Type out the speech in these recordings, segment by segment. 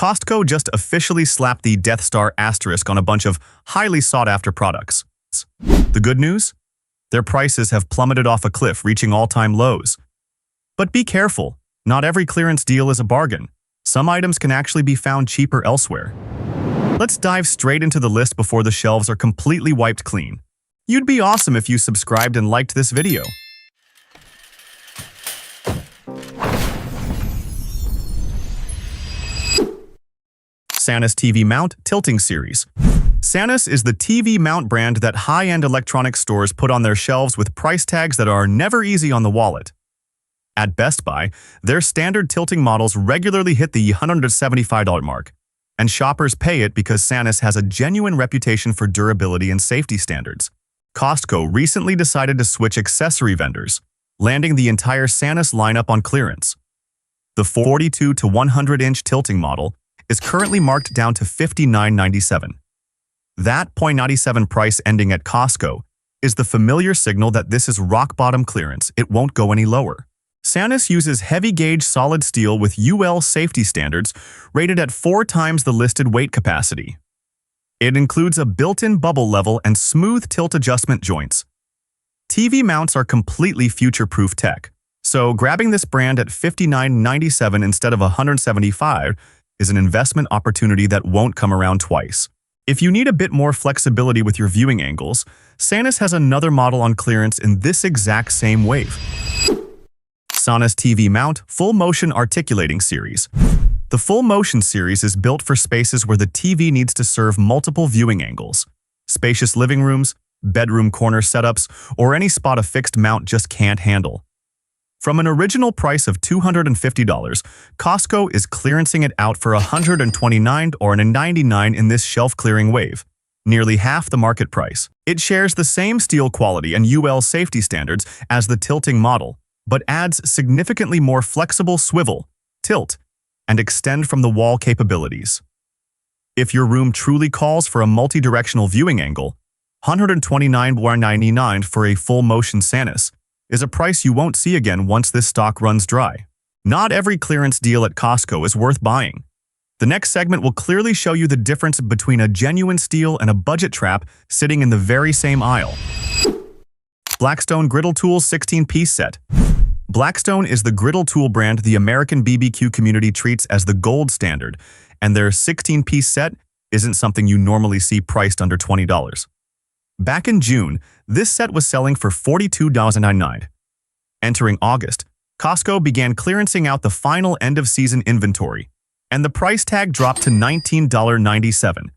Costco just officially slapped the Death Star asterisk on a bunch of highly sought-after products. The good news? Their prices have plummeted off a cliff, reaching all-time lows. But be careful, not every clearance deal is a bargain. Some items can actually be found cheaper elsewhere. Let's dive straight into the list before the shelves are completely wiped clean. You'd be awesome if you subscribed and liked this video. Sanus TV Mount Tilting Series. Sanus is the TV mount brand that high-end electronics stores put on their shelves with price tags that are never easy on the wallet. At Best Buy, their standard tilting models regularly hit the $175 mark, and shoppers pay it because Sanus has a genuine reputation for durability and safety standards. Costco recently decided to switch accessory vendors, landing the entire Sanus lineup on clearance. The 42 to 100-inch tilting model is currently marked down to $59.97. That $0.97 price ending at Costco is the familiar signal that this is rock-bottom clearance. It won't go any lower. Sanus uses heavy-gauge solid steel with UL safety standards rated at 4 times the listed weight capacity. It includes a built-in bubble level and smooth tilt adjustment joints. TV mounts are completely future-proof tech, so grabbing this brand at $59.97 instead of $175 is an investment opportunity that won't come around twice. If you need a bit more flexibility with your viewing angles, Sanus has another model on clearance in this exact same wave. Sanus TV Mount Full Motion Articulating Series. The Full Motion series is built for spaces where the TV needs to serve multiple viewing angles. Spacious living rooms, bedroom corner setups, or any spot a fixed mount just can't handle. From an original price of $250, Costco is clearancing it out for $129 or $99 in this shelf-clearing wave, nearly half the market price. It shares the same steel quality and UL safety standards as the tilting model, but adds significantly more flexible swivel, tilt, and extend from the wall capabilities. If your room truly calls for a multi-directional viewing angle, $129.99 for a full-motion Sanus is a price you won't see again once this stock runs dry. Not every clearance deal at Costco is worth buying. The next segment will clearly show you the difference between a genuine steal and a budget trap sitting in the very same aisle. Blackstone Griddle Tools 16-piece set. Blackstone is the griddle tool brand the American BBQ community treats as the gold standard, and their 16-piece set isn't something you normally see priced under $20. Back in June, this set was selling for $42.99. Entering August, Costco began clearancing out the final end-of-season inventory, and the price tag dropped to $19.97,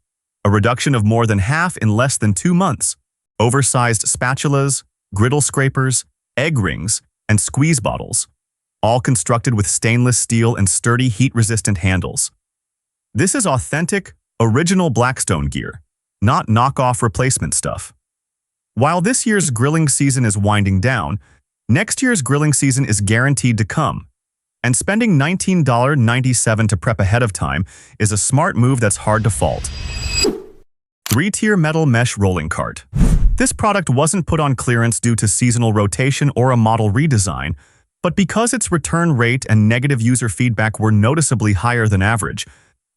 a reduction of more than half in less than 2 months. Oversized spatulas, griddle scrapers, egg rings, and squeeze bottles, all constructed with stainless steel and sturdy heat-resistant handles. This is authentic, original Blackstone gear, not knockoff replacement stuff. While this year's grilling season is winding down, next year's grilling season is guaranteed to come, and spending $19.97 to prep ahead of time is a smart move that's hard to fault. 3-tier metal mesh rolling cart. This product wasn't put on clearance due to seasonal rotation or a model redesign, but because its return rate and negative user feedback were noticeably higher than average,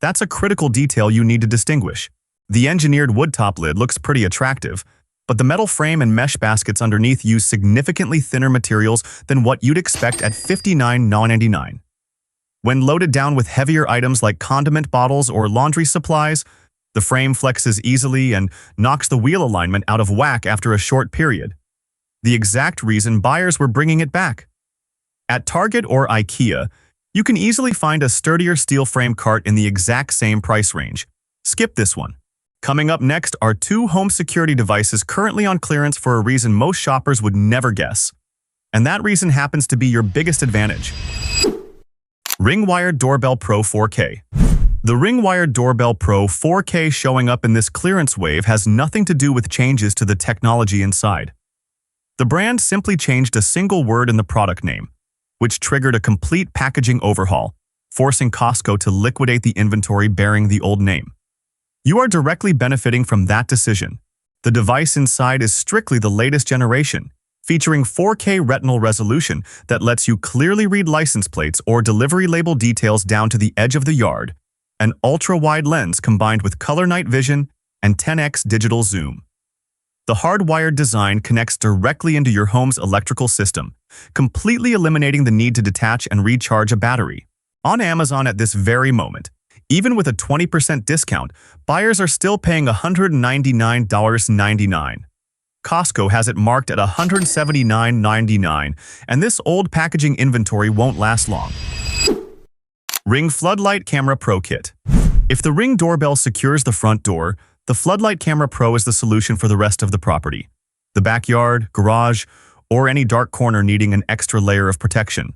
that's a critical detail you need to distinguish. The engineered wood top lid looks pretty attractive, but the metal frame and mesh baskets underneath use significantly thinner materials than what you'd expect at $59.99. When loaded down with heavier items like condiment bottles or laundry supplies, the frame flexes easily and knocks the wheel alignment out of whack after a short period. The exact reason buyers were bringing it back. At Target or IKEA, you can easily find a sturdier steel frame cart in the exact same price range. Skip this one. Coming up next are 2 home security devices currently on clearance for a reason most shoppers would never guess. And that reason happens to be your biggest advantage. Ring Wired Doorbell Pro 4K. The Ring Wired Doorbell Pro 4K showing up in this clearance wave has nothing to do with changes to the technology inside. The brand simply changed a single word in the product name, which triggered a complete packaging overhaul, forcing Costco to liquidate the inventory bearing the old name. You are directly benefiting from that decision. The device inside is strictly the latest generation, featuring 4K retinal resolution that lets you clearly read license plates or delivery label details down to the edge of the yard, an ultra-wide lens combined with color night vision and 10x digital zoom. The hardwired design connects directly into your home's electrical system, completely eliminating the need to detach and recharge a battery. On Amazon at this very moment, even with a 20% discount, buyers are still paying $199.99. Costco has it marked at $179.99, and this old packaging inventory won't last long. Ring Floodlight Camera Pro Kit. If the Ring doorbell secures the front door, the Floodlight Camera Pro is the solution for the rest of the property. The backyard, garage, or any dark corner needing an extra layer of protection.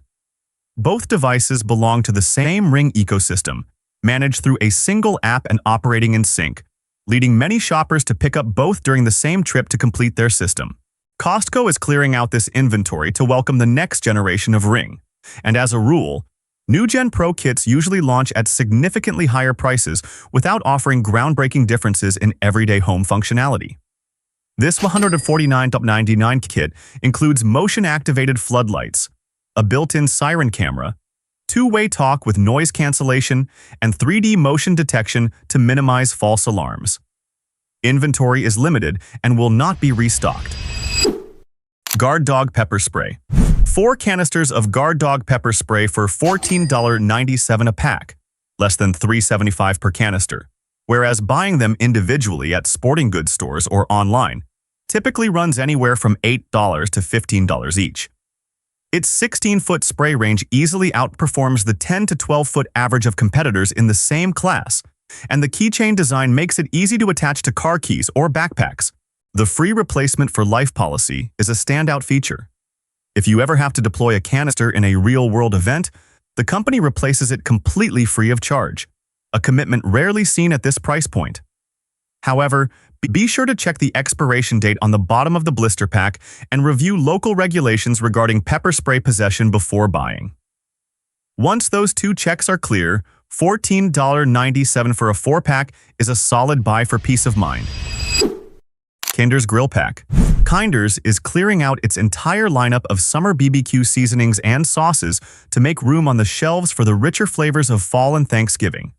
Both devices belong to the same Ring ecosystem, managed through a single app and operating in sync, leading many shoppers to pick up both during the same trip to complete their system. Costco is clearing out this inventory to welcome the next generation of Ring, and as a rule, new-gen Pro kits usually launch at significantly higher prices without offering groundbreaking differences in everyday home functionality. This $149.99 kit includes motion-activated floodlights, a built-in siren camera, two-way talk with noise cancellation, and 3D motion detection to minimize false alarms. Inventory is limited and will not be restocked. Guard Dog Pepper Spray. 4 canisters of Guard Dog Pepper Spray for $14.97 a pack, less than $3.75 per canister, whereas buying them individually at sporting goods stores or online typically runs anywhere from $8 to $15 each. Its 16-foot spray range easily outperforms the 10 to 12-foot average of competitors in the same class, and the keychain design makes it easy to attach to car keys or backpacks. The free replacement for life policy is a standout feature. If you ever have to deploy a canister in a real-world event, the company replaces it completely free of charge, a commitment rarely seen at this price point. However, be sure to check the expiration date on the bottom of the blister pack and review local regulations regarding pepper spray possession before buying. Once those 2 checks are clear, $14.97 for a 4-pack is a solid buy for peace of mind. Kinder's Grill Pack. Kinder's is clearing out its entire lineup of summer BBQ seasonings and sauces to make room on the shelves for the richer flavors of fall and Thanksgiving.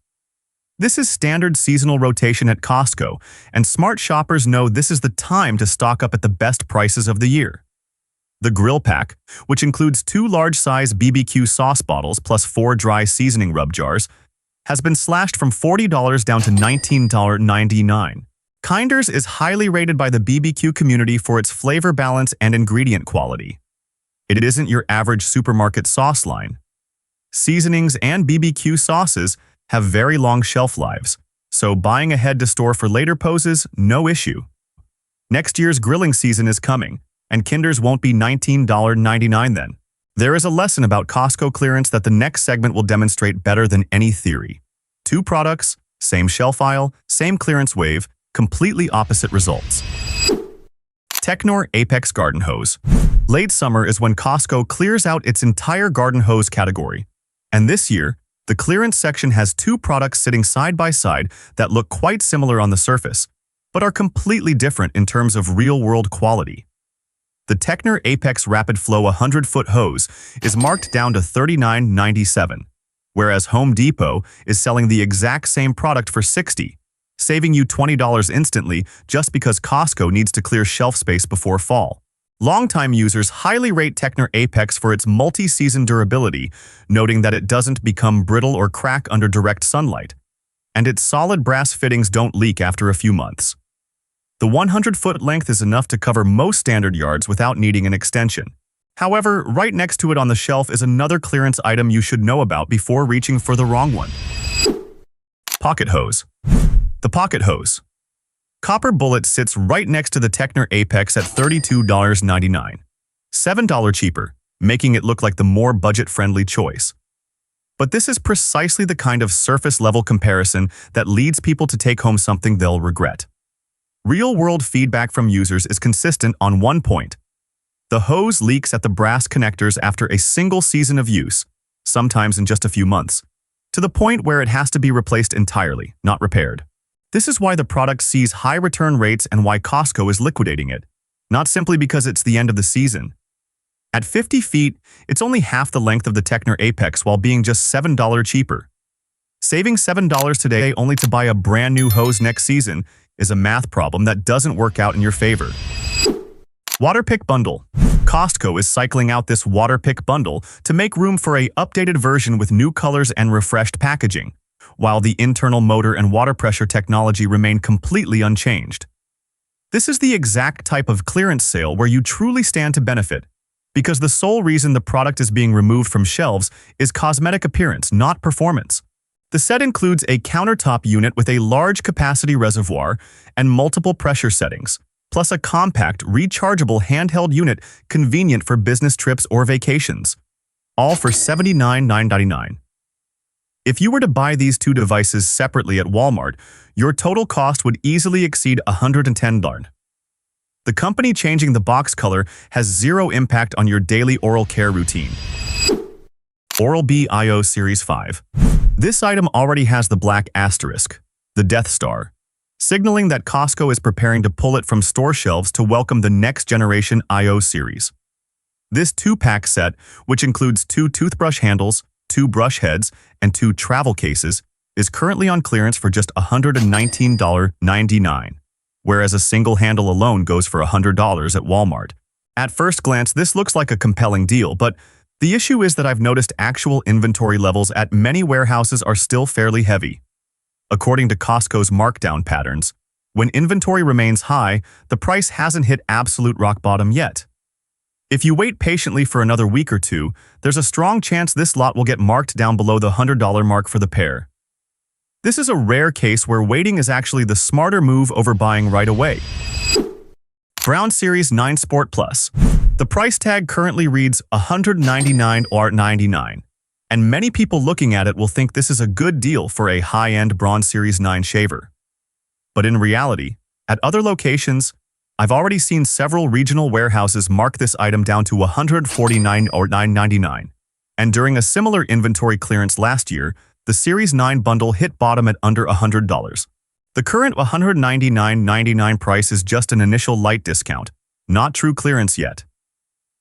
This is standard seasonal rotation at Costco, and smart shoppers know this is the time to stock up at the best prices of the year. The Grill Pack, which includes 2 large-size BBQ sauce bottles plus 4 dry seasoning rub jars, has been slashed from $40 down to $19.99. Kinder's is highly rated by the BBQ community for its flavor balance and ingredient quality. It isn't your average supermarket sauce line. Seasonings and BBQ sauces have very long shelf lives, so buying ahead to store for later poses, no issue. Next year's grilling season is coming, and Kinder's won't be $19.99 then. There is a lesson about Costco clearance that the next segment will demonstrate better than any theory. 2 products, same shelf aisle, same clearance wave, completely opposite results. Technor Apex Garden Hose. Late summer is when Costco clears out its entire garden hose category, and this year, the clearance section has 2 products sitting side by side that look quite similar on the surface, but are completely different in terms of real-world quality. The Technor Apex Rapid Flow 100-foot hose is marked down to $39.97, whereas Home Depot is selling the exact same product for $60, saving you $20 instantly just because Costco needs to clear shelf space before fall. Longtime users highly rate Technor Apex for its multi-season durability, noting that it doesn't become brittle or crack under direct sunlight, and its solid brass fittings don't leak after a few months. The 100-foot length is enough to cover most standard yards without needing an extension. However, right next to it on the shelf is another clearance item you should know about before reaching for the wrong one. Pocket Hose. The Pocket Hose. Copper Bullet sits right next to the Technor Apex at $32.99, $7 cheaper, making it look like the more budget-friendly choice. But this is precisely the kind of surface-level comparison that leads people to take home something they'll regret. Real-world feedback from users is consistent on one point. The hose leaks at the brass connectors after a single season of use, sometimes in just a few months, to the point where it has to be replaced entirely, not repaired. This is why the product sees high return rates and why Costco is liquidating it, not simply because it's the end of the season. At 50 feet, it's only half the length of the Technor Apex while being just $7 cheaper. Saving $7 today only to buy a brand new hose next season is a math problem that doesn't work out in your favor. Water Pick Bundle. Costco is cycling out this Water Pick Bundle to make room for a updated version with new colors and refreshed packaging, while the internal motor and water pressure technology remain completely unchanged. This is the exact type of clearance sale where you truly stand to benefit, because the sole reason the product is being removed from shelves is cosmetic appearance, not performance. The set includes a countertop unit with a large capacity reservoir and multiple pressure settings, plus a compact, rechargeable handheld unit convenient for business trips or vacations, all for $79,999. If you were to buy these two devices separately at Walmart, your total cost would easily exceed $110. The company changing the box color has zero impact on your daily oral care routine. Oral-B IO Series 5. This item already has the black asterisk, the Death Star, signaling that Costco is preparing to pull it from store shelves to welcome the next generation IO series. This 2-pack set, which includes 2 toothbrush handles, 2 brush heads, and 2 travel cases, is currently on clearance for just $119.99, whereas a single handle alone goes for $100 at Walmart. At first glance, this looks like a compelling deal, but the issue is that I've noticed actual inventory levels at many warehouses are still fairly heavy. According to Costco's markdown patterns, when inventory remains high, the price hasn't hit absolute rock bottom yet. If you wait patiently for another week or two, there's a strong chance this lot will get marked down below the $100 mark for the pair. This is a rare case where waiting is actually the smarter move over buying right away. Brown Series 9 Sport Plus. The price tag currently reads $199.99, and many people looking at it will think this is a good deal for a high-end Braun Series 9 shaver. But in reality, at other locations, I've already seen several regional warehouses mark this item down to $149.99, and during a similar inventory clearance last year, the Series 9 bundle hit bottom at under $100. The current $199.99 price is just an initial light discount, not true clearance yet.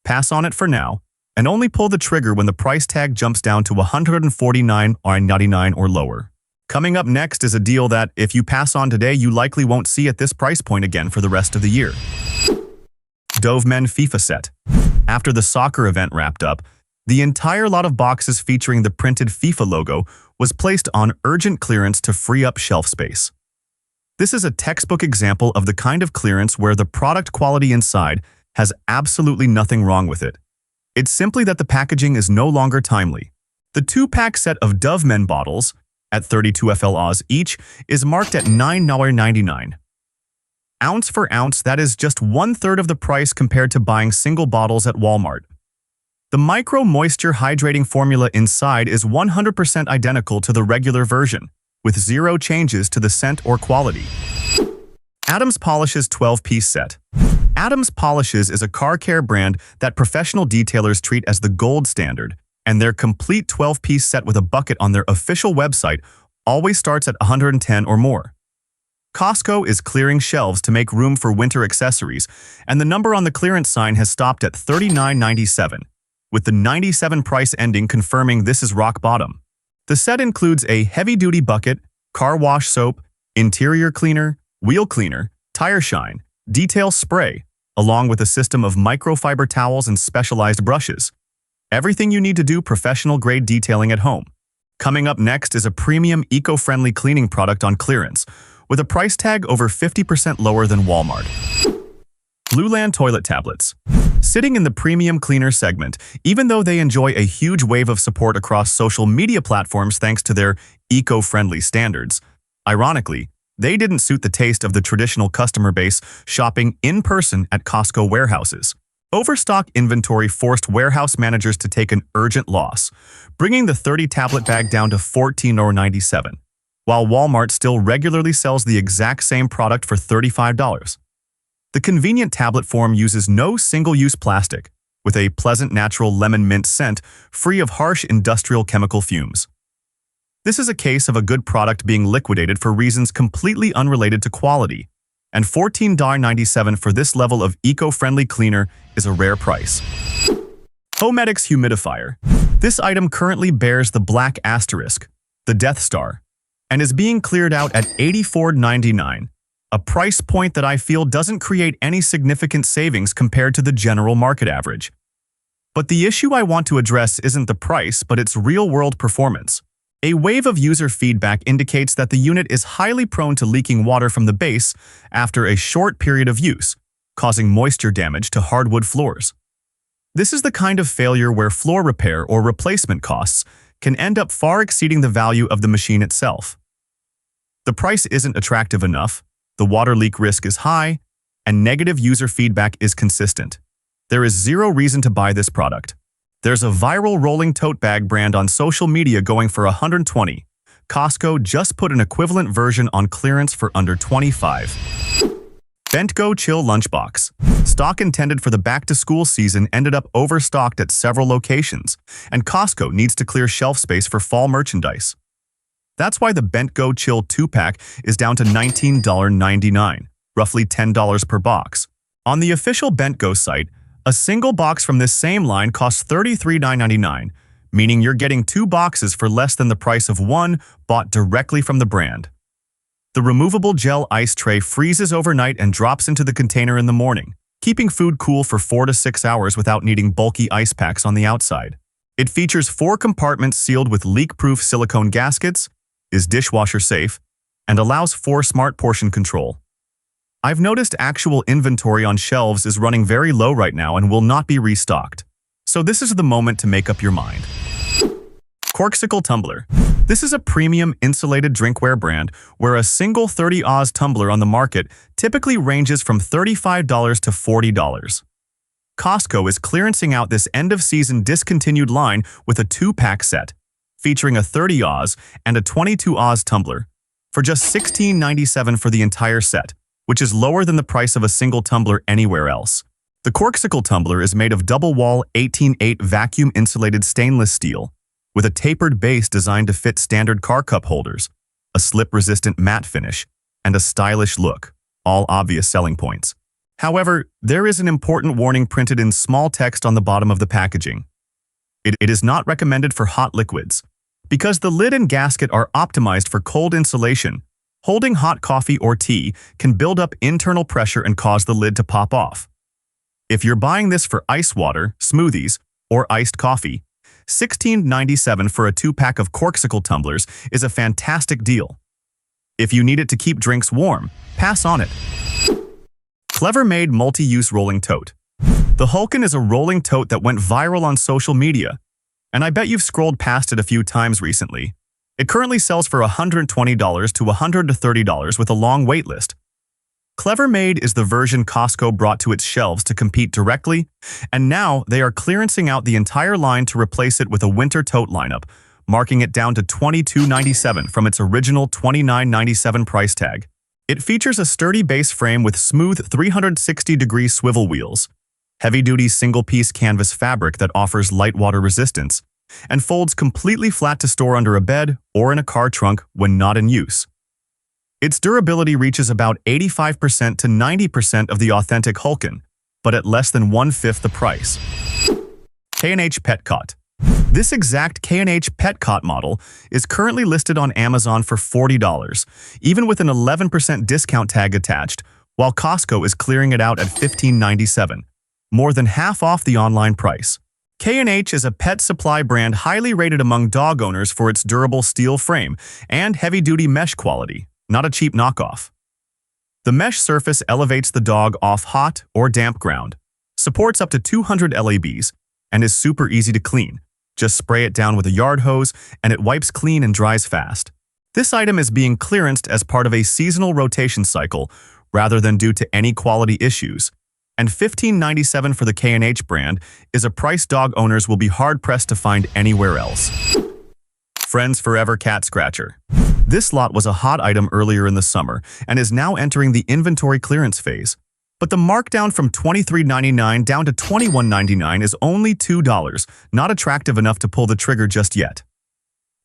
Pass on it for now, and only pull the trigger when the price tag jumps down to $149.99 or lower. Coming up next is a deal that, if you pass on today, you likely won't see at this price point again for the rest of the year. Dove Men FIFA Set. After the soccer event wrapped up, the entire lot of boxes featuring the printed FIFA logo was placed on urgent clearance to free up shelf space. This is a textbook example of the kind of clearance where the product quality inside has absolutely nothing wrong with it. It's simply that the packaging is no longer timely. The 2-pack set of Dove Men bottles, at 32 FL each, is marked at $9.99. Ounce for ounce, that is just 1/3 of the price compared to buying single bottles at Walmart. The Micro Moisture Hydrating formula inside is 100% identical to the regular version, with zero changes to the scent or quality. Adams Polishes 12-piece set. Adams Polishes is a car care brand that professional detailers treat as the gold standard, and their complete 12-piece set with a bucket on their official website always starts at $110 or more. Costco is clearing shelves to make room for winter accessories, and the number on the clearance sign has stopped at $39.97, with the 97 price ending confirming this is rock bottom. The set includes a heavy-duty bucket, car wash soap, interior cleaner, wheel cleaner, tire shine, detail spray, along with a system of microfiber towels and specialized brushes. Everything you need to do professional-grade detailing at home. Coming up next is a premium eco-friendly cleaning product on clearance, with a price tag over 50% lower than Walmart. Blueland Toilet Tablets. Sitting in the premium cleaner segment, even though they enjoy a huge wave of support across social media platforms thanks to their eco-friendly standards, ironically, they didn't suit the taste of the traditional customer base shopping in person at Costco warehouses. Overstock inventory forced warehouse managers to take an urgent loss, bringing the 30-tablet bag down to $14.97, while Walmart still regularly sells the exact same product for $35. The convenient tablet form uses no single-use plastic, with a pleasant natural lemon mint scent free of harsh industrial chemical fumes. This is a case of a good product being liquidated for reasons completely unrelated to quality, and $14.97 for this level of eco-friendly cleaner is a rare price. Homedics Humidifier. This item currently bears the black asterisk, the Death Star, and is being cleared out at $84.99, a price point that I feel doesn't create any significant savings compared to the general market average. But the issue I want to address isn't the price, but its real-world performance. A wave of user feedback indicates that the unit is highly prone to leaking water from the base after a short period of use, causing moisture damage to hardwood floors. This is the kind of failure where floor repair or replacement costs can end up far exceeding the value of the machine itself. The price isn't attractive enough, the water leak risk is high, and negative user feedback is consistent. There is zero reason to buy this product. There's a viral rolling tote bag brand on social media going for $120. Costco just put an equivalent version on clearance for under $25. Bent Go Chill Lunchbox. Stock intended for the back-to-school season ended up overstocked at several locations, and Costco needs to clear shelf space for fall merchandise. That's why the Bent Go Chill 2-pack is down to $19.99, roughly $10 per box. On the official Bent Go site, a single box from this same line costs $33.99, meaning you're getting 2 boxes for less than the price of one bought directly from the brand. The removable gel ice tray freezes overnight and drops into the container in the morning, keeping food cool for 4 to 6 hours without needing bulky ice packs on the outside. It features 4 compartments sealed with leak-proof silicone gaskets, is dishwasher safe, and allows 4 smart portion control. I've noticed actual inventory on shelves is running very low right now and will not be restocked. So this is the moment to make up your mind. Corksicle Tumbler. This is a premium insulated drinkware brand where a single 30 Oz tumbler on the market typically ranges from $35 to $40. Costco is clearancing out this end-of-season discontinued line with a 2-pack set, featuring a 30 Oz and a 22 Oz tumbler, for just $16.97 for the entire set, which is lower than the price of a single tumbler anywhere else. The Corksicle tumbler is made of double-wall 18/8 vacuum-insulated stainless steel, with a tapered base designed to fit standard car cup holders, a slip-resistant matte finish, and a stylish look, all obvious selling points. However, there is an important warning printed in small text on the bottom of the packaging. It is not recommended for hot liquids. Because the lid and gasket are optimized for cold insulation, holding hot coffee or tea can build up internal pressure and cause the lid to pop off. If you're buying this for ice water, smoothies, or iced coffee, $16.97 for a 2-pack of Corksicle tumblers is a fantastic deal. If you need it to keep drinks warm, pass on it. Clever Made Multi-Use Rolling Tote. The Hulken is a rolling tote that went viral on social media, and I bet you've scrolled past it a few times recently. It currently sells for $120 to $130 with a long wait list. Clever Made is the version Costco brought to its shelves to compete directly, and now they are clearancing out the entire line to replace it with a winter tote lineup, marking it down to $22.97 from its original $29.97 price tag. It features a sturdy base frame with smooth 360-degree swivel wheels, heavy-duty single-piece canvas fabric that offers light water resistance, and folds completely flat to store under a bed or in a car trunk when not in use. Its durability reaches about 85% to 90% of the authentic Hulken, but at less than 1/5 the price. K&H Pet Cot. This exact K&H Pet Cot model is currently listed on Amazon for $40, even with an 11% discount tag attached, while Costco is clearing it out at $15.97, more than half off the online price. K&H is a pet supply brand highly rated among dog owners for its durable steel frame and heavy-duty mesh quality, not a cheap knockoff. The mesh surface elevates the dog off hot or damp ground, supports up to 200 lbs, and is super easy to clean. Just spray it down with a yard hose and it wipes clean and dries fast. This item is being clearanced as part of a seasonal rotation cycle rather than due to any quality issues, and $15.97 for the K&H brand is a price dog owners will be hard-pressed to find anywhere else. Friends Forever Cat Scratcher. This lot was a hot item earlier in the summer and is now entering the inventory clearance phase. But the markdown from $23.99 down to $21.99 is only $2, not attractive enough to pull the trigger just yet.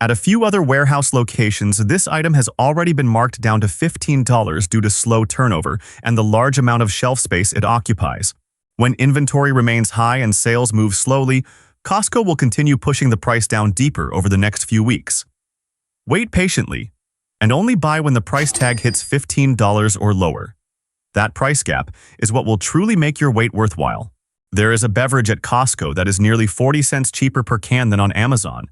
At a few other warehouse locations, this item has already been marked down to $15 due to slow turnover and the large amount of shelf space it occupies. When inventory remains high and sales move slowly, Costco will continue pushing the price down deeper over the next few weeks. Wait patiently, and only buy when the price tag hits $15 or lower. That price gap is what will truly make your wait worthwhile. There is a beverage at Costco that is nearly 40 cents cheaper per can than on Amazon,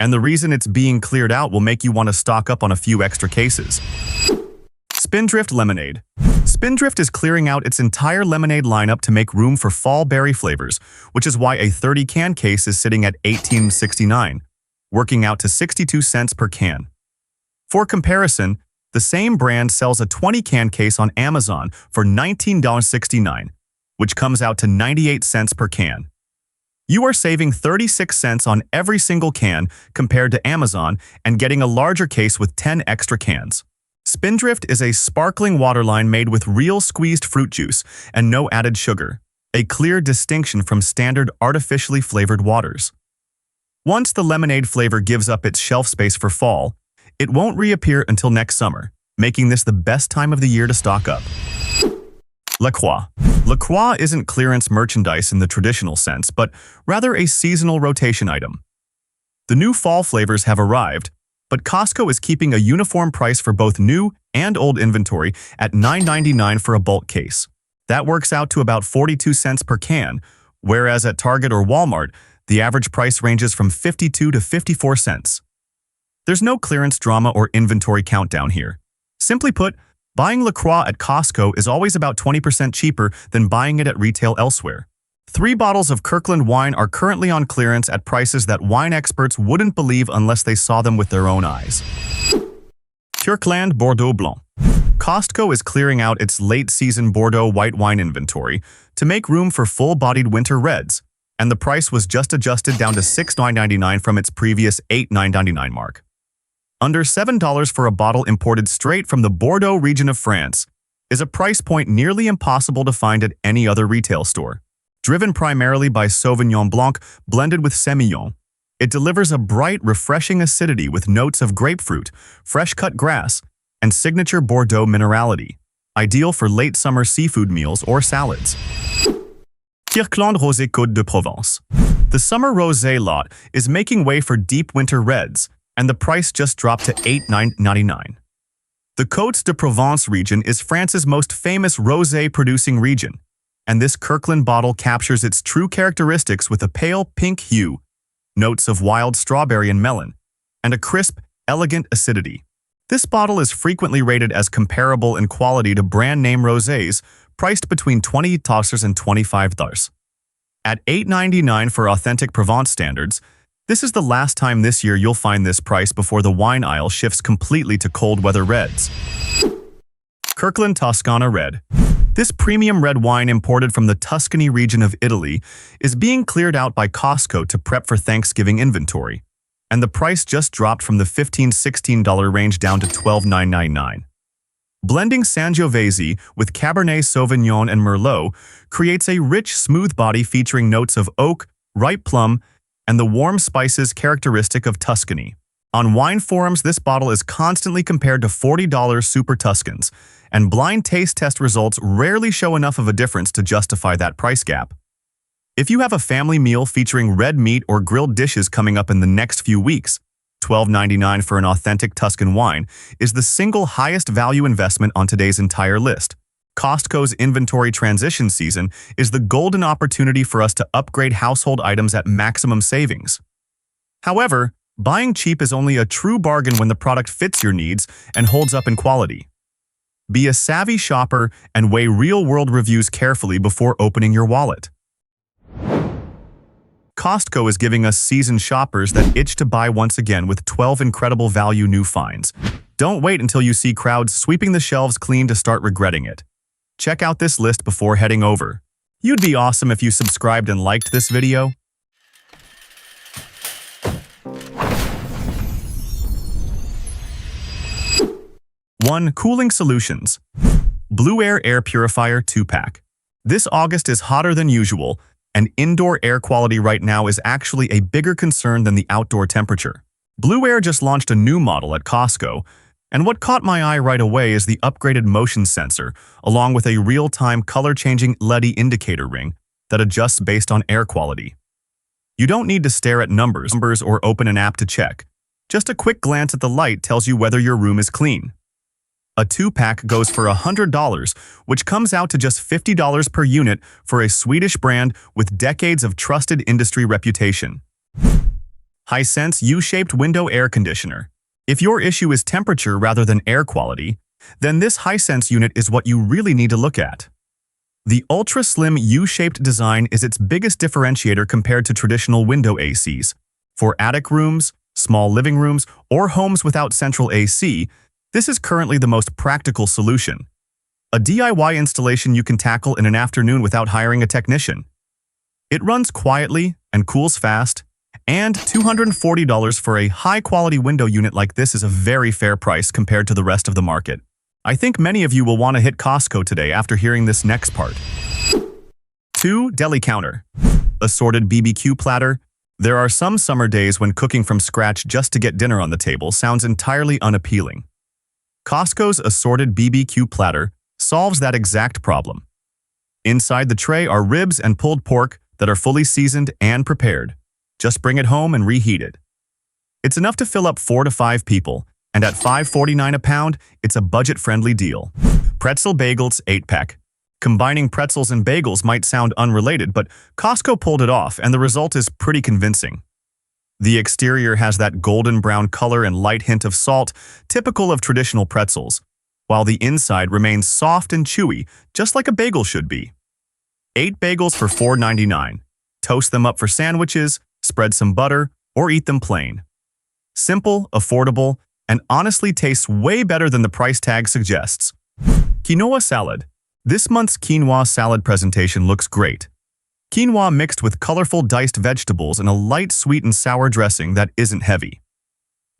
and the reason it's being cleared out will make you want to stock up on a few extra cases. Spindrift Lemonade. Spindrift is clearing out its entire lemonade lineup to make room for fall berry flavors, which is why a 30-can case is sitting at $18.69, working out to 62 cents per can. For comparison, the same brand sells a 20-can case on Amazon for $19.69, which comes out to 98 cents per can. You are saving 36 cents on every single can compared to Amazon and getting a larger case with 10 extra cans. Spindrift is a sparkling water line made with real squeezed fruit juice and no added sugar, a clear distinction from standard artificially flavored waters. Once the lemonade flavor gives up its shelf space for fall, it won't reappear until next summer, making this the best time of the year to stock up. La Croix. La Croix isn't clearance merchandise in the traditional sense, but rather a seasonal rotation item. The new fall flavors have arrived, but Costco is keeping a uniform price for both new and old inventory at $9.99 for a bulk case. That works out to about 42 cents per can, whereas at Target or Walmart, the average price ranges from 52 to 54 cents. There's no clearance drama or inventory countdown here. Simply put, buying La Croix at Costco is always about 20% cheaper than buying it at retail elsewhere. 3 bottles of Kirkland wine are currently on clearance at prices that wine experts wouldn't believe unless they saw them with their own eyes. Kirkland Bordeaux Blanc. Costco is clearing out its late-season Bordeaux white wine inventory to make room for full-bodied winter reds, and the price was just adjusted down to $6.99 from its previous $8.99 mark. Under $7 for a bottle imported straight from the Bordeaux region of France is a price point nearly impossible to find at any other retail store. Driven primarily by Sauvignon Blanc blended with Semillon, it delivers a bright, refreshing acidity with notes of grapefruit, fresh-cut grass, and signature Bordeaux minerality, ideal for late summer seafood meals or salads. Kirkland Rosé Côte de Provence. The summer rosé lot is making way for deep winter reds, and the price just dropped to $8.99. The Côtes de Provence region is France's most famous rosé-producing region, and this Kirkland bottle captures its true characteristics with a pale pink hue, notes of wild strawberry and melon, and a crisp, elegant acidity. This bottle is frequently rated as comparable in quality to brand-name rosés, priced between $20 and $25. At $8.99 for authentic Provence standards, this is the last time this year you'll find this price before the wine aisle shifts completely to cold-weather reds. Kirkland Toscana Red. This premium red wine imported from the Tuscany region of Italy is being cleared out by Costco to prep for Thanksgiving inventory, and the price just dropped from the $15–16 range down to $12.99. Blending Sangiovese with Cabernet Sauvignon and Merlot creates a rich, smooth body featuring notes of oak, ripe plum, and the warm spices characteristic of Tuscany. On wine forums, this bottle is constantly compared to $40 Super Tuscans, and blind taste test results rarely show enough of a difference to justify that price gap. If you have a family meal featuring red meat or grilled dishes coming up in the next few weeks, $12.99 for an authentic Tuscan wine is the single highest value investment on today's entire list. Costco's inventory transition season is the golden opportunity for us to upgrade household items at maximum savings. However, buying cheap is only a true bargain when the product fits your needs and holds up in quality. Be a savvy shopper and weigh real-world reviews carefully before opening your wallet. Costco is giving us seasoned shoppers that itch to buy once again with 12 incredible value new finds. Don't wait until you see crowds sweeping the shelves clean to start regretting it. Check out this list before heading over. You'd be awesome if you subscribed and liked this video. One, Cooling Solutions. Blue Air Purifier 2-pack. This August is hotter than usual, and indoor air quality right now is actually a bigger concern than the outdoor temperature. Blue Air just launched a new model at Costco, and what caught my eye right away is the upgraded motion sensor, along with a real-time color-changing LED indicator ring that adjusts based on air quality. You don't need to stare at numbers or open an app to check. Just a quick glance at the light tells you whether your room is clean. A 2-pack goes for $100, which comes out to just $50 per unit for a Swedish brand with decades of trusted industry reputation. Hisense U-shaped window air conditioner. If your issue is temperature rather than air quality, then this Hisense unit is what you really need to look at. The ultra-slim U-shaped design is its biggest differentiator compared to traditional window ACs. For attic rooms, small living rooms, or homes without central AC, this is currently the most practical solution. A DIY installation you can tackle in an afternoon without hiring a technician. It runs quietly and cools fast, and $240 for a high-quality window unit like this is a very fair price compared to the rest of the market. I think many of you will want to hit Costco today after hearing this next part. 2. Deli counter. Assorted BBQ platter. There are some summer days when cooking from scratch just to get dinner on the table sounds entirely unappealing. Costco's assorted BBQ platter solves that exact problem. Inside the tray are ribs and pulled pork that are fully seasoned and prepared. Just bring it home and reheat it. It's enough to fill up 4 to 5 people, and at $5.49 a pound, it's a budget-friendly deal. Pretzel bagels 8-pack. Combining pretzels and bagels might sound unrelated, but Costco pulled it off, and the result is pretty convincing. The exterior has that golden brown color and light hint of salt, typical of traditional pretzels, while the inside remains soft and chewy, just like a bagel should be. 8 bagels for $4.99. Toast them up for sandwiches, spread some butter, or eat them plain. Simple, affordable, and honestly tastes way better than the price tag suggests. Quinoa salad. This month's quinoa salad presentation looks great. Quinoa mixed with colorful diced vegetables and a light sweet and sour dressing that isn't heavy.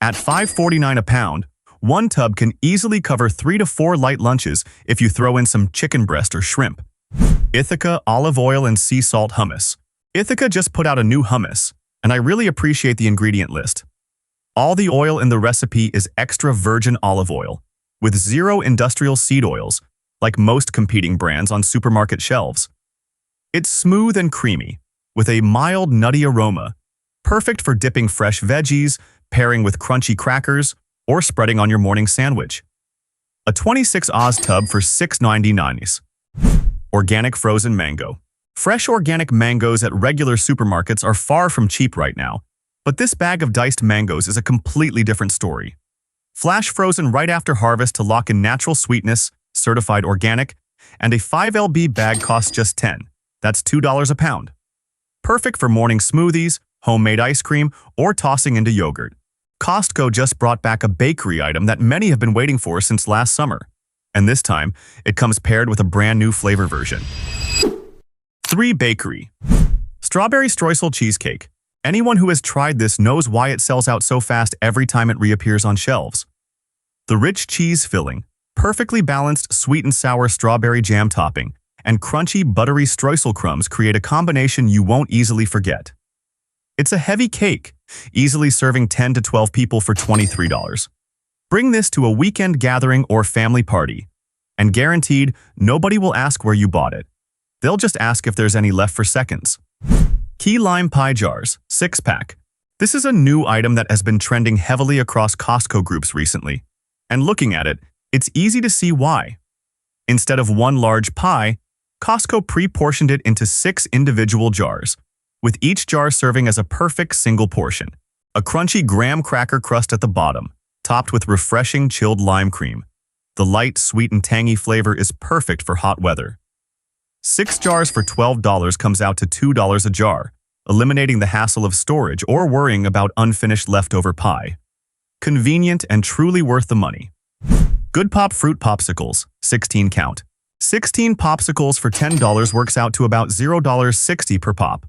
At $5.49 a pound, one tub can easily cover 3 to 4 light lunches if you throw in some chicken breast or shrimp. Ithaca olive oil and sea salt hummus. Ithaca just put out a new hummus, and I really appreciate the ingredient list. All the oil in the recipe is extra virgin olive oil, with 0 industrial seed oils, like most competing brands on supermarket shelves. It's smooth and creamy, with a mild nutty aroma, perfect for dipping fresh veggies, pairing with crunchy crackers, or spreading on your morning sandwich. A 26 Oz tub for $6.99. Organic frozen mango. Fresh organic mangoes at regular supermarkets are far from cheap right now, but this bag of diced mangoes is a completely different story. Flash frozen right after harvest to lock in natural sweetness, certified organic, and a 5lb bag costs just $10. That's $2 a pound. Perfect for morning smoothies, homemade ice cream, or tossing into yogurt. Costco just brought back a bakery item that many have been waiting for since last summer, and this time, it comes paired with a brand new flavor version. 3. Bakery. Strawberry streusel cheesecake. Anyone who has tried this knows why it sells out so fast every time it reappears on shelves. The rich cheese filling, perfectly balanced sweet and sour strawberry jam topping, and crunchy, buttery streusel crumbs create a combination you won't easily forget. It's a heavy cake, easily serving 10 to 12 people for $23. Bring this to a weekend gathering or family party, and guaranteed, nobody will ask where you bought it. They'll just ask if there's any left for seconds. Key lime pie jars, 6-pack. This is a new item that has been trending heavily across Costco groups recently, and looking at it, it's easy to see why. Instead of one large pie, Costco pre-portioned it into 6 individual jars, with each jar serving as a perfect single portion. A crunchy graham cracker crust at the bottom, topped with refreshing chilled lime cream. The light, sweet, and tangy flavor is perfect for hot weather. 6 jars for $12 comes out to $2 a jar, eliminating the hassle of storage or worrying about unfinished leftover pie. Convenient and truly worth the money. Good Pop Fruit Popsicles, 16 count. 16 popsicles for $10 works out to about $0.60 per pop.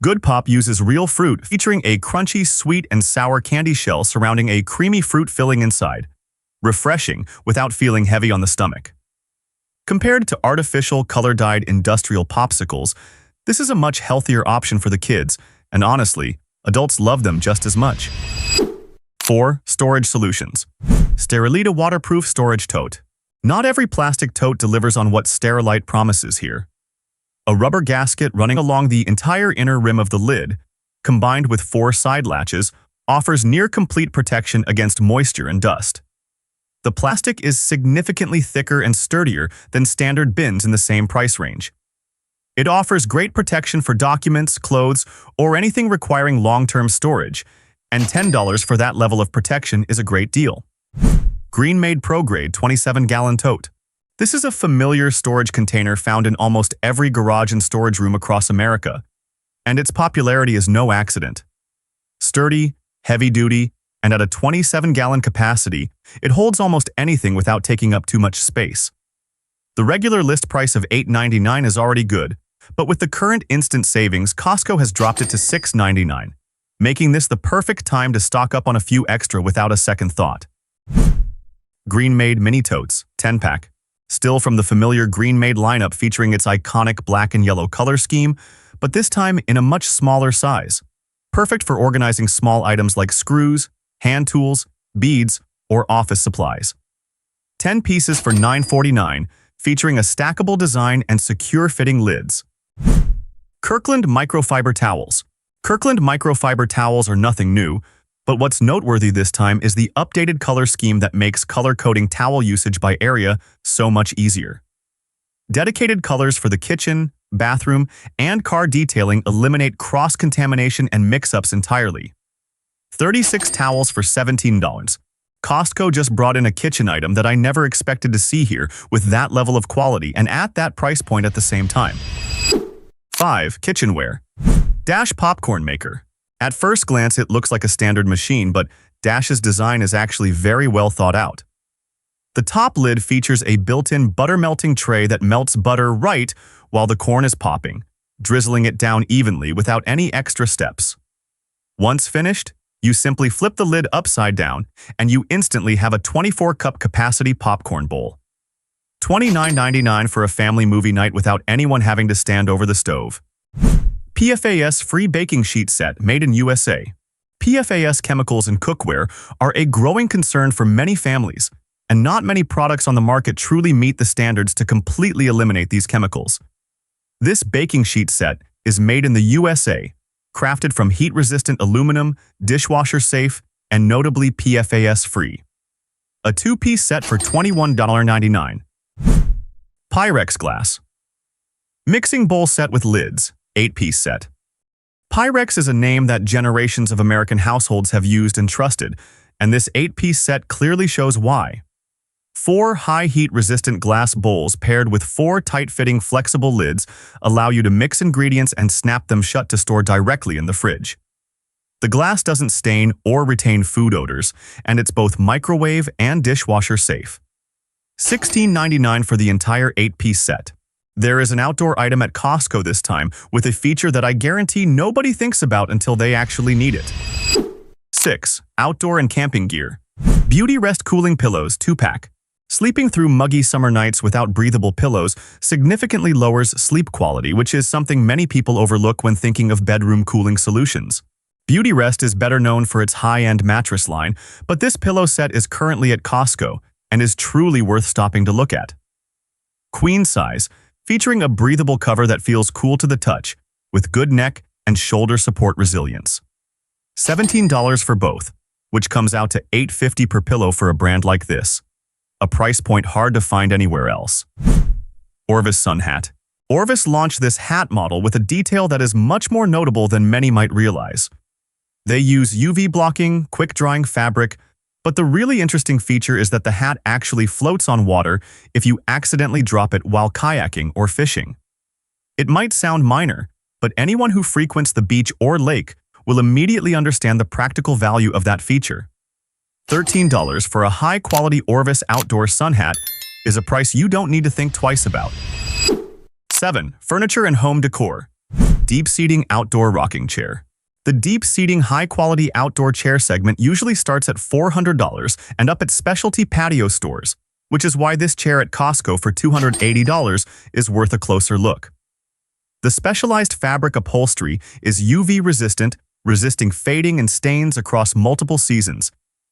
Good Pop uses real fruit featuring a crunchy, sweet, and sour candy shell surrounding a creamy fruit filling inside. Refreshing without feeling heavy on the stomach. Compared to artificial, color-dyed industrial popsicles, this is a much healthier option for the kids, and honestly, adults love them just as much. 4. Storage solutions. Sterilita waterproof storage tote. Not every plastic tote delivers on what Sterilite promises here. A rubber gasket running along the entire inner rim of the lid, combined with 4 side latches, offers near-complete protection against moisture and dust. The plastic is significantly thicker and sturdier than standard bins in the same price range. It offers great protection for documents, clothes, or anything requiring long-term storage, and $10 for that level of protection is a great deal. Green Made Pro Grade 27-gallon tote. This is a familiar storage container found in almost every garage and storage room across America, and its popularity is no accident. Sturdy, heavy-duty, and at a 27-gallon capacity, it holds almost anything without taking up too much space. The regular list price of $8.99 is already good, but with the current instant savings, Costco has dropped it to $6.99, making this the perfect time to stock up on a few extra without a second thought. Green Made Mini Totes, 10-pack. Still from the familiar Green Made lineup featuring its iconic black and yellow color scheme, but this time in a much smaller size. Perfect for organizing small items like screws, hand tools, beads, or office supplies. 10 pieces for $9.49, featuring a stackable design and secure-fitting lids. Kirkland Microfiber Towels. Kirkland Microfiber Towels are nothing new, but what's noteworthy this time is the updated color scheme that makes color-coding towel usage by area so much easier. Dedicated colors for the kitchen, bathroom, and car detailing eliminate cross-contamination and mix-ups entirely. 36 towels for $17. Costco just brought in a kitchen item that I never expected to see here with that level of quality and at that price point at the same time. 5. Kitchenware. Dash Popcorn Maker. At first glance, it looks like a standard machine, but Dash's design is actually very well thought out. The top lid features a built-in butter-melting tray that melts butter right while the corn is popping, drizzling it down evenly without any extra steps. Once finished, you simply flip the lid upside down, and you instantly have a 24-cup capacity popcorn bowl. $29.99 for a family movie night without anyone having to stand over the stove. PFAS Free Baking Sheet Set made in USA. PFAS chemicals in cookware are a growing concern for many families, and not many products on the market truly meet the standards to completely eliminate these chemicals. This baking sheet set is made in the USA, crafted from heat-resistant aluminum, dishwasher-safe, and notably PFAS-free. A 2-piece set for $21.99. Pyrex Glass. Mixing bowl set with lids, 8-piece set. Pyrex is a name that generations of American households have used and trusted, and this 8-piece set clearly shows why. 4 high-heat-resistant glass bowls paired with 4 tight-fitting flexible lids allow you to mix ingredients and snap them shut to store directly in the fridge. The glass doesn't stain or retain food odors, and it's both microwave and dishwasher safe. $16.99 for the entire 8-piece set. There is an outdoor item at Costco this time with a feature that I guarantee nobody thinks about until they actually need it. 6. Outdoor and camping gear. Beauty Rest Cooling Pillows 2-pack. Sleeping through muggy summer nights without breathable pillows significantly lowers sleep quality, which is something many people overlook when thinking of bedroom cooling solutions. Beauty Rest is better known for its high-end mattress line, but this pillow set is currently at Costco and is truly worth stopping to look at. Queen size, featuring a breathable cover that feels cool to the touch, with good neck and shoulder support resilience. $17 for both, which comes out to $8.50 per pillow for a brand like this. A price point hard to find anywhere else. Orvis Sun Hat. Orvis launched this hat model with a detail that is much more notable than many might realize. They use UV blocking, quick-drying fabric, but the really interesting feature is that the hat actually floats on water if you accidentally drop it while kayaking or fishing. It might sound minor, but anyone who frequents the beach or lake will immediately understand the practical value of that feature. $13 for a high-quality Orvis outdoor sun hat is a price you don't need to think twice about. 7. Furniture and home decor. Deep-seating outdoor rocking chair. The deep-seating high-quality outdoor chair segment usually starts at $400 and up at specialty patio stores, which is why this chair at Costco for $280 is worth a closer look. The specialized fabric upholstery is UV-resistant, resisting fading and stains across multiple seasons,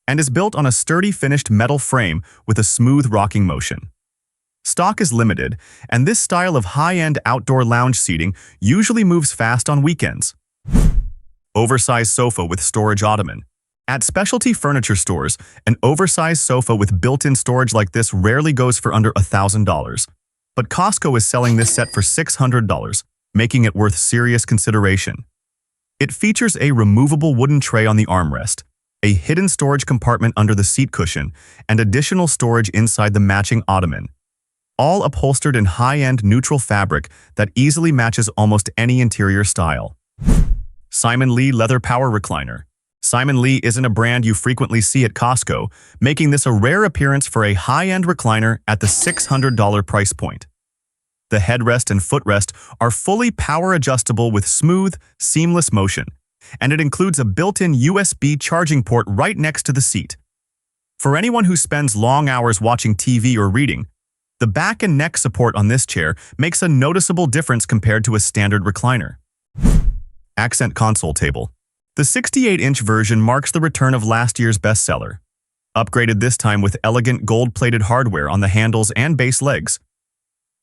and is built on a sturdy finished metal frame with a smooth rocking motion. Stock is limited, and this style of high-end outdoor lounge seating usually moves fast on weekends. Oversized sofa with storage ottoman. At specialty furniture stores, an oversized sofa with built-in storage like this rarely goes for under $1,000. But Costco is selling this set for $600, making it worth serious consideration. It features a removable wooden tray on the armrest, a hidden storage compartment under the seat cushion, and additional storage inside the matching ottoman, all upholstered in high-end neutral fabric that easily matches almost any interior style. Simon Lee Leather Power Recliner. Simon Lee isn't a brand you frequently see at Costco, making this a rare appearance for a high-end recliner at the $600 price point. The headrest and footrest are fully power-adjustable with smooth, seamless motion, and it includes a built-in USB charging port right next to the seat. For anyone who spends long hours watching TV or reading, the back and neck support on this chair makes a noticeable difference compared to a standard recliner. Accent Console Table. The 68-inch version marks the return of last year's bestseller, upgraded this time with elegant gold-plated hardware on the handles and base legs.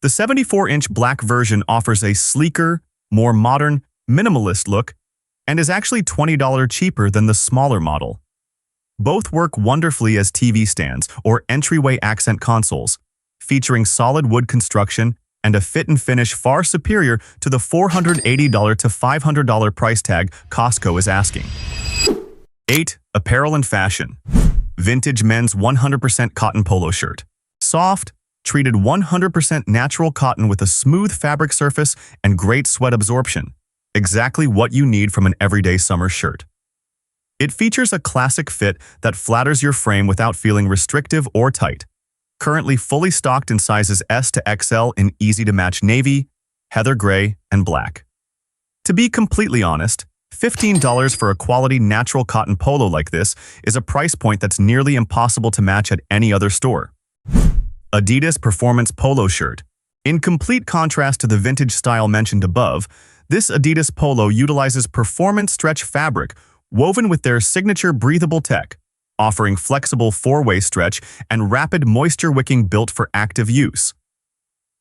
The 74-inch black version offers a sleeker, more modern, minimalist look and is actually $20 cheaper than the smaller model. Both work wonderfully as TV stands or entryway accent consoles, featuring solid wood construction and a fit and finish far superior to the $480 to $500 price tag Costco is asking. 8. Apparel and Fashion. Vintage men's 100% cotton polo shirt. Soft, treated 100% natural cotton with a smooth fabric surface and great sweat absorption. Exactly what you need from an everyday summer shirt. It features a classic fit that flatters your frame without feeling restrictive or tight. Currently fully stocked in sizes S to XL in easy-to-match navy, heather gray, and black. To be completely honest, $15 for a quality natural cotton polo like this is a price point that's nearly impossible to match at any other store. Adidas Performance Polo Shirt. In complete contrast to the vintage style mentioned above, this Adidas polo utilizes performance stretch fabric woven with their signature breathable tech, offering flexible four-way stretch and rapid moisture-wicking built for active use.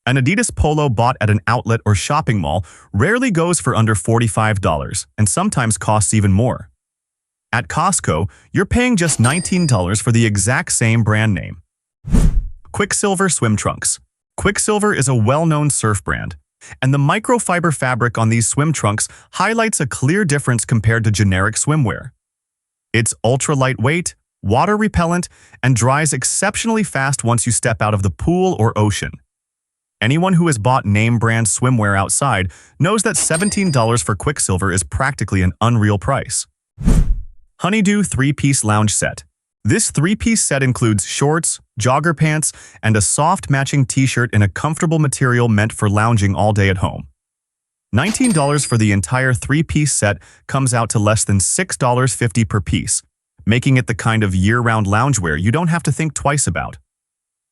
An Adidas polo bought at an outlet or shopping mall rarely goes for under $45 and sometimes costs even more. At Costco, you're paying just $19 for the exact same brand name. Quicksilver Swim Trunks. Quicksilver is a well-known surf brand, and the microfiber fabric on these swim trunks highlights a clear difference compared to generic swimwear. It's ultra-lightweight, water-repellent, and dries exceptionally fast once you step out of the pool or ocean. Anyone who has bought name-brand swimwear outside knows that $17 for Quicksilver is practically an unreal price. Honeydew 3-Piece Lounge Set. This 3-piece set includes shorts, jogger pants, and a soft matching t-shirt in a comfortable material meant for lounging all day at home. $19 for the entire 3-piece set comes out to less than $6.50 per piece, making it the kind of year-round loungewear you don't have to think twice about.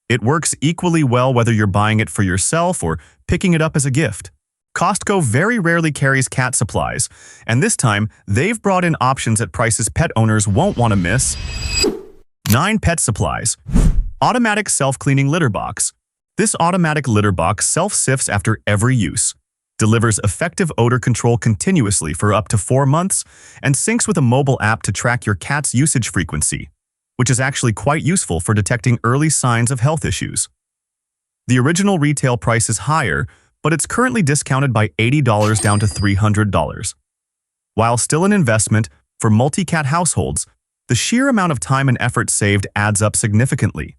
It works equally well whether you're buying it for yourself or picking it up as a gift. Costco very rarely carries cat supplies, and this time they've brought in options at prices pet owners won't want to miss. 9. Pet Supplies. Automatic Self-Cleaning Litter Box. This automatic litter box self-sifts after every use, delivers effective odor control continuously for up to 4 months, and syncs with a mobile app to track your cat's usage frequency, which is actually quite useful for detecting early signs of health issues. The original retail price is higher, but it's currently discounted by $80 down to $300. While still an investment, for multi-cat households, the sheer amount of time and effort saved adds up significantly.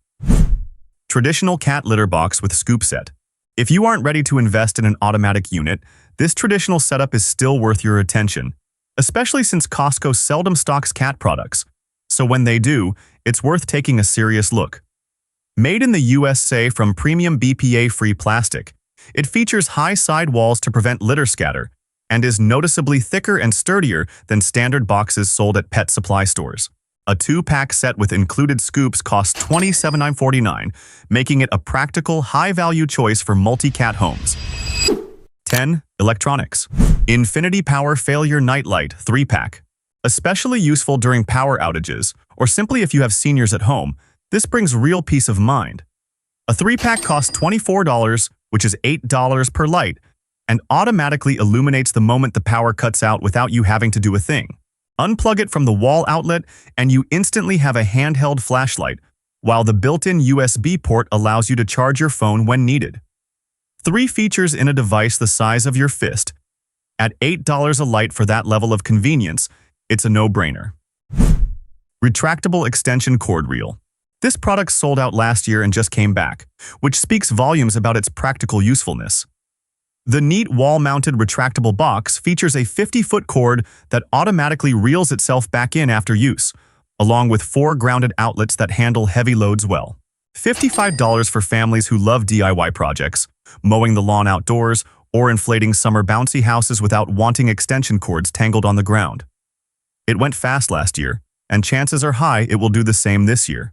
Traditional cat litter box with scoop set. If you aren't ready to invest in an automatic unit, this traditional setup is still worth your attention, especially since Costco seldom stocks cat products, so when they do, it's worth taking a serious look. Made in the USA from premium BPA-free plastic, it features high side walls to prevent litter scatter and is noticeably thicker and sturdier than standard boxes sold at pet supply stores. A 2-pack set with included scoops costs $27.49, making it a practical, high-value choice for multi-cat homes. 10. Electronics. Infinity Power Failure Nightlight 3-pack. Especially useful during power outages, or simply if you have seniors at home, this brings real peace of mind. A 3-pack costs $24, which is $8 per light, and automatically illuminates the moment the power cuts out without you having to do a thing. Unplug it from the wall outlet and you instantly have a handheld flashlight, while the built-in USB port allows you to charge your phone when needed. 3 features in a device the size of your fist. At $8 a light for that level of convenience, it's a no-brainer. Retractable extension cord reel. This product sold out last year and just came back, which speaks volumes about its practical usefulness. The neat wall-mounted retractable box features a 50-foot cord that automatically reels itself back in after use, along with 4 grounded outlets that handle heavy loads well. $55 for families who love DIY projects, mowing the lawn outdoors, or inflating summer bouncy houses without wanting extension cords tangled on the ground. It went fast last year, and chances are high it will do the same this year.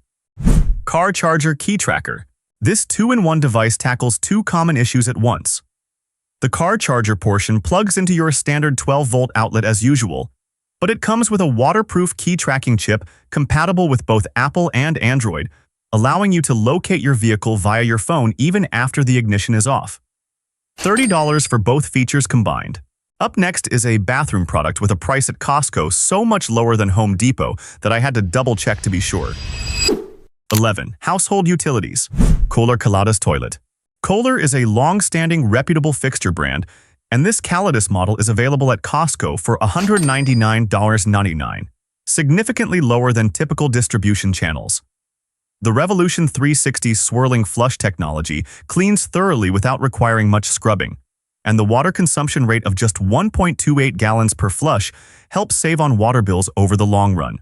Car charger key tracker. This 2-in-1 device tackles 2 common issues at once. The car charger portion plugs into your standard 12-volt outlet as usual, but it comes with a waterproof key tracking chip compatible with both Apple and Android, allowing you to locate your vehicle via your phone even after the ignition is off. $30 for both features combined. Up next is a bathroom product with a price at Costco so much lower than Home Depot that I had to double-check to be sure. 11. Household utilities. Kohler Caladas toilet. Kohler is a long-standing reputable fixture brand, and this Caladas model is available at Costco for $199.99, significantly lower than typical distribution channels. The Revolution 360 swirling flush technology cleans thoroughly without requiring much scrubbing, and the water consumption rate of just 1.28 gallons per flush helps save on water bills over the long run.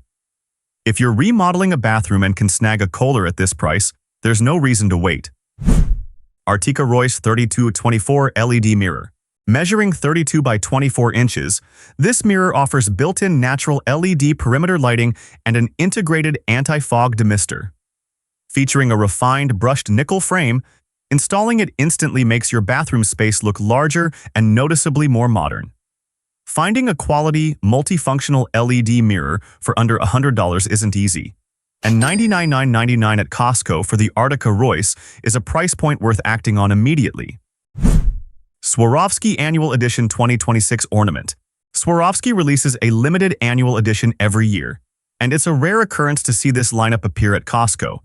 If you're remodeling a bathroom and can snag a Kohler at this price, there's no reason to wait. Artica Royce 3224 LED mirror. Measuring 32 by 24 inches, this mirror offers built-in natural LED perimeter lighting and an integrated anti-fog demister. Featuring a refined brushed nickel frame, installing it instantly makes your bathroom space look larger and noticeably more modern. Finding a quality, multifunctional LED mirror for under $100 isn't easy, and $99.99 at Costco for the Artica Royce is a price point worth acting on immediately. Swarovski Annual Edition 2026 Ornament. Swarovski releases a limited annual edition every year, and it's a rare occurrence to see this lineup appear at Costco.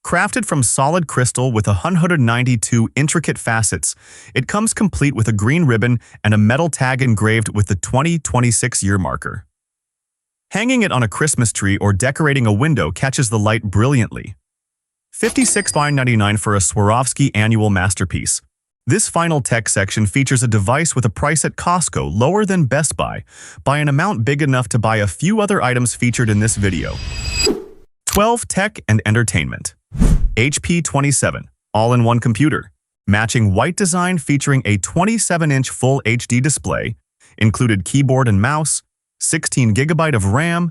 Crafted from solid crystal with 192 intricate facets, it comes complete with a green ribbon and a metal tag engraved with the 2026 year marker. Hanging it on a Christmas tree or decorating a window catches the light brilliantly. $56.99 for a Swarovski Annual Masterpiece. This final tech section features a device with a price at Costco lower than Best Buy by an amount big enough to buy a few other items featured in this video. 12. Tech and Entertainment. HP 27 all-in-one computer. Matching white design featuring a 27-inch Full HD display, included keyboard and mouse, 16 GB of RAM,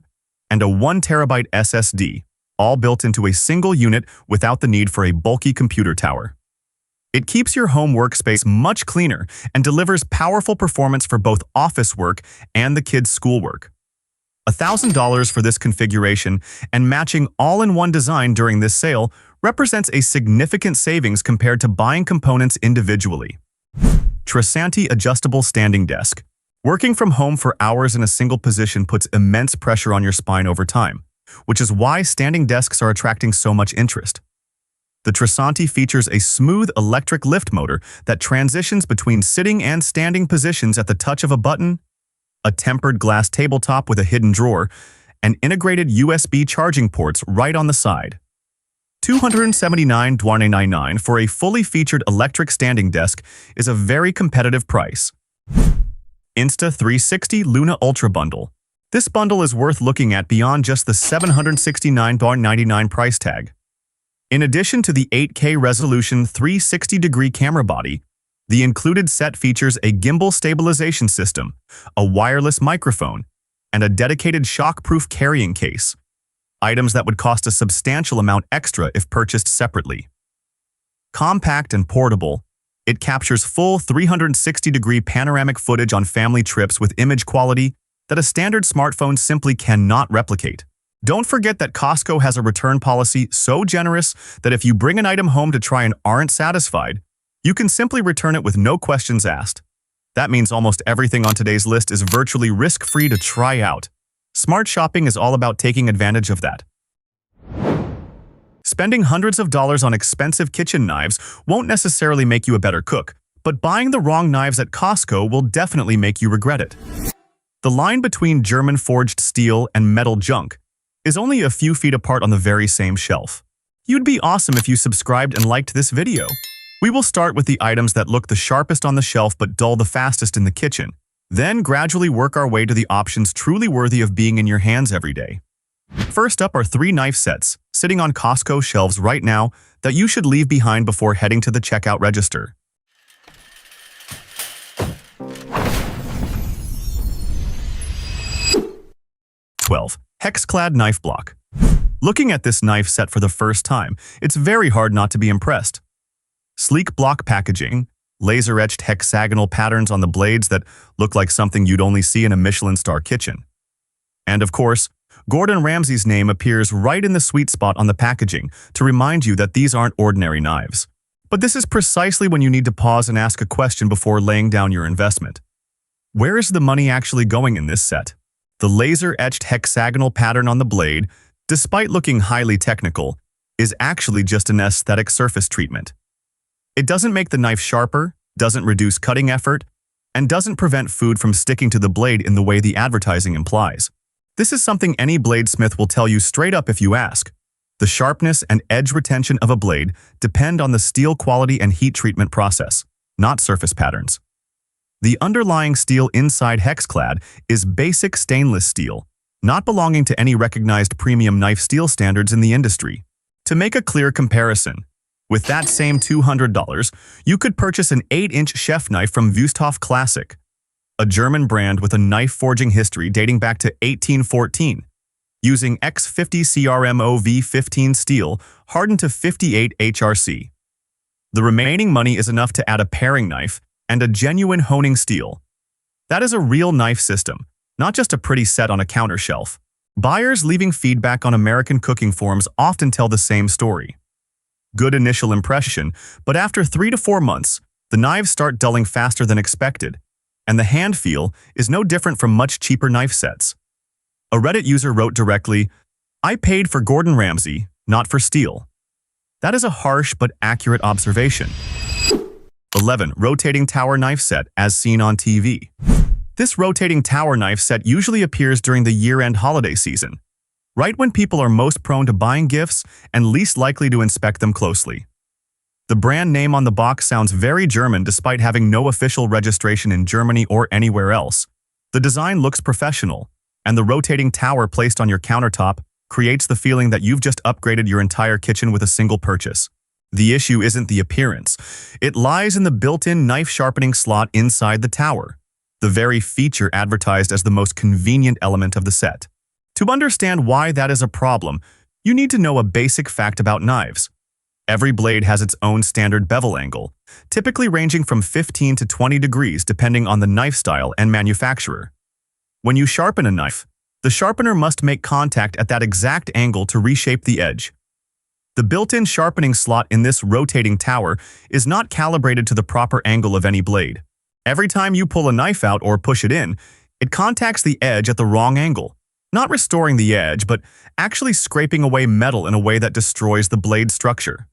and a 1 TB SSD, all built into a single unit without the need for a bulky computer tower. It keeps your home workspace much cleaner and delivers powerful performance for both office work and the kids' schoolwork. $1,000 for this configuration and matching all-in-one design during this sale represents a significant savings compared to buying components individually. Trasanti Adjustable Standing Desk. Working from home for hours in a single position puts immense pressure on your spine over time, which is why standing desks are attracting so much interest. The Trasanti features a smooth electric lift motor that transitions between sitting and standing positions at the touch of a button, a tempered glass tabletop with a hidden drawer, and integrated USB charging ports right on the side. $279.99 for a fully featured electric standing desk is a very competitive price. Insta360 Luna Ultra Bundle. This bundle is worth looking at beyond just the $769.99 price tag. In addition to the 8K resolution 360-degree camera body, the included set features a gimbal stabilization system, a wireless microphone, and a dedicated shock-proof carrying case, items that would cost a substantial amount extra if purchased separately. Compact and portable, it captures full 360-degree panoramic footage on family trips with image quality that a standard smartphone simply cannot replicate. Don't forget that Costco has a return policy so generous that if you bring an item home to try and aren't satisfied, you can simply return it with no questions asked. That means almost everything on today's list is virtually risk-free to try out. Smart shopping is all about taking advantage of that. Spending hundreds of dollars on expensive kitchen knives won't necessarily make you a better cook, but buying the wrong knives at Costco will definitely make you regret it. The line between German-forged steel and metal junk is only a few feet apart on the very same shelf. You'd be awesome if you subscribed and liked this video. We will start with the items that look the sharpest on the shelf but dull the fastest in the kitchen, then gradually work our way to the options truly worthy of being in your hands every day. First up are 3 knife sets, sitting on Costco shelves right now, that you should leave behind before heading to the checkout register. Hex-clad knife block. Looking at this knife set for the first time, it's very hard not to be impressed. Sleek block packaging, laser-etched hexagonal patterns on the blades that look like something you'd only see in a Michelin star kitchen. And of course, Gordon Ramsay's name appears right in the sweet spot on the packaging to remind you that these aren't ordinary knives. But this is precisely when you need to pause and ask a question before laying down your investment. Where is the money actually going in this set? The laser-etched hexagonal pattern on the blade, despite looking highly technical, is actually just an aesthetic surface treatment. It doesn't make the knife sharper, doesn't reduce cutting effort, and doesn't prevent food from sticking to the blade in the way the advertising implies. This is something any bladesmith will tell you straight up if you ask. The sharpness and edge retention of a blade depend on the steel quality and heat treatment process, not surface patterns. The underlying steel inside hex-clad is basic stainless steel, not belonging to any recognized premium knife steel standards in the industry. To make a clear comparison, with that same $200, you could purchase an 8-inch chef knife from Wüsthof Classic, a German brand with a knife forging history dating back to 1814, using X50 CRMO V15 steel hardened to 58 HRC. The remaining money is enough to add a paring knife and a genuine honing steel. That is a real knife system, not just a pretty set on a counter shelf. Buyers leaving feedback on American cooking forums often tell the same story. Good initial impression, but after 3 to 4 months, the knives start dulling faster than expected, and the hand feel is no different from much cheaper knife sets. A Reddit user wrote directly, "I paid for Gordon Ramsay, not for steel." That is a harsh but accurate observation. 11. Rotating tower knife set as seen on TV. This rotating tower knife set usually appears during the year-end holiday season, right when people are most prone to buying gifts and least likely to inspect them closely. The brand name on the box sounds very German despite having no official registration in Germany or anywhere else. The design looks professional, and the rotating tower placed on your countertop creates the feeling that you've just upgraded your entire kitchen with a single purchase. The issue isn't the appearance. It lies in the built-in knife sharpening slot inside the tower, the very feature advertised as the most convenient element of the set. To understand why that is a problem, you need to know a basic fact about knives. Every blade has its own standard bevel angle, typically ranging from 15 to 20 degrees depending on the knife style and manufacturer. When you sharpen a knife, the sharpener must make contact at that exact angle to reshape the edge. The built-in sharpening slot in this rotating tower is not calibrated to the proper angle of any blade. Every time you pull a knife out or push it in, it contacts the edge at the wrong angle, not restoring the edge, but actually scraping away metal in a way that destroys the blade structure.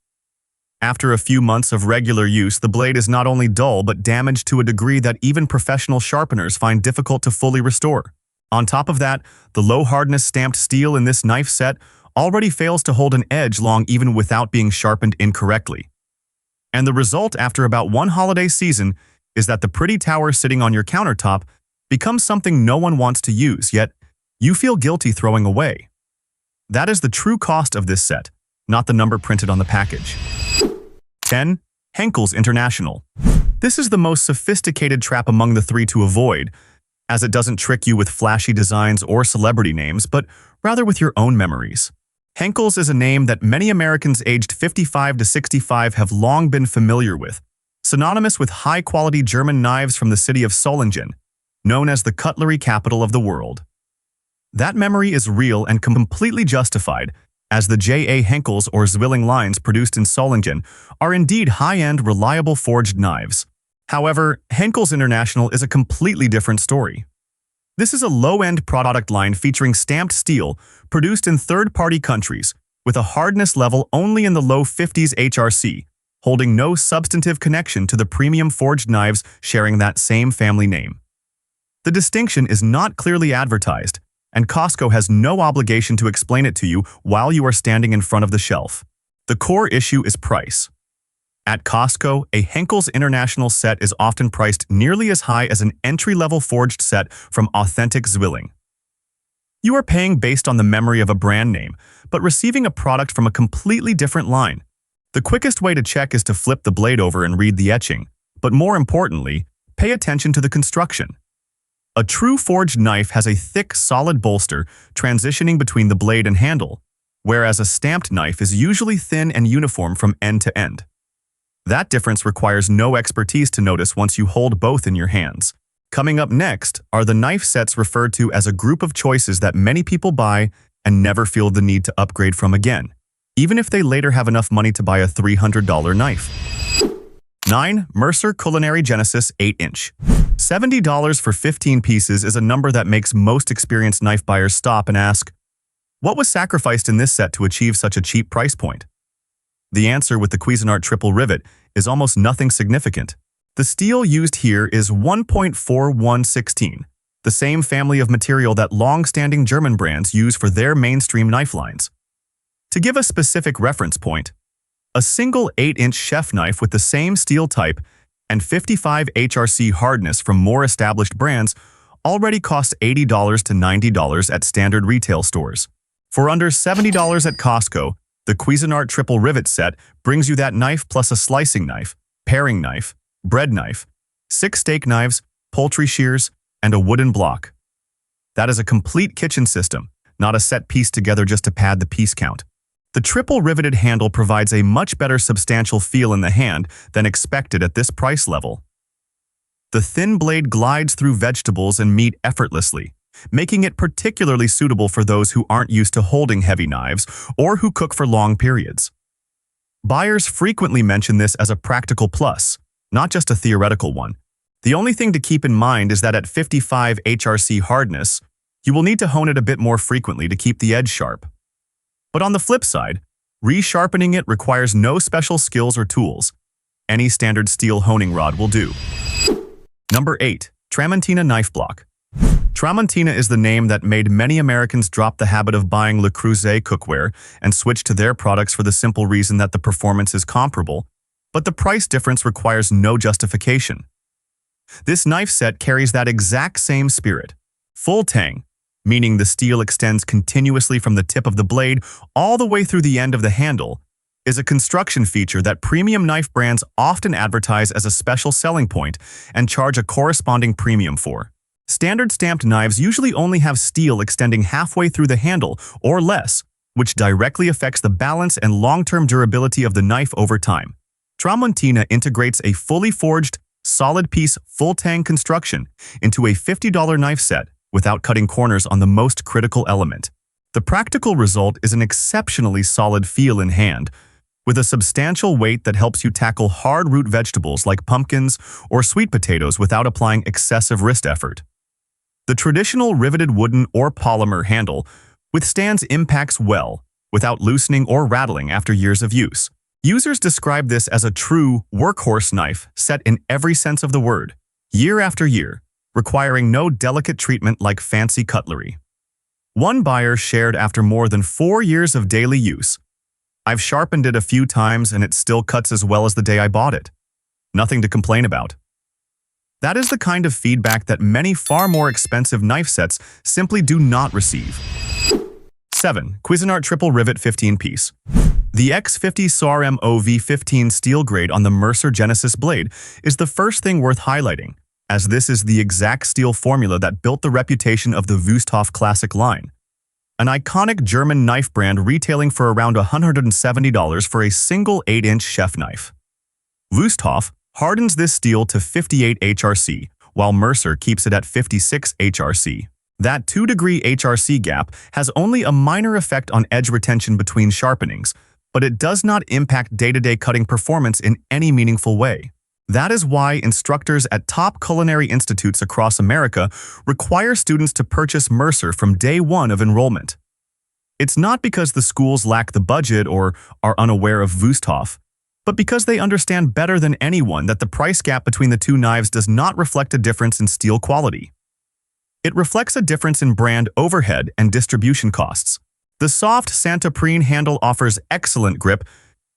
After a few months of regular use, the blade is not only dull but damaged to a degree that even professional sharpeners find difficult to fully restore. On top of that, the low-hardness stamped steel in this knife set already fails to hold an edge long even without being sharpened incorrectly. And the result after about one holiday season is that the pretty tower sitting on your countertop becomes something no one wants to use, yet you feel guilty throwing away. That is the true cost of this set, not the number printed on the package. 10. Henkel's International. This is the most sophisticated trap among the 3 to avoid, as it doesn't trick you with flashy designs or celebrity names, but rather with your own memories. Henkel's is a name that many Americans aged 55 to 65 have long been familiar with, synonymous with high-quality German knives from the city of Solingen, known as the cutlery capital of the world. That memory is real and completely justified, as the J.A. Henkel's or Zwilling lines produced in Solingen are indeed high-end, reliable forged knives. However, Henkel's International is a completely different story. This is a low-end product line featuring stamped steel, produced in third-party countries, with a hardness level only in the low 50s HRC, holding no substantive connection to the premium forged knives sharing that same family name. The distinction is not clearly advertised, and Costco has no obligation to explain it to you while you are standing in front of the shelf. The core issue is price. At Costco, a Henkel's International set is often priced nearly as high as an entry-level forged set from authentic Zwilling. You are paying based on the memory of a brand name, but receiving a product from a completely different line. The quickest way to check is to flip the blade over and read the etching, but more importantly, pay attention to the construction. A true forged knife has a thick, solid bolster transitioning between the blade and handle, whereas a stamped knife is usually thin and uniform from end to end. That difference requires no expertise to notice once you hold both in your hands. Coming up next are the knife sets referred to as a group of choices that many people buy and never feel the need to upgrade from again, even if they later have enough money to buy a $300 knife. 9. Mercer Culinary Genesis 8-inch. $70 for 15 pieces is a number that makes most experienced knife buyers stop and ask, what was sacrificed in this set to achieve such a cheap price point? The answer with the Cuisinart triple rivet is almost nothing significant. The steel used here is 1.4116, the same family of material that long-standing German brands use for their mainstream knife lines. To give a specific reference point, a single 8-inch chef knife with the same steel type and 55 HRC hardness from more established brands already costs $80 to $90 at standard retail stores. For under $70 at Costco, the Cuisinart triple rivet set brings you that knife plus a slicing knife, paring knife, bread knife, 6 steak knives, poultry shears, and a wooden block. That is a complete kitchen system, not a set pieced together just to pad the piece count. The triple riveted handle provides a much better substantial feel in the hand than expected at this price level. The thin blade glides through vegetables and meat effortlessly, making it particularly suitable for those who aren't used to holding heavy knives or who cook for long periods. Buyers frequently mention this as a practical plus, not just a theoretical one. The only thing to keep in mind is that at 55 HRC hardness, you will need to hone it a bit more frequently to keep the edge sharp. But on the flip side, resharpening it requires no special skills or tools. Any standard steel honing rod will do. Number 8. Tramontina Knife Block. Tramontina is the name that made many Americans drop the habit of buying Le Creuset cookware and switch to their products for the simple reason that the performance is comparable, but the price difference requires no justification. This knife set carries that exact same spirit. Full tang, meaning the steel extends continuously from the tip of the blade all the way through the end of the handle, is a construction feature that premium knife brands often advertise as a special selling point and charge a corresponding premium for. Standard stamped knives usually only have steel extending halfway through the handle or less, which directly affects the balance and long-term durability of the knife over time. Tramontina integrates a fully forged, solid-piece, full-tang construction into a $50 knife set without cutting corners on the most critical element. The practical result is an exceptionally solid feel in hand, with a substantial weight that helps you tackle hard root vegetables like pumpkins or sweet potatoes without applying excessive wrist effort. The traditional riveted wooden or polymer handle withstands impacts well, without loosening or rattling after years of use. Users describe this as a true workhorse knife set in every sense of the word, year after year, requiring no delicate treatment like fancy cutlery. One buyer shared after more than 4 years of daily use, "I've sharpened it a few times and it still cuts as well as the day I bought it. Nothing to complain about." That is the kind of feedback that many far more expensive knife sets simply do not receive. 7. Cuisinart Triple Rivet 15-piece. The X50 SAR MOV15 steel grade on the Mercer Genesis blade is the first thing worth highlighting, as this is the exact steel formula that built the reputation of the Wüsthof Classic line, an iconic German knife brand retailing for around $170 for a single 8-inch chef knife. Wüsthof hardens this steel to 58 HRC, while Mercer keeps it at 56 HRC. That 2-degree HRC gap has only a minor effect on edge retention between sharpenings, but it does not impact day-to-day cutting performance in any meaningful way. That is why instructors at top culinary institutes across America require students to purchase Mercer from day one of enrollment. It's not because the schools lack the budget or are unaware of Wusthof, but because they understand better than anyone that the price gap between the two knives does not reflect a difference in steel quality. It reflects a difference in brand overhead and distribution costs. The soft Santoprene handle offers excellent grip,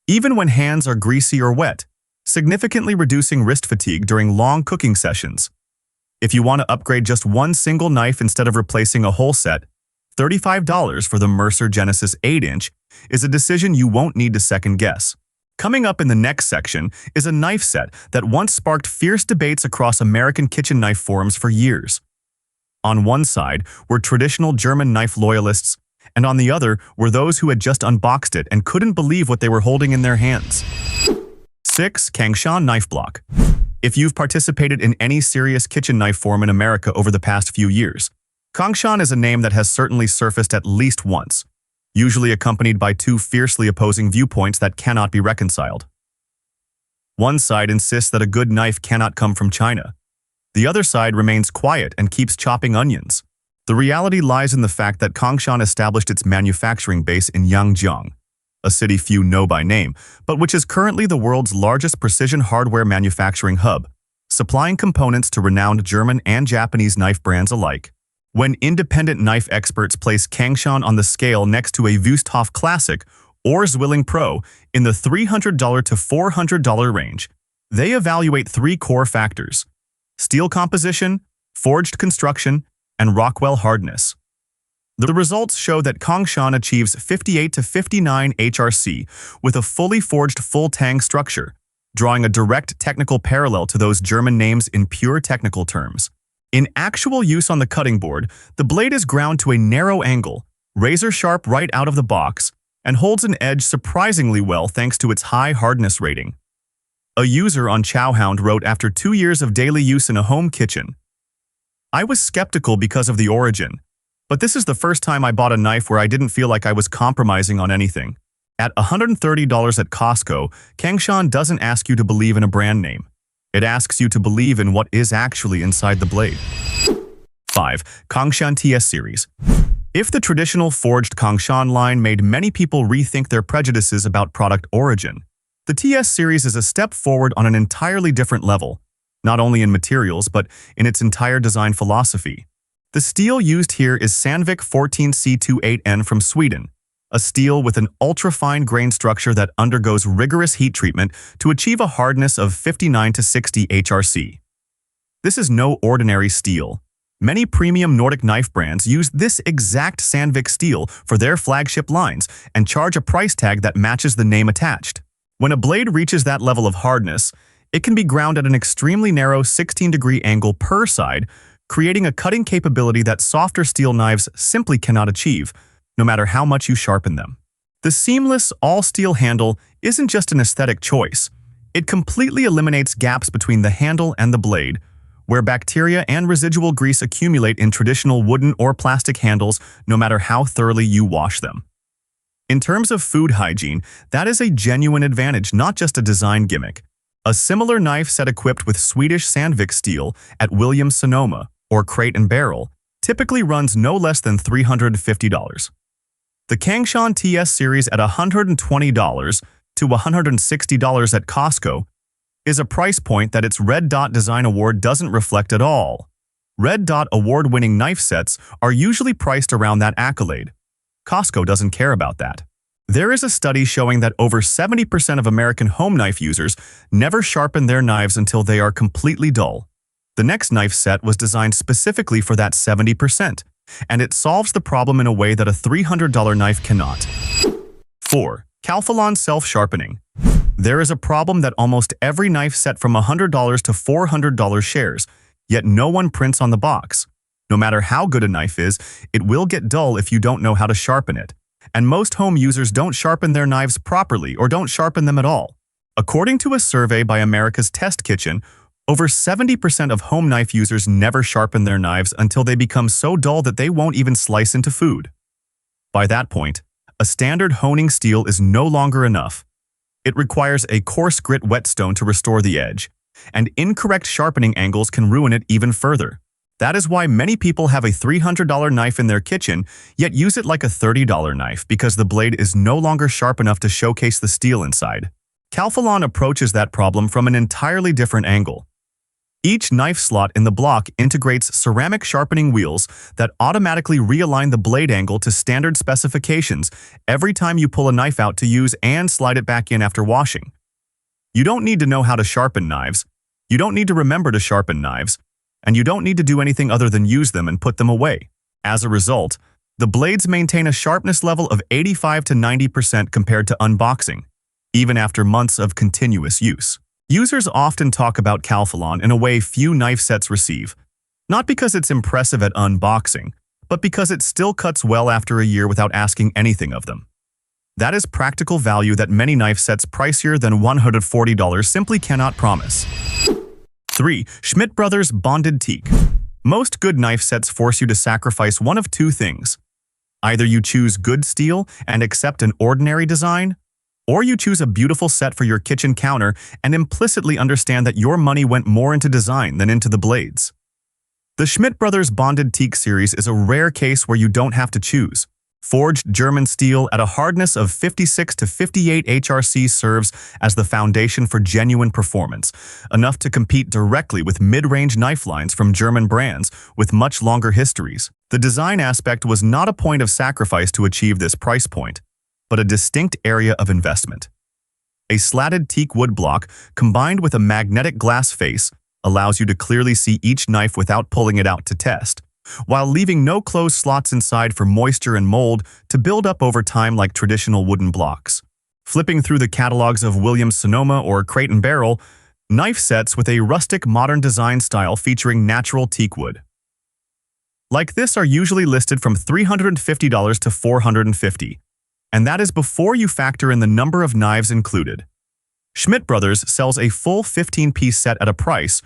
even when hands are greasy or wet, significantly reducing wrist fatigue during long cooking sessions. If you want to upgrade just one single knife instead of replacing a whole set, $35 for the Mercer Genesis 8-inch is a decision you won't need to second-guess. Coming up in the next section is a knife set that once sparked fierce debates across American kitchen knife forums for years. On one side were traditional German knife loyalists, and on the other were those who had just unboxed it and couldn't believe what they were holding in their hands. 6. Kangshan Knife Block. If you've participated in any serious kitchen knife forum in America over the past few years, Kangshan is a name that has certainly surfaced at least once, usually accompanied by two fiercely opposing viewpoints that cannot be reconciled. One side insists that a good knife cannot come from China. The other side remains quiet and keeps chopping onions. The reality lies in the fact that Kangshan established its manufacturing base in Yangjiang, a city few know by name, but which is currently the world's largest precision hardware manufacturing hub, supplying components to renowned German and Japanese knife brands alike. When independent knife experts place Kangshan on the scale next to a Wusthof Classic or Zwilling Pro in the $300 to $400 range, they evaluate three core factors: steel composition, forged construction, and Rockwell hardness. The results show that Kangshan achieves 58 to 59 HRC with a fully forged full-tang structure, drawing a direct technical parallel to those German names in pure technical terms. In actual use on the cutting board, the blade is ground to a narrow angle, razor-sharp right out of the box, and holds an edge surprisingly well thanks to its high hardness rating. A user on Chowhound wrote after 2 years of daily use in a home kitchen, "I was skeptical because of the origin, but this is the first time I bought a knife where I didn't feel like I was compromising on anything." At $130 at Costco, Kangshan doesn't ask you to believe in a brand name. It asks you to believe in what is actually inside the blade. 5. Kangshan TS Series. If the traditional forged Kangshan line made many people rethink their prejudices about product origin, the TS Series is a step forward on an entirely different level, not only in materials but in its entire design philosophy. The steel used here is Sandvik 14C28N from Sweden, a steel with an ultra-fine grain structure that undergoes rigorous heat treatment to achieve a hardness of 59 to 60 HRC. This is no ordinary steel. Many premium Nordic knife brands use this exact Sandvik steel for their flagship lines and charge a price tag that matches the name attached. When a blade reaches that level of hardness, it can be ground at an extremely narrow 16-degree angle per side, creating a cutting capability that softer steel knives simply cannot achieve, no matter how much you sharpen them. The seamless, all-steel handle isn't just an aesthetic choice. It completely eliminates gaps between the handle and the blade, where bacteria and residual grease accumulate in traditional wooden or plastic handles no matter how thoroughly you wash them. In terms of food hygiene, that is a genuine advantage, not just a design gimmick. A similar knife set equipped with Swedish Sandvik steel at Williams Sonoma or Crate & Barrel typically runs no less than $350. The Kangshan TS Series at $120 to $160 at Costco is a price point that its Red Dot Design Award doesn't reflect at all. Red Dot award-winning knife sets are usually priced around that accolade. Costco doesn't care about that. There is a study showing that over 70% of American home knife users never sharpen their knives until they are completely dull. The next knife set was designed specifically for that 70%, and it solves the problem in a way that a $300 knife cannot. 4. Calphalon Self-Sharpening. There is a problem that almost every knife set from $100 to $400 shares, yet no one prints on the box. No matter how good a knife is, it will get dull if you don't know how to sharpen it. And most home users don't sharpen their knives properly or don't sharpen them at all. According to a survey by America's Test Kitchen, over 70% of home knife users never sharpen their knives until they become so dull that they won't even slice into food. By that point, a standard honing steel is no longer enough. It requires a coarse grit whetstone to restore the edge, and incorrect sharpening angles can ruin it even further. That is why many people have a $300 knife in their kitchen, yet use it like a $30 knife because the blade is no longer sharp enough to showcase the steel inside. Calphalon approaches that problem from an entirely different angle. Each knife slot in the block integrates ceramic sharpening wheels that automatically realign the blade angle to standard specifications every time you pull a knife out to use and slide it back in after washing. You don't need to know how to sharpen knives, you don't need to remember to sharpen knives, and you don't need to do anything other than use them and put them away. As a result, the blades maintain a sharpness level of 85 to 90% compared to unboxing, even after months of continuous use. Users often talk about Calphalon in a way few knife sets receive, not because it's impressive at unboxing, but because it still cuts well after a year without asking anything of them. That is practical value that many knife sets pricier than $140 simply cannot promise. 3. Schmidt Brothers Bonded Teak. Most good knife sets force you to sacrifice one of two things. Either you choose good steel and accept an ordinary design, or you choose a beautiful set for your kitchen counter and implicitly understand that your money went more into design than into the blades. The Schmidt Brothers Bonded Teak series is a rare case where you don't have to choose. Forged German steel at a hardness of 56 to 58 HRC serves as the foundation for genuine performance, enough to compete directly with mid-range knife lines from German brands with much longer histories. The design aspect was not a point of sacrifice to achieve this price point, but a distinct area of investment. A slatted teak wood block combined with a magnetic glass face allows you to clearly see each knife without pulling it out to test, while leaving no closed slots inside for moisture and mold to build up over time like traditional wooden blocks. Flipping through the catalogs of Williams-Sonoma or Crate & Barrel, knife sets with a rustic modern design style featuring natural teak wood like this are usually listed from $350 to $450. And that is before you factor in the number of knives included. Schmidt Brothers sells a full 15-piece set at a price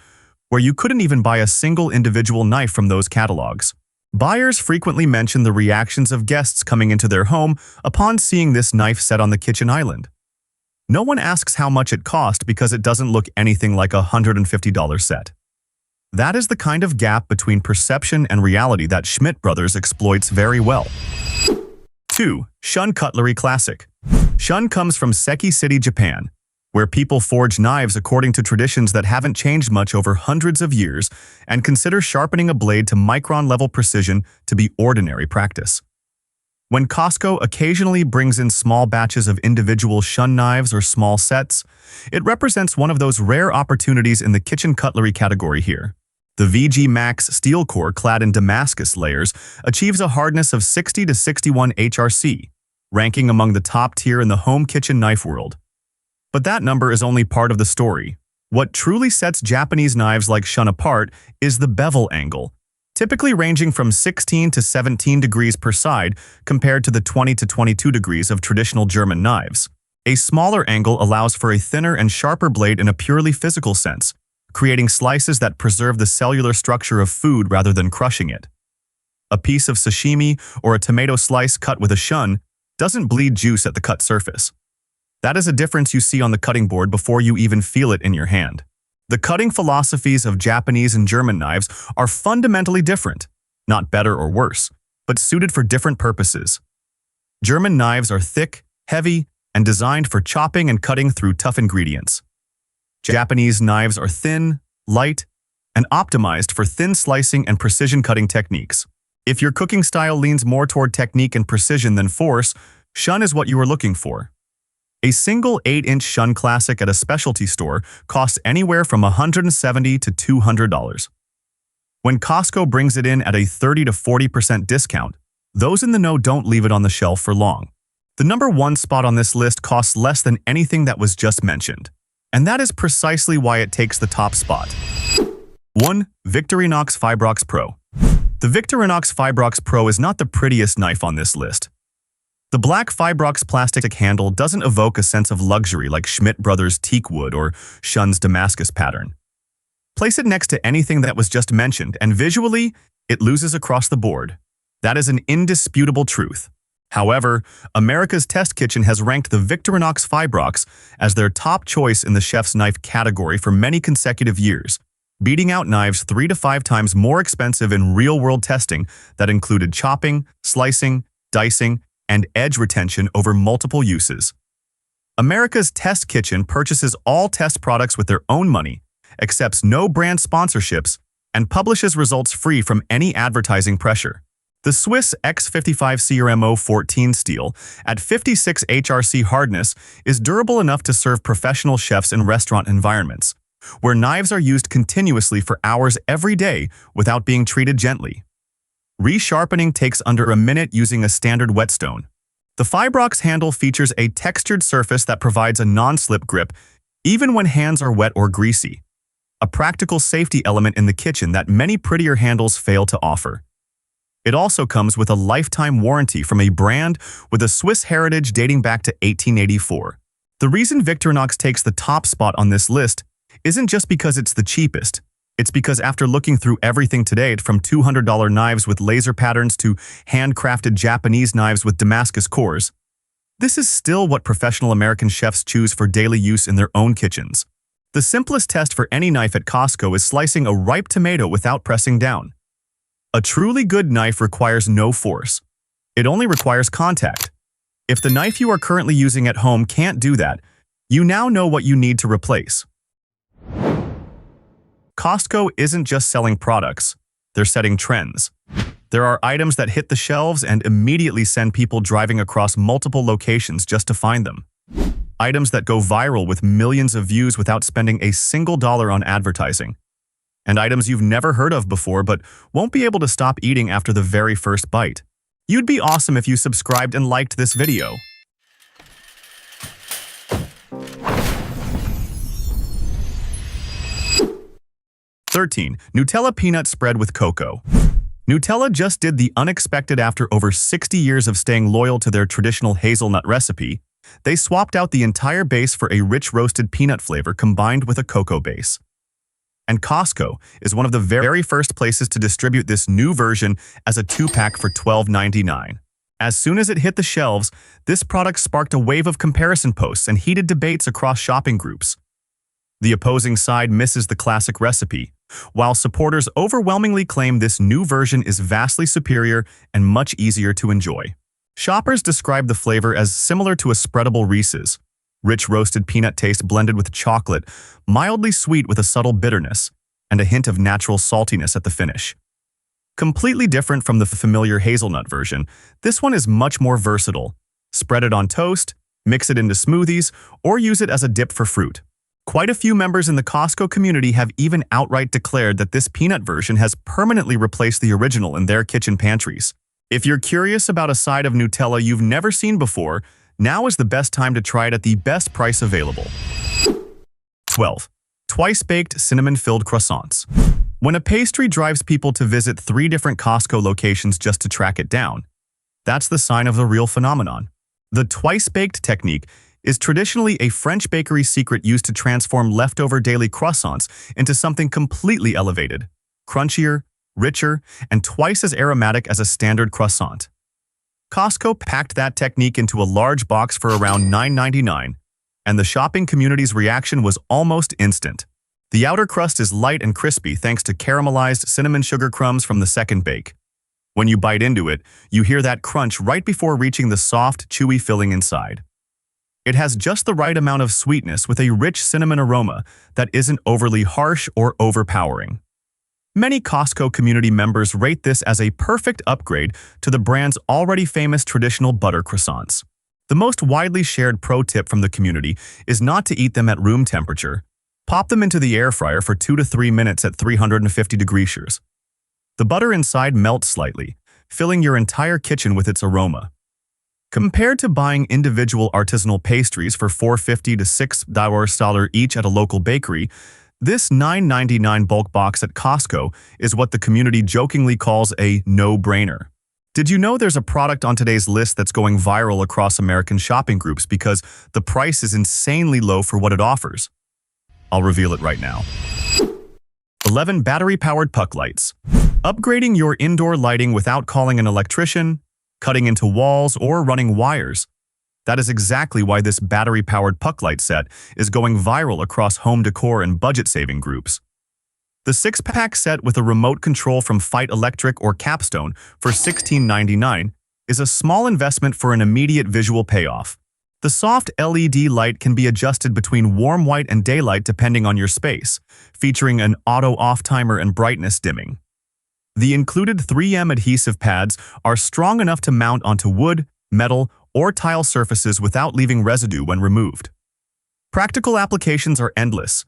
where you couldn't even buy a single individual knife from those catalogs. Buyers frequently mention the reactions of guests coming into their home upon seeing this knife set on the kitchen island. No one asks how much it cost because it doesn't look anything like a $150 set. That is the kind of gap between perception and reality that Schmidt Brothers exploits very well. 2. Shun Cutlery Classic. Shun comes from Seki City, Japan, where people forge knives according to traditions that haven't changed much over hundreds of years and consider sharpening a blade to micron-level precision to be ordinary practice. When Costco occasionally brings in small batches of individual Shun knives or small sets, it represents one of those rare opportunities in the kitchen cutlery category here. The VG Max steel core clad in Damascus layers achieves a hardness of 60 to 61 HRC, ranking among the top tier in the home kitchen knife world. But that number is only part of the story. What truly sets Japanese knives like Shun apart is the bevel angle, typically ranging from 16 to 17 degrees per side compared to the 20 to 22 degrees of traditional German knives. A smaller angle allows for a thinner and sharper blade in a purely physical sense, creating slices that preserve the cellular structure of food rather than crushing it. A piece of sashimi or a tomato slice cut with a Shun doesn't bleed juice at the cut surface. That is a difference you see on the cutting board before you even feel it in your hand. The cutting philosophies of Japanese and German knives are fundamentally different, not better or worse, but suited for different purposes. German knives are thick, heavy, and designed for chopping and cutting through tough ingredients. Japanese knives are thin, light, and optimized for thin slicing and precision cutting techniques. If your cooking style leans more toward technique and precision than force, Shun is what you are looking for. A single 8-inch Shun Classic at a specialty store costs anywhere from $170 to $200. When Costco brings it in at a 30 to 40% discount, those in the know don't leave it on the shelf for long. The number 1 spot on this list costs less than anything that was just mentioned. And that is precisely why it takes the top spot. 1. Victorinox Fibrox Pro. The Victorinox Fibrox Pro is not the prettiest knife on this list. The black Fibrox plastic handle doesn't evoke a sense of luxury like Schmidt Brothers teak wood or Shun's Damascus pattern. Place it next to anything that was just mentioned, and visually, it loses across the board. That is an indisputable truth. However, America's Test Kitchen has ranked the Victorinox Fibrox as their top choice in the chef's knife category for many consecutive years, beating out knives 3 to 5 times more expensive in real-world testing that included chopping, slicing, dicing, and edge retention over multiple uses. America's Test Kitchen purchases all test products with their own money, accepts no brand sponsorships, and publishes results free from any advertising pressure. The Swiss X55 CRMO 14 steel at 56 HRC hardness is durable enough to serve professional chefs in restaurant environments, where knives are used continuously for hours every day without being treated gently. Resharpening takes under a minute using a standard whetstone. The Fibrox handle features a textured surface that provides a non-slip grip even when hands are wet or greasy, a practical safety element in the kitchen that many prettier handles fail to offer. It also comes with a lifetime warranty from a brand with a Swiss heritage dating back to 1884. The reason Victorinox takes the top spot on this list isn't just because it's the cheapest. It's because after looking through everything today, from $200 knives with laser patterns to handcrafted Japanese knives with Damascus cores, this is still what professional American chefs choose for daily use in their own kitchens. The simplest test for any knife at Costco is slicing a ripe tomato without pressing down. A truly good knife requires no force. It only requires contact. If the knife you are currently using at home can't do that, you now know what you need to replace. Costco isn't just selling products, they're setting trends. There are items that hit the shelves and immediately send people driving across multiple locations just to find them. Items that go viral with millions of views without spending a single dollar on advertising. And items you've never heard of before but won't be able to stop eating after the very first bite. You'd be awesome if you subscribed and liked this video. (13) Nutella peanut spread with cocoa. Nutella just did the unexpected after over 60 years of staying loyal to their traditional hazelnut recipe. They swapped out the entire base for a rich roasted peanut flavor combined with a cocoa base. And Costco is one of the very first places to distribute this new version as a 2-pack for $12.99. As soon as it hit the shelves, this product sparked a wave of comparison posts and heated debates across shopping groups. The opposing side misses the classic recipe, while supporters overwhelmingly claim this new version is vastly superior and much easier to enjoy. Shoppers describe the flavor as similar to a spreadable Reese's. Rich roasted peanut taste blended with chocolate, mildly sweet with a subtle bitterness, and a hint of natural saltiness at the finish. Completely different from the familiar hazelnut version, this one is much more versatile. Spread it on toast, mix it into smoothies, or use it as a dip for fruit. Quite a few members in the Costco community have even outright declared that this peanut version has permanently replaced the original in their kitchen pantries. If you're curious about a side of Nutella you've never seen before, now is the best time to try it at the best price available. 12. Twice-baked cinnamon-filled croissants. When a pastry drives people to visit 3 different Costco locations just to track it down, that's the sign of the real phenomenon. The twice-baked technique is traditionally a French bakery secret used to transform leftover daily croissants into something completely elevated, crunchier, richer, and twice as aromatic as a standard croissant. Costco packed that technique into a large box for around $9.99, and the shopping community's reaction was almost instant. The outer crust is light and crispy thanks to caramelized cinnamon sugar crumbs from the second bake. When you bite into it, you hear that crunch right before reaching the soft, chewy filling inside. It has just the right amount of sweetness with a rich cinnamon aroma that isn't overly harsh or overpowering. Many Costco community members rate this as a perfect upgrade to the brand's already famous traditional butter croissants. The most widely shared pro tip from the community is not to eat them at room temperature. Pop them into the air fryer for 2 to 3 minutes at 350 degrees Celsius. The butter inside melts slightly, filling your entire kitchen with its aroma. Compared to buying individual artisanal pastries for $4.50 to $6 each at a local bakery, this $9.99 bulk box at Costco is what the community jokingly calls a no-brainer. Did you know there's a product on today's list that's going viral across American shopping groups because the price is insanely low for what it offers? I'll reveal it right now. 11 battery-powered puck lights. Upgrading your indoor lighting without calling an electrician? cutting into walls, or running wires. That is exactly why this battery-powered puck light set is going viral across home decor and budget-saving groups. The 6-pack set with a remote control from Fight Electric or Capstone for $16.99 is a small investment for an immediate visual payoff. The soft LED light can be adjusted between warm white and daylight depending on your space, featuring an auto-off timer and brightness dimming. The included 3M adhesive pads are strong enough to mount onto wood, metal, or tile surfaces without leaving residue when removed. Practical applications are endless.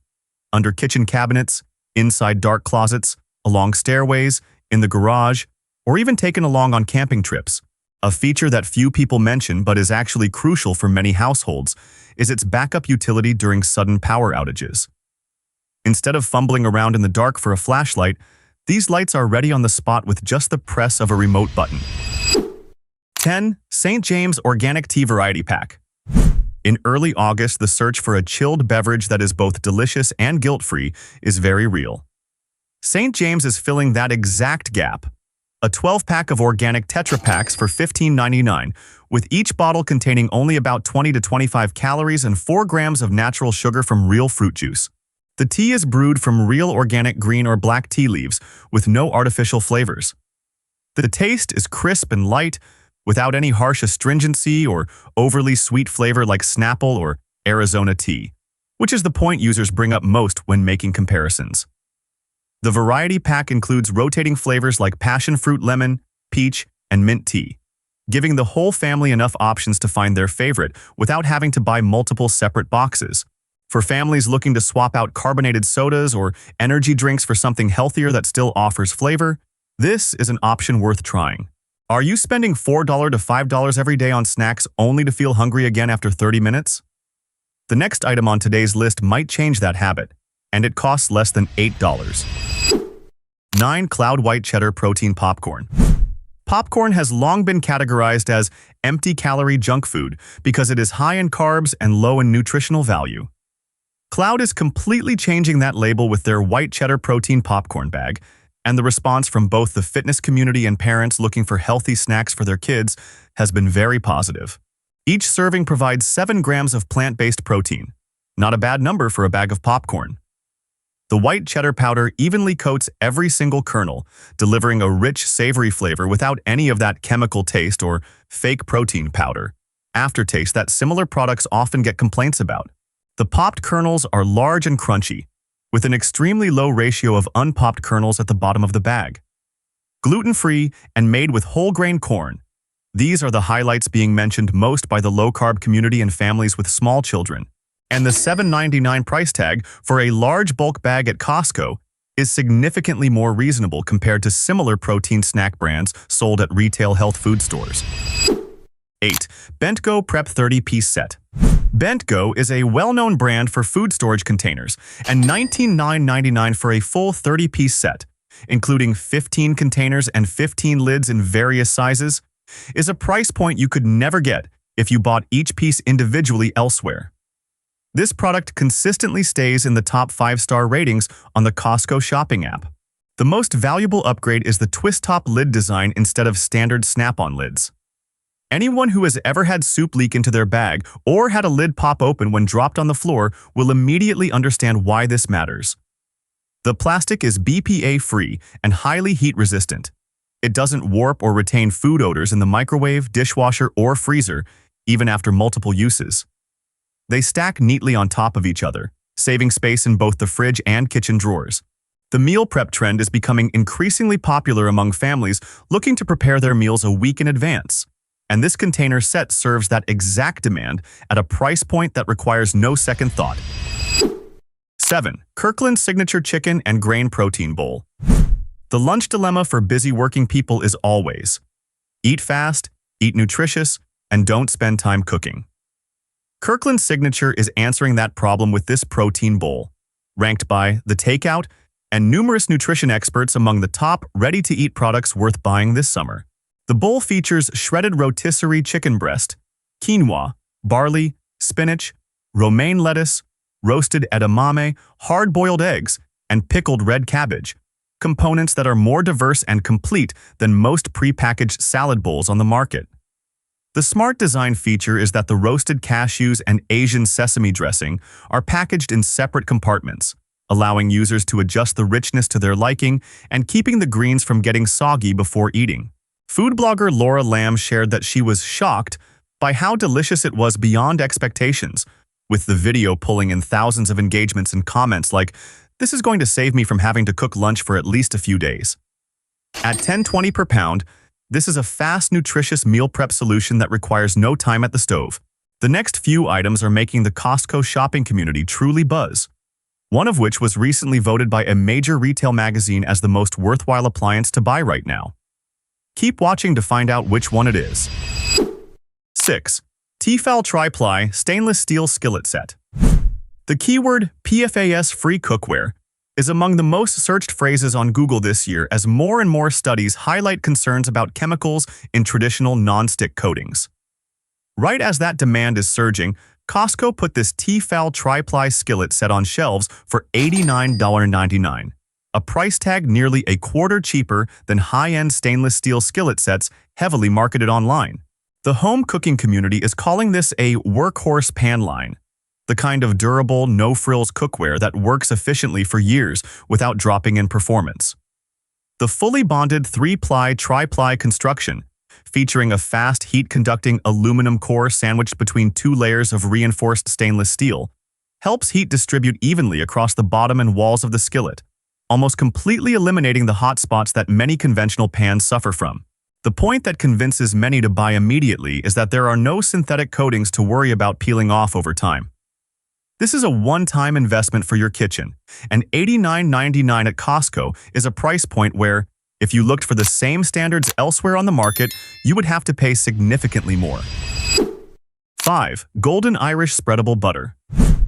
Under kitchen cabinets, inside dark closets, along stairways, in the garage, or even taken along on camping trips. A feature that few people mention but is actually crucial for many households is its backup utility during sudden power outages. Instead of fumbling around in the dark for a flashlight, these lights are ready on the spot with just the press of a remote button. 10. St. James Organic Tea Variety Pack. In early August, the search for a chilled beverage that is both delicious and guilt-free is very real. St. James is filling that exact gap. A 12-pack of organic Tetra Packs for $15.99, with each bottle containing only about 20 to 25 calories and 4 grams of natural sugar from real fruit juice. The tea is brewed from real organic green or black tea leaves with no artificial flavors. The taste is crisp and light, without any harsh astringency or overly sweet flavor like Snapple or Arizona tea, which is the point users bring up most when making comparisons. The variety pack includes rotating flavors like passion fruit lemon, peach, and mint tea, giving the whole family enough options to find their favorite without having to buy multiple separate boxes. For families looking to swap out carbonated sodas or energy drinks for something healthier that still offers flavor, this is an option worth trying. Are you spending $4 to $5 every day on snacks only to feel hungry again after 30 minutes? The next item on today's list might change that habit, and it costs less than $8. 9. Cloud White Cheddar Protein Popcorn. Popcorn has long been categorized as empty-calorie junk food because it is high in carbs and low in nutritional value. Cloud is completely changing that label with their white cheddar protein popcorn bag, and the response from both the fitness community and parents looking for healthy snacks for their kids has been very positive. Each serving provides 7 grams of plant-based protein. Not a bad number for a bag of popcorn. The white cheddar powder evenly coats every single kernel, delivering a rich, savory flavor without any of that chemical taste or fake protein powder aftertaste that similar products often get complaints about. The popped kernels are large and crunchy, with an extremely low ratio of unpopped kernels at the bottom of the bag. Gluten-free and made with whole-grain corn, these are the highlights being mentioned most by the low-carb community and families with small children. And the $7.99 price tag for a large bulk bag at Costco is significantly more reasonable compared to similar protein snack brands sold at retail health food stores. 8. BentGo Prep 30-Piece Set. BentGo is a well-known brand for food storage containers, and $19.99 for a full 30-piece set, including 15 containers and 15 lids in various sizes, is a price point you could never get if you bought each piece individually elsewhere. This product consistently stays in the top 5-star ratings on the Costco shopping app. The most valuable upgrade is the twist-top lid design instead of standard snap-on lids. Anyone who has ever had soup leak into their bag or had a lid pop open when dropped on the floor will immediately understand why this matters. The plastic is BPA-free and highly heat-resistant. It doesn't warp or retain food odors in the microwave, dishwasher, or freezer, even after multiple uses. They stack neatly on top of each other, saving space in both the fridge and kitchen drawers. The meal prep trend is becoming increasingly popular among families looking to prepare their meals a week in advance, and this container set serves that exact demand at a price point that requires no second thought. 7. Kirkland Signature Chicken and Grain Protein Bowl. The lunch dilemma for busy working people is always: eat fast, eat nutritious, and don't spend time cooking. Kirkland Signature is answering that problem with this protein bowl, ranked by The Takeout and numerous nutrition experts among the top ready-to-eat products worth buying this summer. The bowl features shredded rotisserie chicken breast, quinoa, barley, spinach, romaine lettuce, roasted edamame, hard-boiled eggs, and pickled red cabbage, components that are more diverse and complete than most prepackaged salad bowls on the market. The smart design feature is that the roasted cashews and Asian sesame dressing are packaged in separate compartments, allowing users to adjust the richness to their liking and keeping the greens from getting soggy before eating. Food blogger Laura Lamb shared that she was shocked by how delicious it was beyond expectations, with the video pulling in thousands of engagements and comments like, "This is going to save me from having to cook lunch for at least a few days." At $10.20 per pound, this is a fast, nutritious meal prep solution that requires no time at the stove. The next few items are making the Costco shopping community truly buzz, one of which was recently voted by a major retail magazine as the most worthwhile appliance to buy right now. Keep watching to find out which one it is. 6. Tefal Tri-Ply Stainless Steel Skillet Set. The keyword PFAS free cookware is among the most searched phrases on Google this year as more and more studies highlight concerns about chemicals in traditional non-stick coatings. Right as that demand is surging, Costco put this Tefal Tri-Ply skillet set on shelves for $89.99, a price tag nearly a quarter cheaper than high-end stainless steel skillet sets heavily marketed online. The home cooking community is calling this a workhorse pan line, the kind of durable, no-frills cookware that works efficiently for years without dropping in performance. The fully bonded 3-ply tri-ply construction, featuring a fast heat-conducting aluminum core sandwiched between 2 layers of reinforced stainless steel, helps heat distribute evenly across the bottom and walls of the skillet, almost completely eliminating the hot spots that many conventional pans suffer from. The point that convinces many to buy immediately is that there are no synthetic coatings to worry about peeling off over time. This is a one-time investment for your kitchen, and $89.99 at Costco is a price point where, if you looked for the same standards elsewhere on the market, you would have to pay significantly more. 5. Golden Irish Spreadable Butter.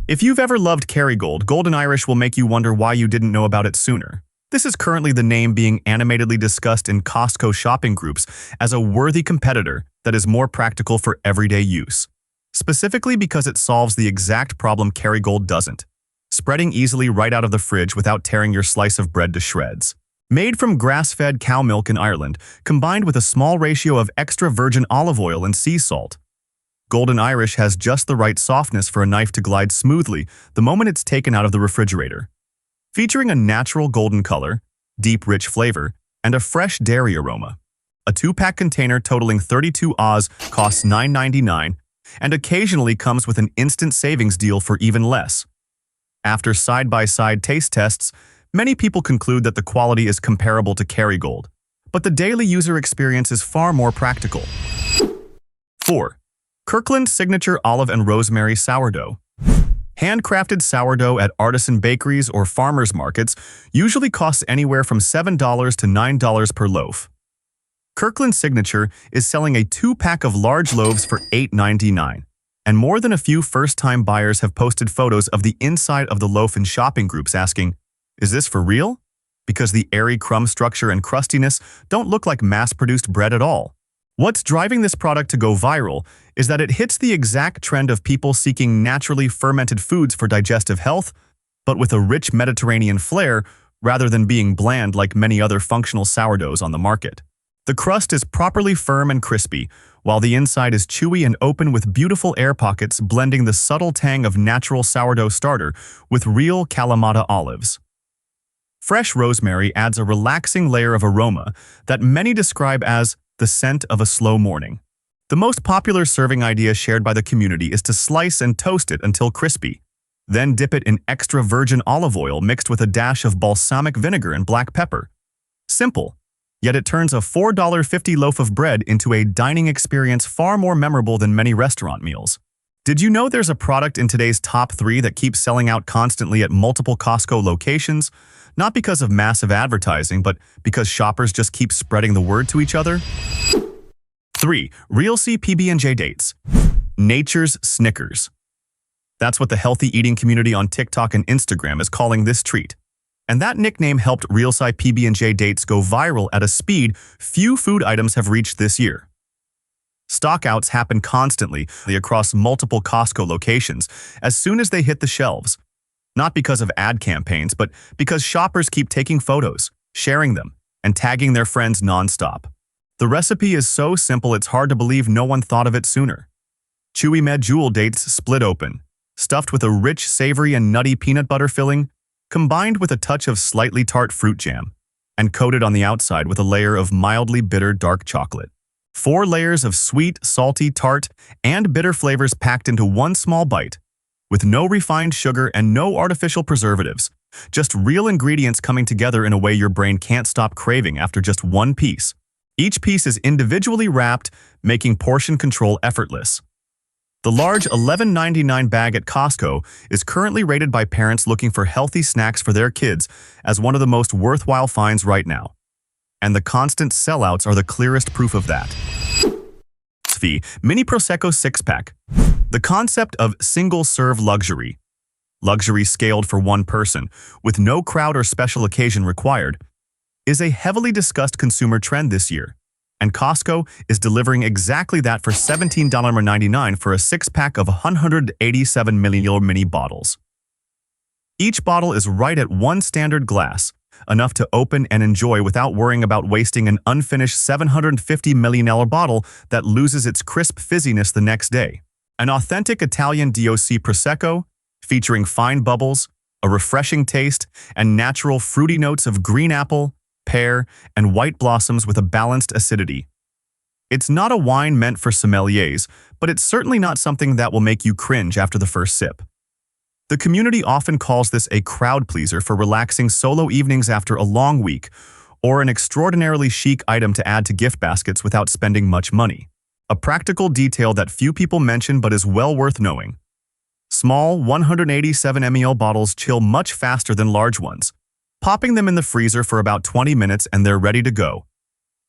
If you've ever loved Kerrygold, Golden Irish will make you wonder why you didn't know about it sooner. This is currently the name being animatedly discussed in Costco shopping groups as a worthy competitor that is more practical for everyday use, specifically because it solves the exact problem Kerrygold doesn't, spreading easily right out of the fridge without tearing your slice of bread to shreds. Made from grass-fed cow milk in Ireland, combined with a small ratio of extra virgin olive oil and sea salt, Golden Irish has just the right softness for a knife to glide smoothly the moment it's taken out of the refrigerator. Featuring a natural golden color, deep rich flavor, and a fresh dairy aroma. A 2-pack container totaling 32 Oz costs $9.99 and occasionally comes with an instant savings deal for even less. After side-by-side taste tests, many people conclude that the quality is comparable to Kerrygold, but the daily user experience is far more practical. 4. Kirkland Signature Olive and Rosemary Sourdough. Handcrafted sourdough at artisan bakeries or farmers markets usually costs anywhere from $7 to $9 per loaf. Kirkland Signature is selling a 2-pack of large loaves for $8.99, and more than a few first-time buyers have posted photos of the inside of the loaf in shopping groups asking, "Is this for real?" Because the airy crumb structure and crustiness don't look like mass-produced bread at all. What's driving this product to go viral is that it hits the exact trend of people seeking naturally fermented foods for digestive health, but with a rich Mediterranean flair rather than being bland like many other functional sourdoughs on the market. The crust is properly firm and crispy, while the inside is chewy and open with beautiful air pockets blending the subtle tang of natural sourdough starter with real Kalamata olives. Fresh rosemary adds a relaxing layer of aroma that many describe as the scent of a slow morning. The most popular serving idea shared by the community is to slice and toast it until crispy, then dip it in extra virgin olive oil mixed with a dash of balsamic vinegar and black pepper. Simple, yet it turns a $4.50 loaf of bread into a dining experience far more memorable than many restaurant meals. Did you know there's a product in today's top 3 that keeps selling out constantly at multiple Costco locations? Not because of massive advertising, but because shoppers just keep spreading the word to each other? 3. Real C PB&J dates. Nature's Snickers. That's what the healthy eating community on TikTok and Instagram is calling this treat. And that nickname helped Real C PB&J dates go viral at a speed few food items have reached this year. Stockouts happen constantly across multiple Costco locations as soon as they hit the shelves. Not because of ad campaigns, but because shoppers keep taking photos, sharing them, and tagging their friends nonstop. The recipe is so simple it's hard to believe no one thought of it sooner. Chewy medjool dates split open, stuffed with a rich, savory, and nutty peanut butter filling, combined with a touch of slightly tart fruit jam, and coated on the outside with a layer of mildly bitter dark chocolate. 4 layers of sweet, salty, tart, and bitter flavors packed into one small bite, with no refined sugar and no artificial preservatives, just real ingredients coming together in a way your brain can't stop craving after just one piece. Each piece is individually wrapped, making portion control effortless. The large $11.99 bag at Costco is currently rated by parents looking for healthy snacks for their kids as one of the most worthwhile finds right now. And the constant sellouts are the clearest proof of that. Mini Prosecco 6-pack. The concept of single-serve luxury scaled for one person, with no crowd or special occasion required, is a heavily discussed consumer trend this year. And Costco is delivering exactly that for $17.99 for a 6-pack of 187 milliliter mini bottles. Each bottle is right at one standard glass, enough to open and enjoy without worrying about wasting an unfinished 750 milliliter bottle that loses its crisp fizziness the next day. An authentic Italian DOC Prosecco, featuring fine bubbles, a refreshing taste, and natural fruity notes of green apple, pear, and white blossoms with a balanced acidity. It's not a wine meant for sommeliers, but it's certainly not something that will make you cringe after the first sip. The community often calls this a crowd pleaser for relaxing solo evenings after a long week, or an extraordinarily chic item to add to gift baskets without spending much money. A practical detail that few people mention but is well worth knowing. Small 187 ml bottles chill much faster than large ones, popping them in the freezer for about 20 minutes and they're ready to go.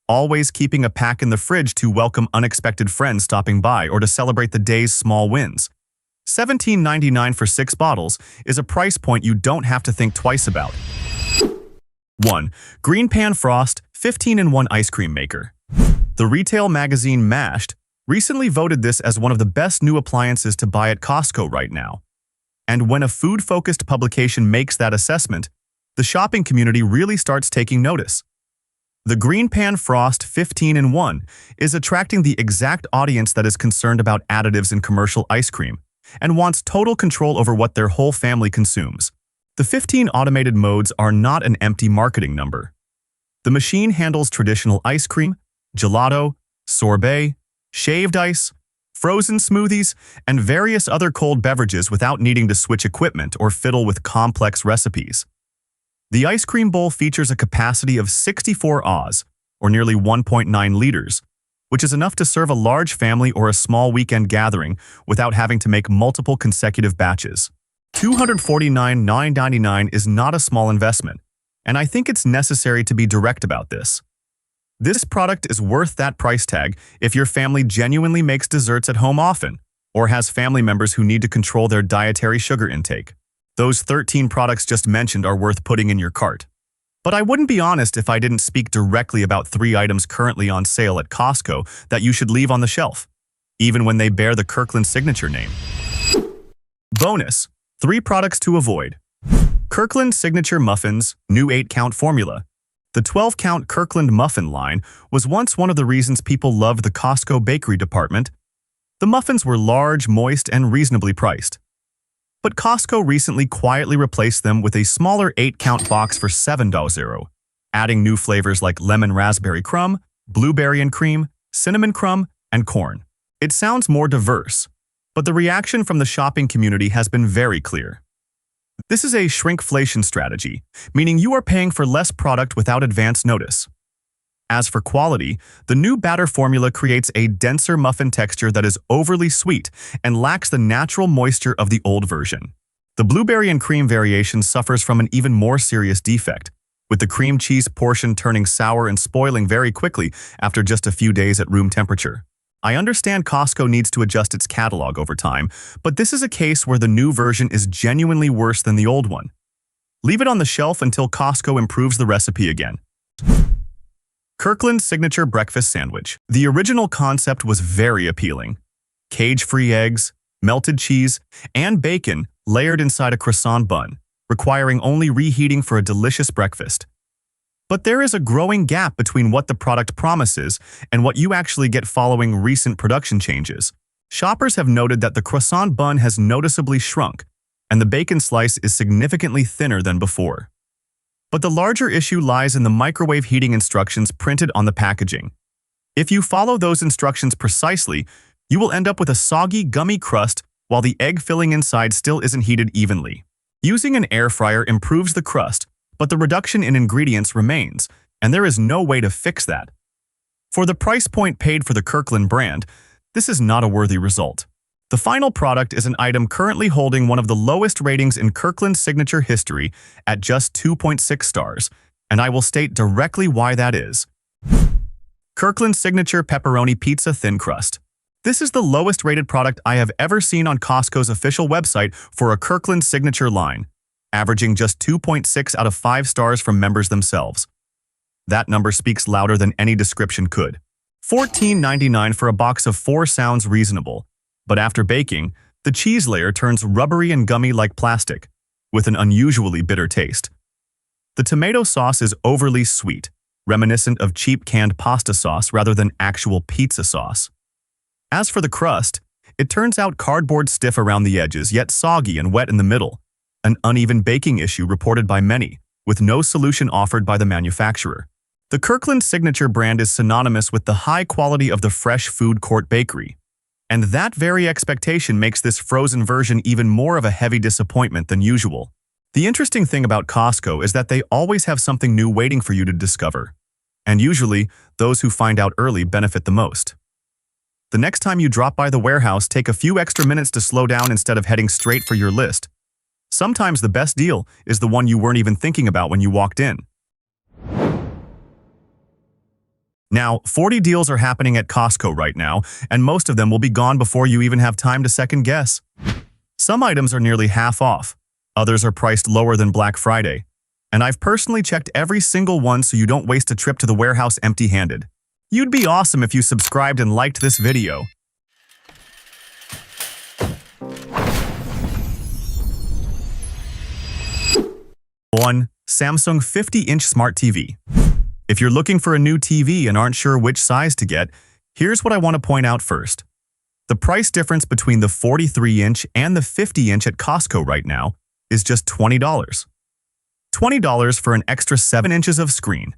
Always keeping a pack in the fridge to welcome unexpected friends stopping by or to celebrate the day's small wins. $17.99 for 6 bottles is a price point you don't have to think twice about. 1. Green Pan Frost 15-in-1 Ice Cream Maker. The retail magazine Mashed recently voted this as one of the best new appliances to buy at Costco right now. And when a food-focused publication makes that assessment, the shopping community really starts taking notice. The Green Pan Frost 15-in-1 is attracting the exact audience that is concerned about additives in commercial ice cream and wants total control over what their whole family consumes. The 15 automated modes are not an empty marketing number. The machine handles traditional ice cream, gelato, sorbet, shaved ice, frozen smoothies, and various other cold beverages without needing to switch equipment or fiddle with complex recipes. The ice cream bowl features a capacity of 64 Oz, or nearly 1.9 liters, which is enough to serve a large family or a small weekend gathering without having to make multiple consecutive batches. $249.99 is not a small investment, and I think it's necessary to be direct about this. This product is worth that price tag if your family genuinely makes desserts at home often, or has family members who need to control their dietary sugar intake. Those 13 products just mentioned are worth putting in your cart. But I wouldn't be honest if I didn't speak directly about 3 items currently on sale at Costco that you should leave on the shelf, even when they bear the Kirkland signature name. Bonus: 3 products to avoid. Kirkland Signature Muffins, new 8-count formula. The 12-count Kirkland muffin line was once one of the reasons people loved the Costco bakery department. The muffins were large, moist, and reasonably priced. But Costco recently quietly replaced them with a smaller 8-count box for $7.00, adding new flavors like lemon raspberry crumb, blueberry and cream, cinnamon crumb, and corn. It sounds more diverse, but the reaction from the shopping community has been very clear. This is a shrinkflation strategy, meaning you are paying for less product without advance notice. As for quality, the new batter formula creates a denser muffin texture that is overly sweet and lacks the natural moisture of the old version. The blueberry and cream variation suffers from an even more serious defect, with the cream cheese portion turning sour and spoiling very quickly after just a few days at room temperature. I understand Costco needs to adjust its catalog over time, but this is a case where the new version is genuinely worse than the old one. Leave it on the shelf until Costco improves the recipe again. Kirkland Signature Breakfast Sandwich. The original concept was very appealing. Cage-free eggs, melted cheese, and bacon layered inside a croissant bun, requiring only reheating for a delicious breakfast. But there is a growing gap between what the product promises and what you actually get following recent production changes. Shoppers have noted that the croissant bun has noticeably shrunk, and the bacon slice is significantly thinner than before. But the larger issue lies in the microwave heating instructions printed on the packaging. If you follow those instructions precisely, you will end up with a soggy, gummy crust while the egg filling inside still isn't heated evenly. Using an air fryer improves the crust, but the reduction in ingredients remains, and there is no way to fix that. For the price point paid for the Kirkland brand, this is not a worthy result. The final product is an item currently holding one of the lowest ratings in Kirkland's signature history at just 2.6 stars, and I will state directly why that is. Kirkland's Signature Pepperoni Pizza Thin Crust. This is the lowest rated product I have ever seen on Costco's official website for a Kirkland signature line, averaging just 2.6 out of 5 stars from members themselves. That number speaks louder than any description could. $14.99 for a box of 4 sounds reasonable, but after baking, the cheese layer turns rubbery and gummy like plastic, with an unusually bitter taste. The tomato sauce is overly sweet, reminiscent of cheap canned pasta sauce rather than actual pizza sauce. As for the crust, it turns out cardboard stiff around the edges, yet soggy and wet in the middle, an uneven baking issue reported by many, with no solution offered by the manufacturer. The Kirkland signature brand is synonymous with the high quality of the fresh food court bakery, and that very expectation makes this frozen version even more of a heavy disappointment than usual. The interesting thing about Costco is that they always have something new waiting for you to discover, and usually, those who find out early benefit the most. The next time you drop by the warehouse, take a few extra minutes to slow down instead of heading straight for your list. Sometimes the best deal is the one you weren't even thinking about when you walked in. Now, 40 deals are happening at Costco right now, and most of them will be gone before you even have time to second guess. Some items are nearly half off. Others are priced lower than Black Friday. And I've personally checked every single one so you don't waste a trip to the warehouse empty-handed. You'd be awesome if you subscribed and liked this video. 1. Samsung 50-inch Smart TV. If you're looking for a new TV and aren't sure which size to get, here's what I want to point out first. The price difference between the 43-inch and the 50-inch at Costco right now is just $20. $20 for an extra 7 inches of screen.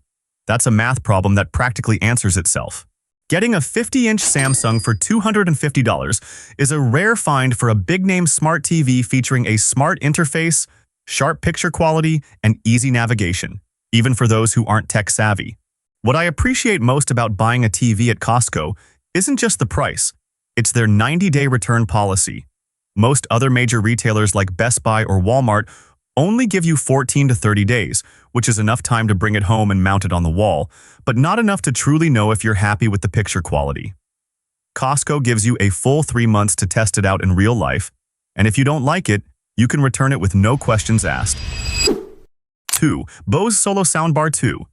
That's a math problem that practically answers itself. Getting a 50-inch Samsung for $250 is a rare find for a big-name smart TV featuring a smart interface, sharp picture quality, and easy navigation, even for those who aren't tech-savvy. What I appreciate most about buying a TV at Costco isn't just the price, it's their 90-day return policy. Most other major retailers like Best Buy or Walmart only give you 14 to 30 days, which is enough time to bring it home and mount it on the wall, but not enough to truly know if you're happy with the picture quality. Costco gives you a full 3 months to test it out in real life, and if you don't like it, you can return it with no questions asked. 2. Bose Solo Soundbar 2.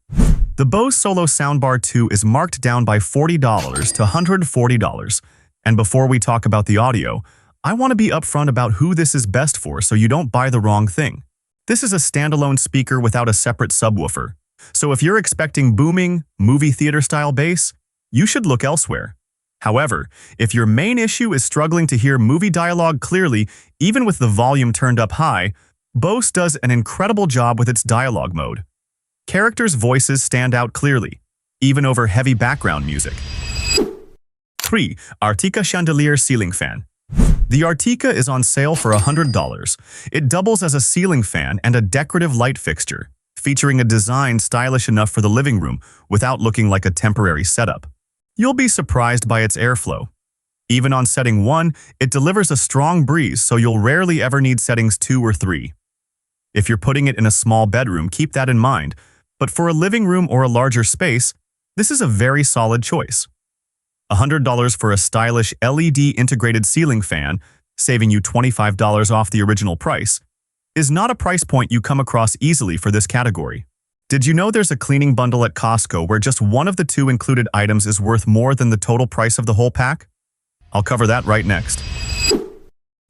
The Bose Solo Soundbar 2 is marked down by $40 to $140, and before we talk about the audio, I want to be upfront about who this is best for so you don't buy the wrong thing. This is a standalone speaker without a separate subwoofer, so if you're expecting booming, movie theater-style bass, you should look elsewhere. However, if your main issue is struggling to hear movie dialogue clearly, even with the volume turned up high, Bose does an incredible job with its dialogue mode. Characters' voices stand out clearly, even over heavy background music. 3. Artica Chandelier Ceiling Fan. The Artica is on sale for $100. It doubles as a ceiling fan and a decorative light fixture, featuring a design stylish enough for the living room without looking like a temporary setup. You'll be surprised by its airflow. Even on setting 1, it delivers a strong breeze, so you'll rarely ever need settings 2 or 3. If you're putting it in a small bedroom, keep that in mind, but for a living room or a larger space, this is a very solid choice. $100 for a stylish LED integrated ceiling fan, saving you $25 off the original price, is not a price point you come across easily for this category. Did you know there's a cleaning bundle at Costco where just one of the 2 included items is worth more than the total price of the whole pack? I'll cover that right next.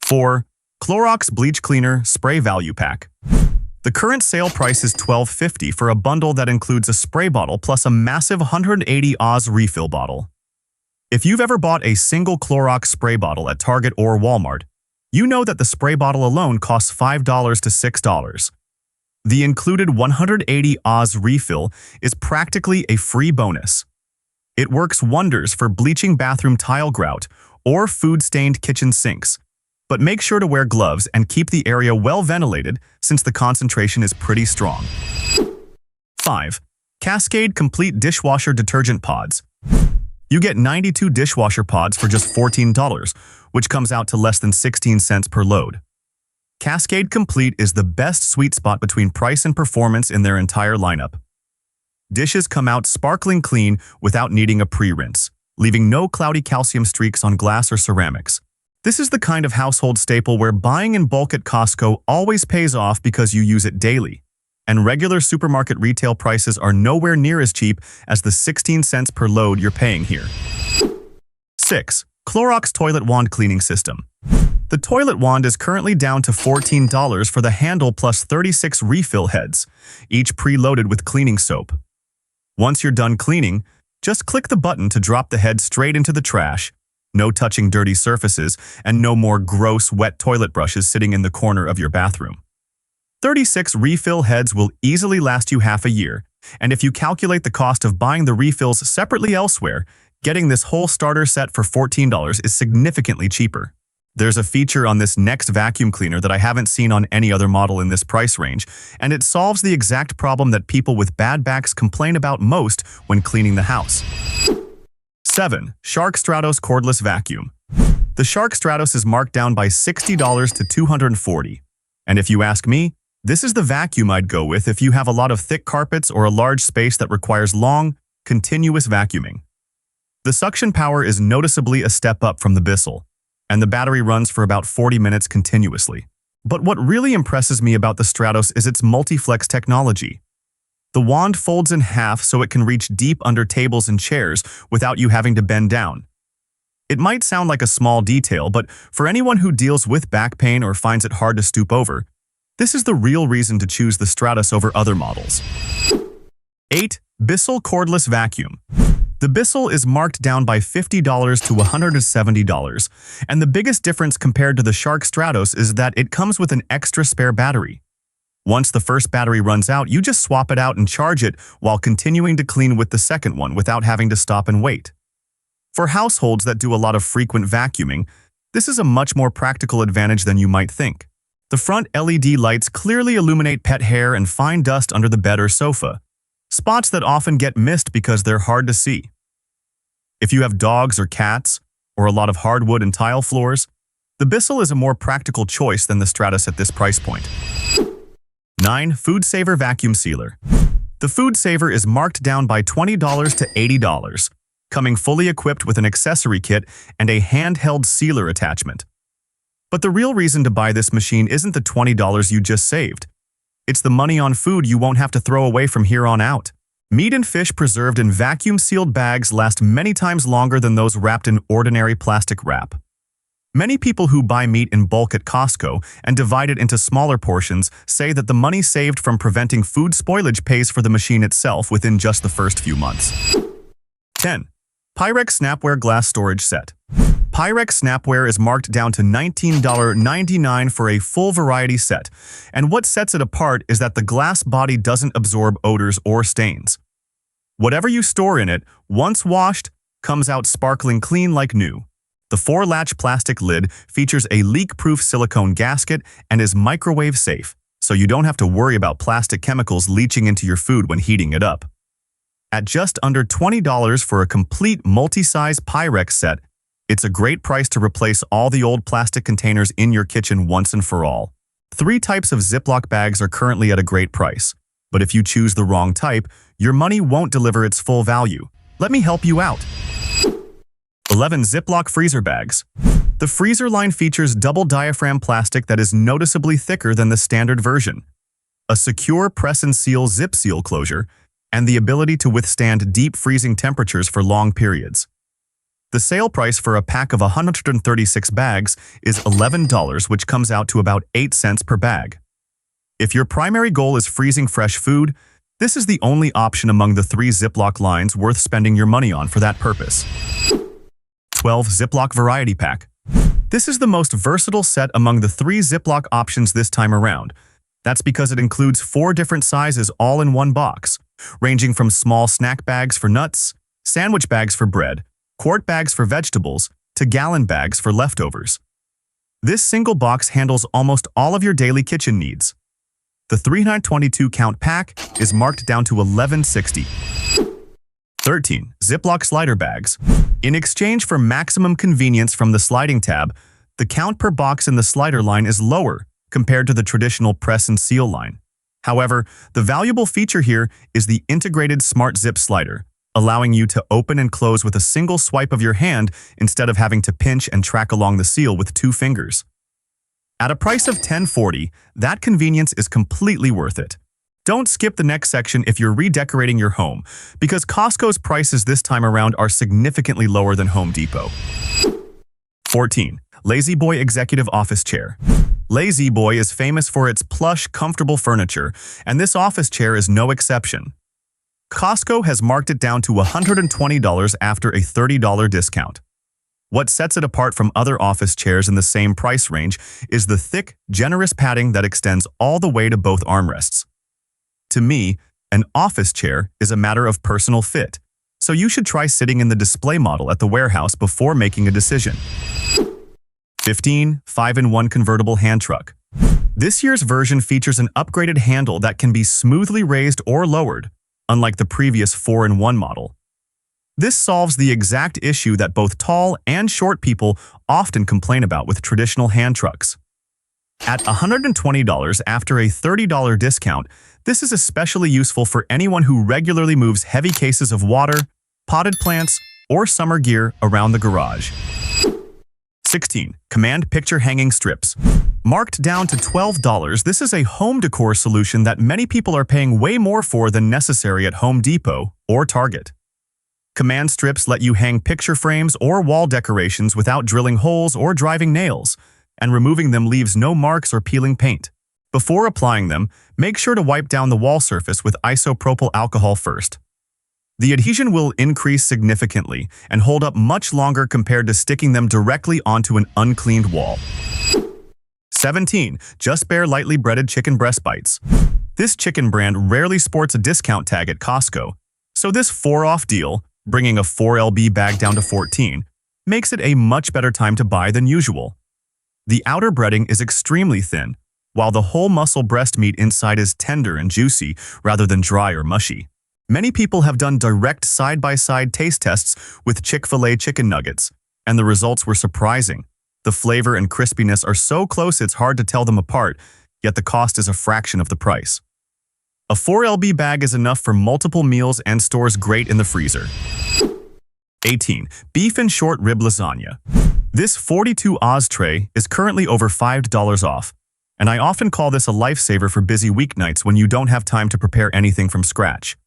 4. Clorox Bleach Cleaner Spray Value Pack. The current sale price is $12.50 for a bundle that includes a spray bottle plus a massive 180 Oz refill bottle. If you've ever bought a single Clorox spray bottle at Target or Walmart, you know that the spray bottle alone costs $5 to $6. The included 180 Oz refill is practically a free bonus. It works wonders for bleaching bathroom tile grout or food-stained kitchen sinks, but make sure to wear gloves and keep the area well ventilated since the concentration is pretty strong. 5. Cascade Complete Dishwasher Detergent Pods. You get 92 dishwasher pods for just $14, which comes out to less than 16 cents per load. Cascade Complete is the best sweet spot between price and performance in their entire lineup. Dishes come out sparkling clean without needing a pre-rinse, leaving no cloudy calcium streaks on glass or ceramics. This is the kind of household staple where buying in bulk at Costco always pays off because you use it daily, and regular supermarket retail prices are nowhere near as cheap as the 16 cents per load you're paying here. 6. Clorox Toilet Wand Cleaning System. The toilet wand is currently down to $14 for the handle plus 36 refill heads, each preloaded with cleaning soap. Once you're done cleaning, just click the button to drop the head straight into the trash. No touching dirty surfaces, and no more gross, wet toilet brushes sitting in the corner of your bathroom. 36 refill heads will easily last you half a year, and if you calculate the cost of buying the refills separately elsewhere, getting this whole starter set for $14 is significantly cheaper. There's a feature on this next vacuum cleaner that I haven't seen on any other model in this price range, and it solves the exact problem that people with bad backs complain about most when cleaning the house. 7. Shark Stratos Cordless Vacuum. The Shark Stratos is marked down by $60 to $240. And if you ask me, this is the vacuum I'd go with if you have a lot of thick carpets or a large space that requires long, continuous vacuuming. The suction power is noticeably a step up from the Bissell, and the battery runs for about 40 minutes continuously. But what really impresses me about the Stratos is its multi-flex technology. The wand folds in half so it can reach deep under tables and chairs without you having to bend down. It might sound like a small detail, but for anyone who deals with back pain or finds it hard to stoop over, this is the real reason to choose the Stratos over other models. 8. Bissell Cordless Vacuum. The Bissell is marked down by $50 to $170, and the biggest difference compared to the Shark Stratos is that it comes with an extra spare battery. Once the first battery runs out, you just swap it out and charge it while continuing to clean with the second one without having to stop and wait. For households that do a lot of frequent vacuuming, this is a much more practical advantage than you might think. The front LED lights clearly illuminate pet hair and fine dust under the bed or sofa, spots that often get missed because they're hard to see. If you have dogs or cats, or a lot of hardwood and tile floors, the Bissell is a more practical choice than the Stratos at this price point. 9. Food Saver Vacuum Sealer. The Food Saver is marked down by $20 to $80, coming fully equipped with an accessory kit and a handheld sealer attachment. But the real reason to buy this machine isn't the $20 you just saved. It's the money on food you won't have to throw away from here on out. Meat and fish preserved in vacuum-sealed bags last many times longer than those wrapped in ordinary plastic wrap. Many people who buy meat in bulk at Costco and divide it into smaller portions say that the money saved from preventing food spoilage pays for the machine itself within just the first few months. 10. Pyrex Snapware Glass Storage Set. Pyrex Snapware is marked down to $19.99 for a full variety set, and what sets it apart is that the glass body doesn't absorb odors or stains. Whatever you store in it, once washed, comes out sparkling clean like new. The 4-latch plastic lid features a leak-proof silicone gasket and is microwave-safe, so you don't have to worry about plastic chemicals leaching into your food when heating it up. At just under $20 for a complete multi-size Pyrex set, it's a great price to replace all the old plastic containers in your kitchen once and for all. 3 types of Ziploc bags are currently at a great price, but if you choose the wrong type, your money won't deliver its full value. Let me help you out. 11 Ziploc Freezer Bags. The freezer line features double diaphragm plastic that is noticeably thicker than the standard version, a secure press and seal zip seal closure, and the ability to withstand deep freezing temperatures for long periods. The sale price for a pack of 136 bags is $11, which comes out to about 8 cents per bag. If your primary goal is freezing fresh food, this is the only option among the 3 Ziploc lines worth spending your money on for that purpose. 12 Ziploc Variety Pack. This is the most versatile set among the 3 Ziploc options this time around. That's because it includes 4 different sizes all in one box, ranging from small snack bags for nuts, sandwich bags for bread, quart bags for vegetables, to gallon bags for leftovers. This single box handles almost all of your daily kitchen needs. The 322-count pack is marked down to $11.60. 13 Ziploc Slider Bags. In exchange for maximum convenience from the sliding tab, the count per box in the slider line is lower compared to the traditional press and seal line. However, the valuable feature here is the integrated Smart Zip slider, allowing you to open and close with a single swipe of your hand instead of having to pinch and track along the seal with 2 fingers. At a price of $10.40, that convenience is completely worth it. Don't skip the next section if you're redecorating your home, because Costco's prices this time around are significantly lower than Home Depot. 14 La-Z-Boy Executive Office Chair. La-Z-Boy is famous for its plush, comfortable furniture, and this office chair is no exception. Costco has marked it down to $120 after a $30 discount. What sets it apart from other office chairs in the same price range is the thick, generous padding that extends all the way to both armrests. To me, an office chair is a matter of personal fit, so you should try sitting in the display model at the warehouse before making a decision. 15 5-in-1 Convertible Hand Truck. This year's version features an upgraded handle that can be smoothly raised or lowered, unlike the previous 4-in-1 model. This solves the exact issue that both tall and short people often complain about with traditional hand trucks. At $120 after a $30 discount, this is especially useful for anyone who regularly moves heavy cases of water, potted plants, or summer gear around the garage. 16 Command Picture Hanging Strips. Marked down to $12, this is a home decor solution that many people are paying way more for than necessary at Home Depot or Target. Command strips let you hang picture frames or wall decorations without drilling holes or driving nails, and removing them leaves no marks or peeling paint. Before applying them, make sure to wipe down the wall surface with isopropyl alcohol first. The adhesion will increase significantly and hold up much longer compared to sticking them directly onto an uncleaned wall. 17 Just Bare Lightly Breaded Chicken Breast Bites. This chicken brand rarely sports a discount tag at Costco, so this 4-off deal, bringing a 4LB bag down to $14, makes it a much better time to buy than usual. The outer breading is extremely thin, while the whole muscle breast meat inside is tender and juicy rather than dry or mushy. Many people have done direct side-by-side taste tests with Chick-fil-A chicken nuggets, and the results were surprising. The flavor and crispiness are so close it's hard to tell them apart, yet the cost is a fraction of the price. A 4LB bag is enough for multiple meals and stores great in the freezer. 18 Beef and Short Rib Lasagna. This 42 Oz tray is currently over $5 off, and I often call this a lifesaver for busy weeknights when you don't have time to prepare anything from scratch.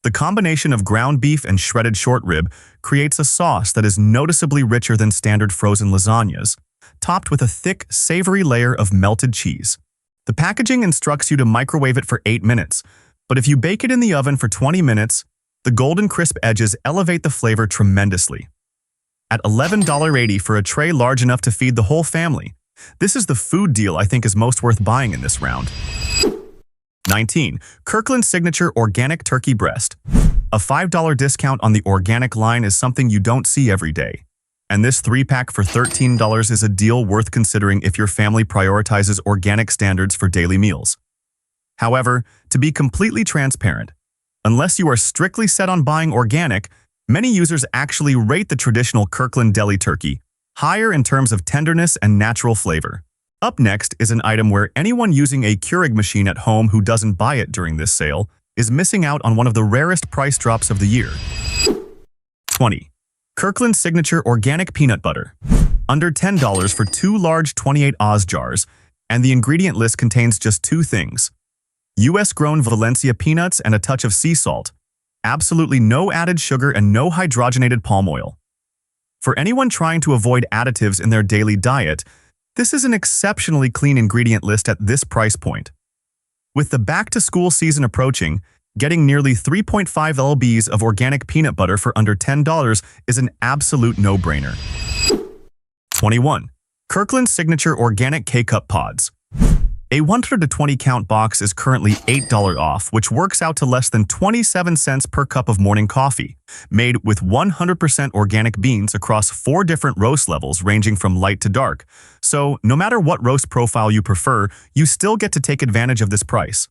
The combination of ground beef and shredded short rib creates a sauce that is noticeably richer than standard frozen lasagnas, topped with a thick, savory layer of melted cheese. The packaging instructs you to microwave it for 8 minutes, but if you bake it in the oven for 20 minutes, the golden crisp edges elevate the flavor tremendously. At $11.80 for a tray large enough to feed the whole family, this is the food deal I think is most worth buying in this round. 19 Kirkland Signature Organic Turkey Breast. A $5 discount on the organic line is something you don't see every day, and this 3-pack for $13 is a deal worth considering if your family prioritizes organic standards for daily meals. However, to be completely transparent, unless you are strictly set on buying organic, many users actually rate the traditional Kirkland deli turkey higher in terms of tenderness and natural flavor. Up next is an item where anyone using a Keurig machine at home who doesn't buy it during this sale is missing out on one of the rarest price drops of the year. 20 Kirkland Signature Organic Peanut Butter. Under $10 for 2 large 28 Oz jars, and the ingredient list contains just 2 things: US-grown Valencia peanuts and a touch of sea salt. Absolutely no added sugar and no hydrogenated palm oil. For anyone trying to avoid additives in their daily diet, this is an exceptionally clean ingredient list at this price point. With the back-to-school season approaching, getting nearly 3.5 lbs of organic peanut butter for under $10 is an absolute no-brainer. 21. Kirkland's Signature Organic K-Cup Pods. A 120-count box is currently $8 off, which works out to less than 27 cents per cup of morning coffee, made with 100% organic beans across 4 different roast levels ranging from light to dark. So, no matter what roast profile you prefer, you still get to take advantage of this price.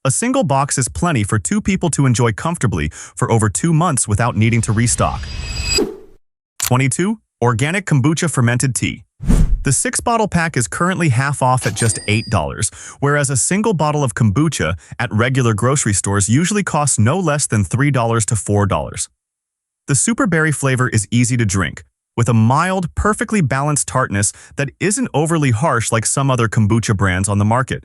A single box is plenty for 2 people to enjoy comfortably for over 2 months without needing to restock. 22. Organic Kombucha Fermented Tea. The 6-bottle pack is currently half off at just $8, whereas a single bottle of kombucha at regular grocery stores usually costs no less than $3 to $4. The super berry flavor is easy to drink, with a mild, perfectly balanced tartness that isn't overly harsh like some other kombucha brands on the market.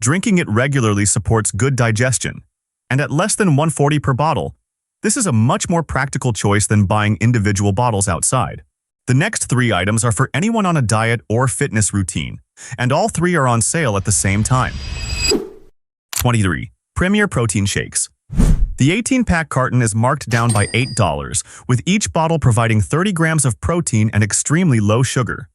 Drinking it regularly supports good digestion, and at less than $1.40 per bottle, this is a much more practical choice than buying individual bottles outside. The next 3 items are for anyone on a diet or fitness routine, and all 3 are on sale at the same time. 23. Premier Protein Shakes. The 18-pack carton is marked down by $8, with each bottle providing 30 grams of protein and extremely low sugar.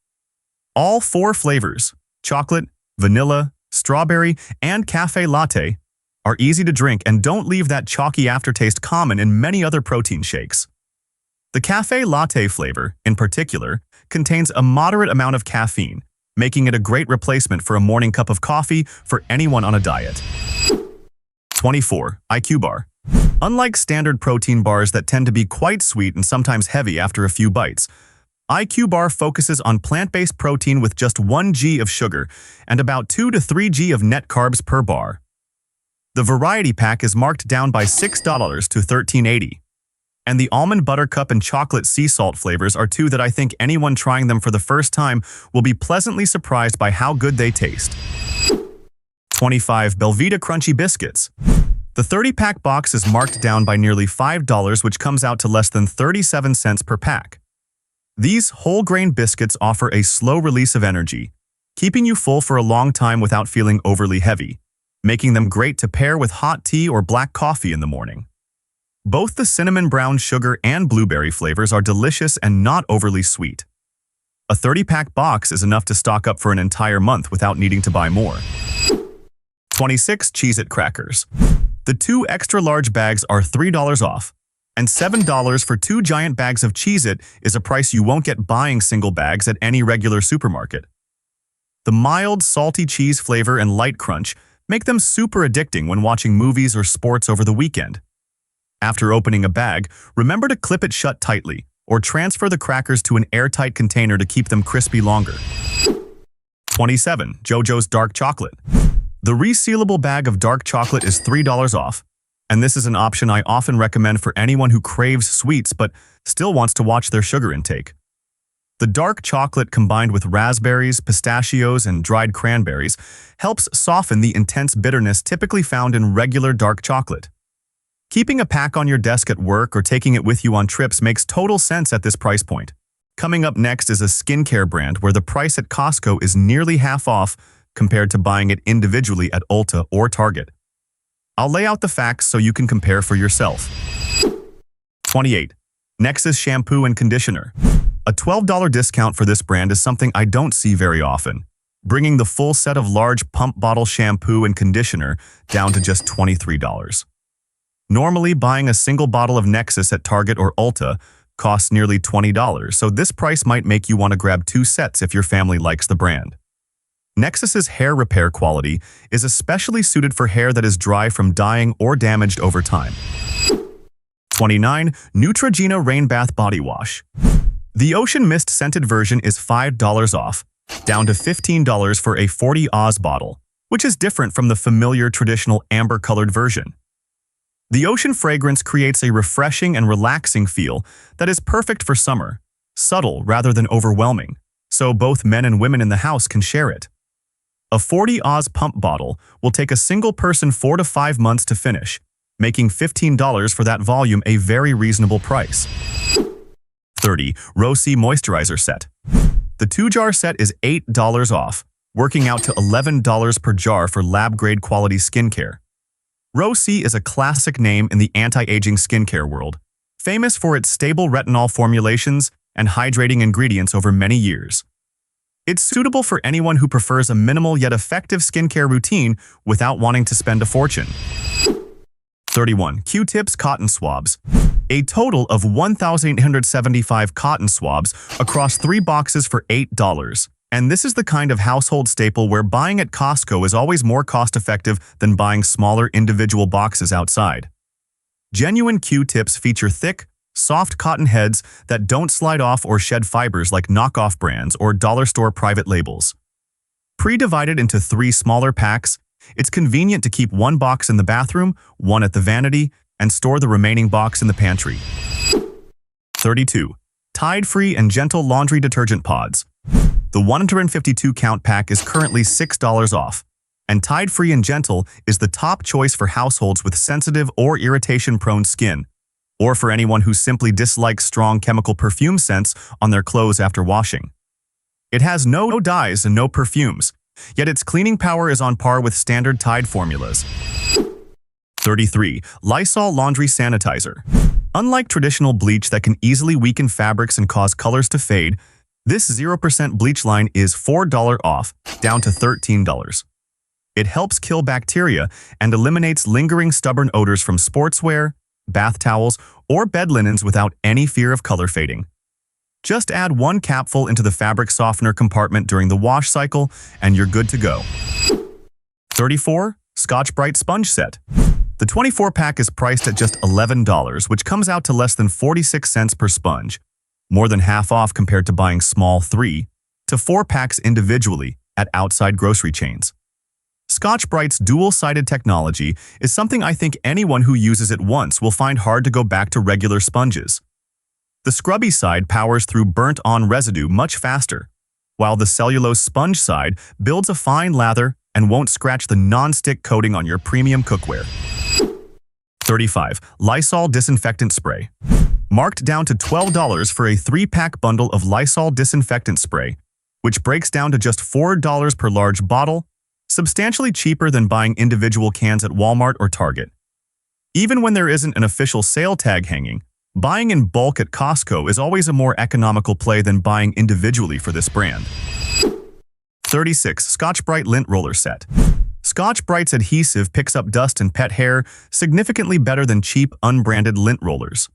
All 4 flavors, chocolate, vanilla, strawberry, and cafe latte, are easy to drink and don't leave that chalky aftertaste common in many other protein shakes. The cafe latte flavor, in particular, contains a moderate amount of caffeine, making it a great replacement for a morning cup of coffee for anyone on a diet. 24. IQ Bar. Unlike standard protein bars that tend to be quite sweet and sometimes heavy after a few bites, IQ Bar focuses on plant-based protein with just 1 g of sugar and about 2 to 3 g of net carbs per bar. The variety pack is marked down by $6 to $13.80. And the almond buttercup and chocolate sea salt flavors are 2 that I think anyone trying them for the first time will be pleasantly surprised by how good they taste. 25. Belvita Crunchy Biscuits. The 30-pack box is marked down by nearly $5, which comes out to less than 37 cents per pack. These whole-grain biscuits offer a slow release of energy, keeping you full for a long time without feeling overly heavy, making them great to pair with hot tea or black coffee in the morning. Both the cinnamon brown sugar and blueberry flavors are delicious and not overly sweet. A 30-pack box is enough to stock up for an entire month without needing to buy more. 26. Cheez-It Crackers. The 2 extra-large bags are $3 off, and $7 for 2 giant bags of Cheez-It is a price you won't get buying single bags at any regular supermarket. The mild, salty cheese flavor and light crunch make them super addicting when watching movies or sports over the weekend. After opening a bag, remember to clip it shut tightly, or transfer the crackers to an airtight container to keep them crispy longer. 27. JoJo's Dark Chocolate. The resealable bag of dark chocolate is $3 off, and this is an option I often recommend for anyone who craves sweets but still wants to watch their sugar intake. The dark chocolate combined with raspberries, pistachios, and dried cranberries helps soften the intense bitterness typically found in regular dark chocolate. Keeping a pack on your desk at work or taking it with you on trips makes total sense at this price point. Coming up next is a skincare brand where the price at Costco is nearly half off compared to buying it individually at Ulta or Target. I'll lay out the facts so you can compare for yourself. 28. Nexxus Shampoo and Conditioner. A $12 discount for this brand is something I don't see very often, bringing the full set of large pump bottle shampoo and conditioner down to just $23. Normally, buying a single bottle of Nexxus at Target or Ulta costs nearly $20, so this price might make you want to grab 2 sets if your family likes the brand. Nexxus's hair repair quality is especially suited for hair that is dry from dyeing or damaged over time. 29. Neutrogena Rain Bath Body Wash. The Ocean Mist scented version is $5 off, down to $15 for a 40 Oz bottle, which is different from the familiar traditional amber-colored version. The ocean fragrance creates a refreshing and relaxing feel that is perfect for summer, subtle rather than overwhelming, so both men and women in the house can share it. A 40 Oz pump bottle will take a single person 4 to 5 months to finish, making $15 for that volume a very reasonable price. 30. Rosy Moisturizer Set. The 2-jar set is $8 off, working out to $11 per jar for lab-grade quality skincare. Rosy is a classic name in the anti-aging skincare world, famous for its stable retinol formulations and hydrating ingredients over many years. It's suitable for anyone who prefers a minimal yet effective skincare routine without wanting to spend a fortune. 31. Q-tips cotton swabs. A total of 1,875 cotton swabs across 3 boxes for $8. And this is the kind of household staple where buying at Costco is always more cost-effective than buying smaller individual boxes outside. Genuine Q-tips feature thick, soft cotton heads that don't slide off or shed fibers like knockoff brands or dollar store private labels. Pre-divided into 3 smaller packs, it's convenient to keep 1 box in the bathroom, 1 at the vanity, and store the remaining box in the pantry. 32. Tide-free and gentle laundry detergent pods. The 152-count pack is currently $6 off, and Tide-free and gentle is the top choice for households with sensitive or irritation-prone skin, or for anyone who simply dislikes strong chemical perfume scents on their clothes after washing. It has no dyes and no perfumes, yet its cleaning power is on par with standard Tide formulas. 33. Lysol Laundry Sanitizer. Unlike traditional bleach that can easily weaken fabrics and cause colors to fade, this 0% bleach line is $4 off, down to $13. It helps kill bacteria and eliminates lingering stubborn odors from sportswear, bath towels, or bed linens without any fear of color fading. Just add 1 capful into the fabric softener compartment during the wash cycle, and you're good to go. 34. Scotch-Brite Sponge Set. The 24-pack is priced at just $11, which comes out to less than 46 cents per sponge, more than half off compared to buying small 3 to 4 packs individually at outside grocery chains. Scotch-Brite's dual-sided technology is something I think anyone who uses it once will find hard to go back to regular sponges. The scrubby side powers through burnt-on residue much faster, while the cellulose sponge side builds a fine lather and won't scratch the non-stick coating on your premium cookware. 35. Lysol Disinfectant Spray. Marked down to $12 for a 3-pack bundle of Lysol Disinfectant Spray, which breaks down to just $4 per large bottle, substantially cheaper than buying individual cans at Walmart or Target. Even when there isn't an official sale tag hanging, buying in bulk at Costco is always a more economical play than buying individually for this brand. 36. Scotch-Brite Lint Roller Set. Scotch-Brite's adhesive picks up dust and pet hair significantly better than cheap, unbranded lint rollers.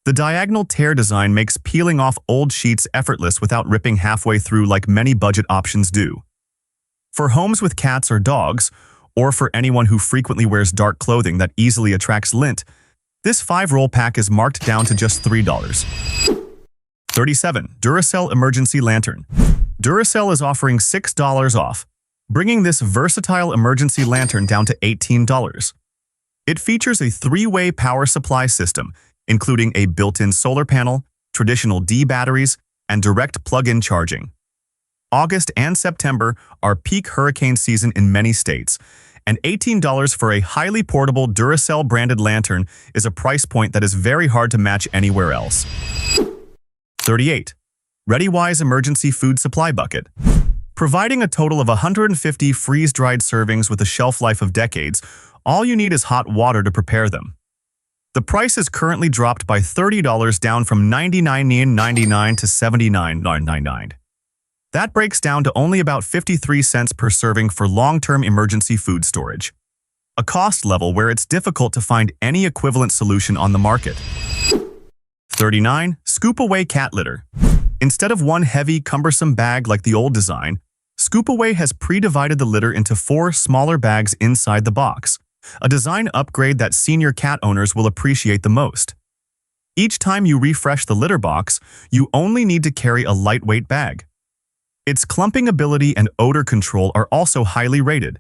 The diagonal tear design makes peeling off old sheets effortless without ripping halfway through like many budget options do. For homes with cats or dogs, or for anyone who frequently wears dark clothing that easily attracts lint, this 5-roll pack is marked down to just $3. 37. Duracell Emergency Lantern. Duracell is offering $6 off, bringing this versatile emergency lantern down to $18. It features a 3-way power supply system, including a built-in solar panel, traditional D batteries, and direct plug-in charging. August and September are peak hurricane season in many states, and $18 for a highly portable Duracell-branded lantern is a price point that is very hard to match anywhere else. 38. ReadyWise Emergency Food Supply Bucket. Providing a total of 150 freeze-dried servings with a shelf life of decades, all you need is hot water to prepare them. The price is currently dropped by $30 down from $99.99 to $79.99. That breaks down to only about 53 cents per serving for long-term emergency food storage, a cost level where it's difficult to find any equivalent solution on the market. 39. Scoop Away Cat Litter. Instead of one heavy, cumbersome bag like the old design, Scoop Away has pre-divided the litter into 4 smaller bags inside the box, a design upgrade that senior cat owners will appreciate the most. Each time you refresh the litter box, you only need to carry a lightweight bag. Its clumping ability and odor control are also highly rated.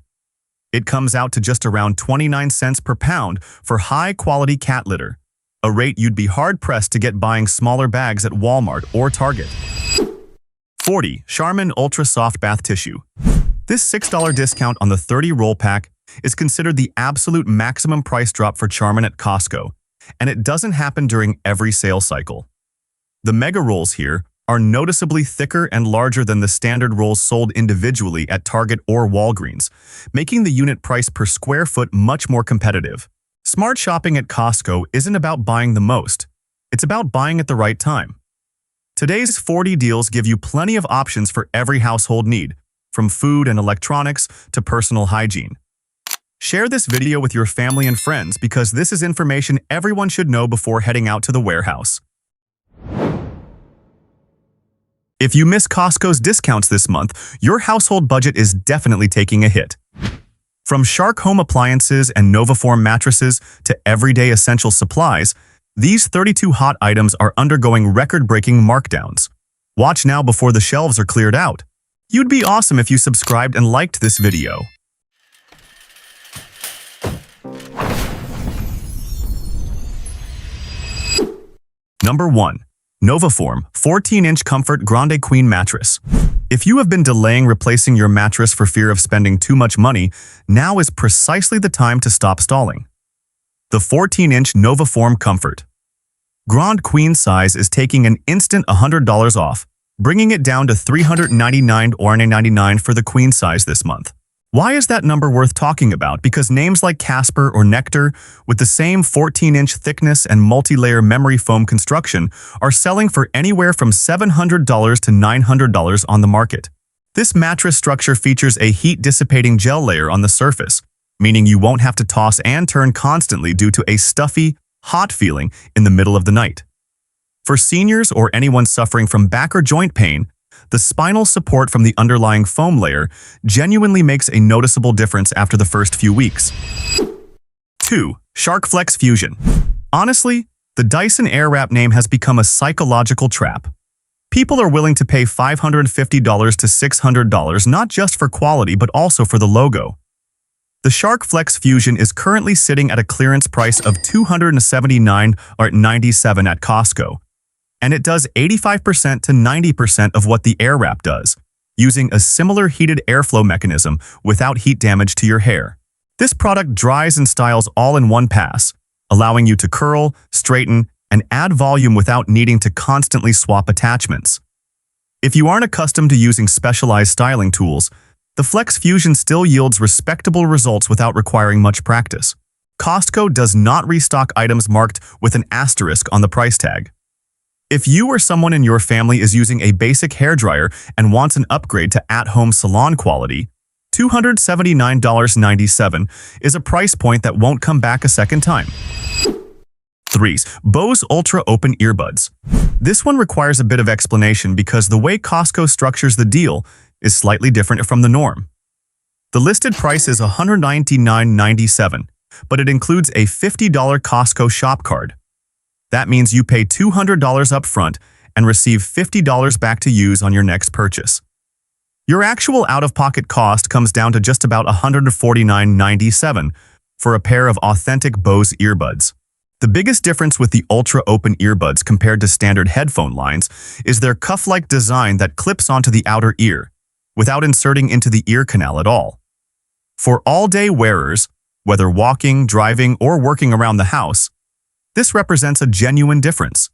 It comes out to just around 29 cents per pound for high-quality cat litter, a rate you'd be hard-pressed to get buying smaller bags at Walmart or Target. 40. Charmin Ultra Soft Bath Tissue. This $6 discount on the 30-roll pack is considered the absolute maximum price drop for Charmin at Costco, and it doesn't happen during every sale cycle. The mega rolls here are noticeably thicker and larger than the standard rolls sold individually at Target or Walgreens, making the unit price per square foot much more competitive. Smart shopping at Costco isn't about buying the most. It's about buying at the right time. Today's 40 deals give you plenty of options for every household need, from food and electronics to personal hygiene. Share this video with your family and friends because this is information everyone should know before heading out to the warehouse. If you miss Costco's discounts this month, your household budget is definitely taking a hit. From Shark home appliances and Novaform mattresses to everyday essential supplies, these 32 hot items are undergoing record-breaking markdowns. Watch now before the shelves are cleared out. You'd be awesome if you subscribed and liked this video. Number 1. Novaform 14-inch Comfort Grande Queen Mattress. If you have been delaying replacing your mattress for fear of spending too much money, now is precisely the time to stop stalling. The 14-inch Novaform Comfort Grande Queen size is taking an instant $100 off, bringing it down to $399.99 for the queen size this month. Why is that number worth talking about? Because names like Casper or Nectar, with the same 14-inch thickness and multi-layer memory foam construction, are selling for anywhere from $700 to $900 on the market. This mattress structure features a heat-dissipating gel layer on the surface, meaning you won't have to toss and turn constantly due to a stuffy, hot feeling in the middle of the night. For seniors or anyone suffering from back or joint pain, the spinal support from the underlying foam layer genuinely makes a noticeable difference after the first few weeks. 2. Shark Flex Fusion. Honestly, the Dyson Airwrap name has become a psychological trap. People are willing to pay $550 to $600 not just for quality but also for the logo. The Shark Flex Fusion is currently sitting at a clearance price of $279.97 at Costco, and it does 85% to 90% of what the Airwrap does, using a similar heated airflow mechanism without heat damage to your hair. This product dries and styles all in one pass, allowing you to curl, straighten, and add volume without needing to constantly swap attachments. If you aren't accustomed to using specialized styling tools, the Flex Fusion still yields respectable results without requiring much practice. Costco does not restock items marked with an asterisk on the price tag. If you or someone in your family is using a basic hairdryer and wants an upgrade to at-home salon quality, $279.97 is a price point that won't come back a second time. 3. Bose Ultra Open Earbuds. This one requires a bit of explanation because the way Costco structures the deal is slightly different from the norm. The listed price is $199.97, but it includes a $50 Costco shop card. That means you pay $200 up front and receive $50 back to use on your next purchase. Your actual out-of-pocket cost comes down to just about $149.97 for a pair of authentic Bose earbuds. The biggest difference with the Ultra Open earbuds compared to standard headphone lines is their cuff-like design that clips onto the outer ear, without inserting into the ear canal at all. For all-day wearers, whether walking, driving, or working around the house, this represents a genuine difference.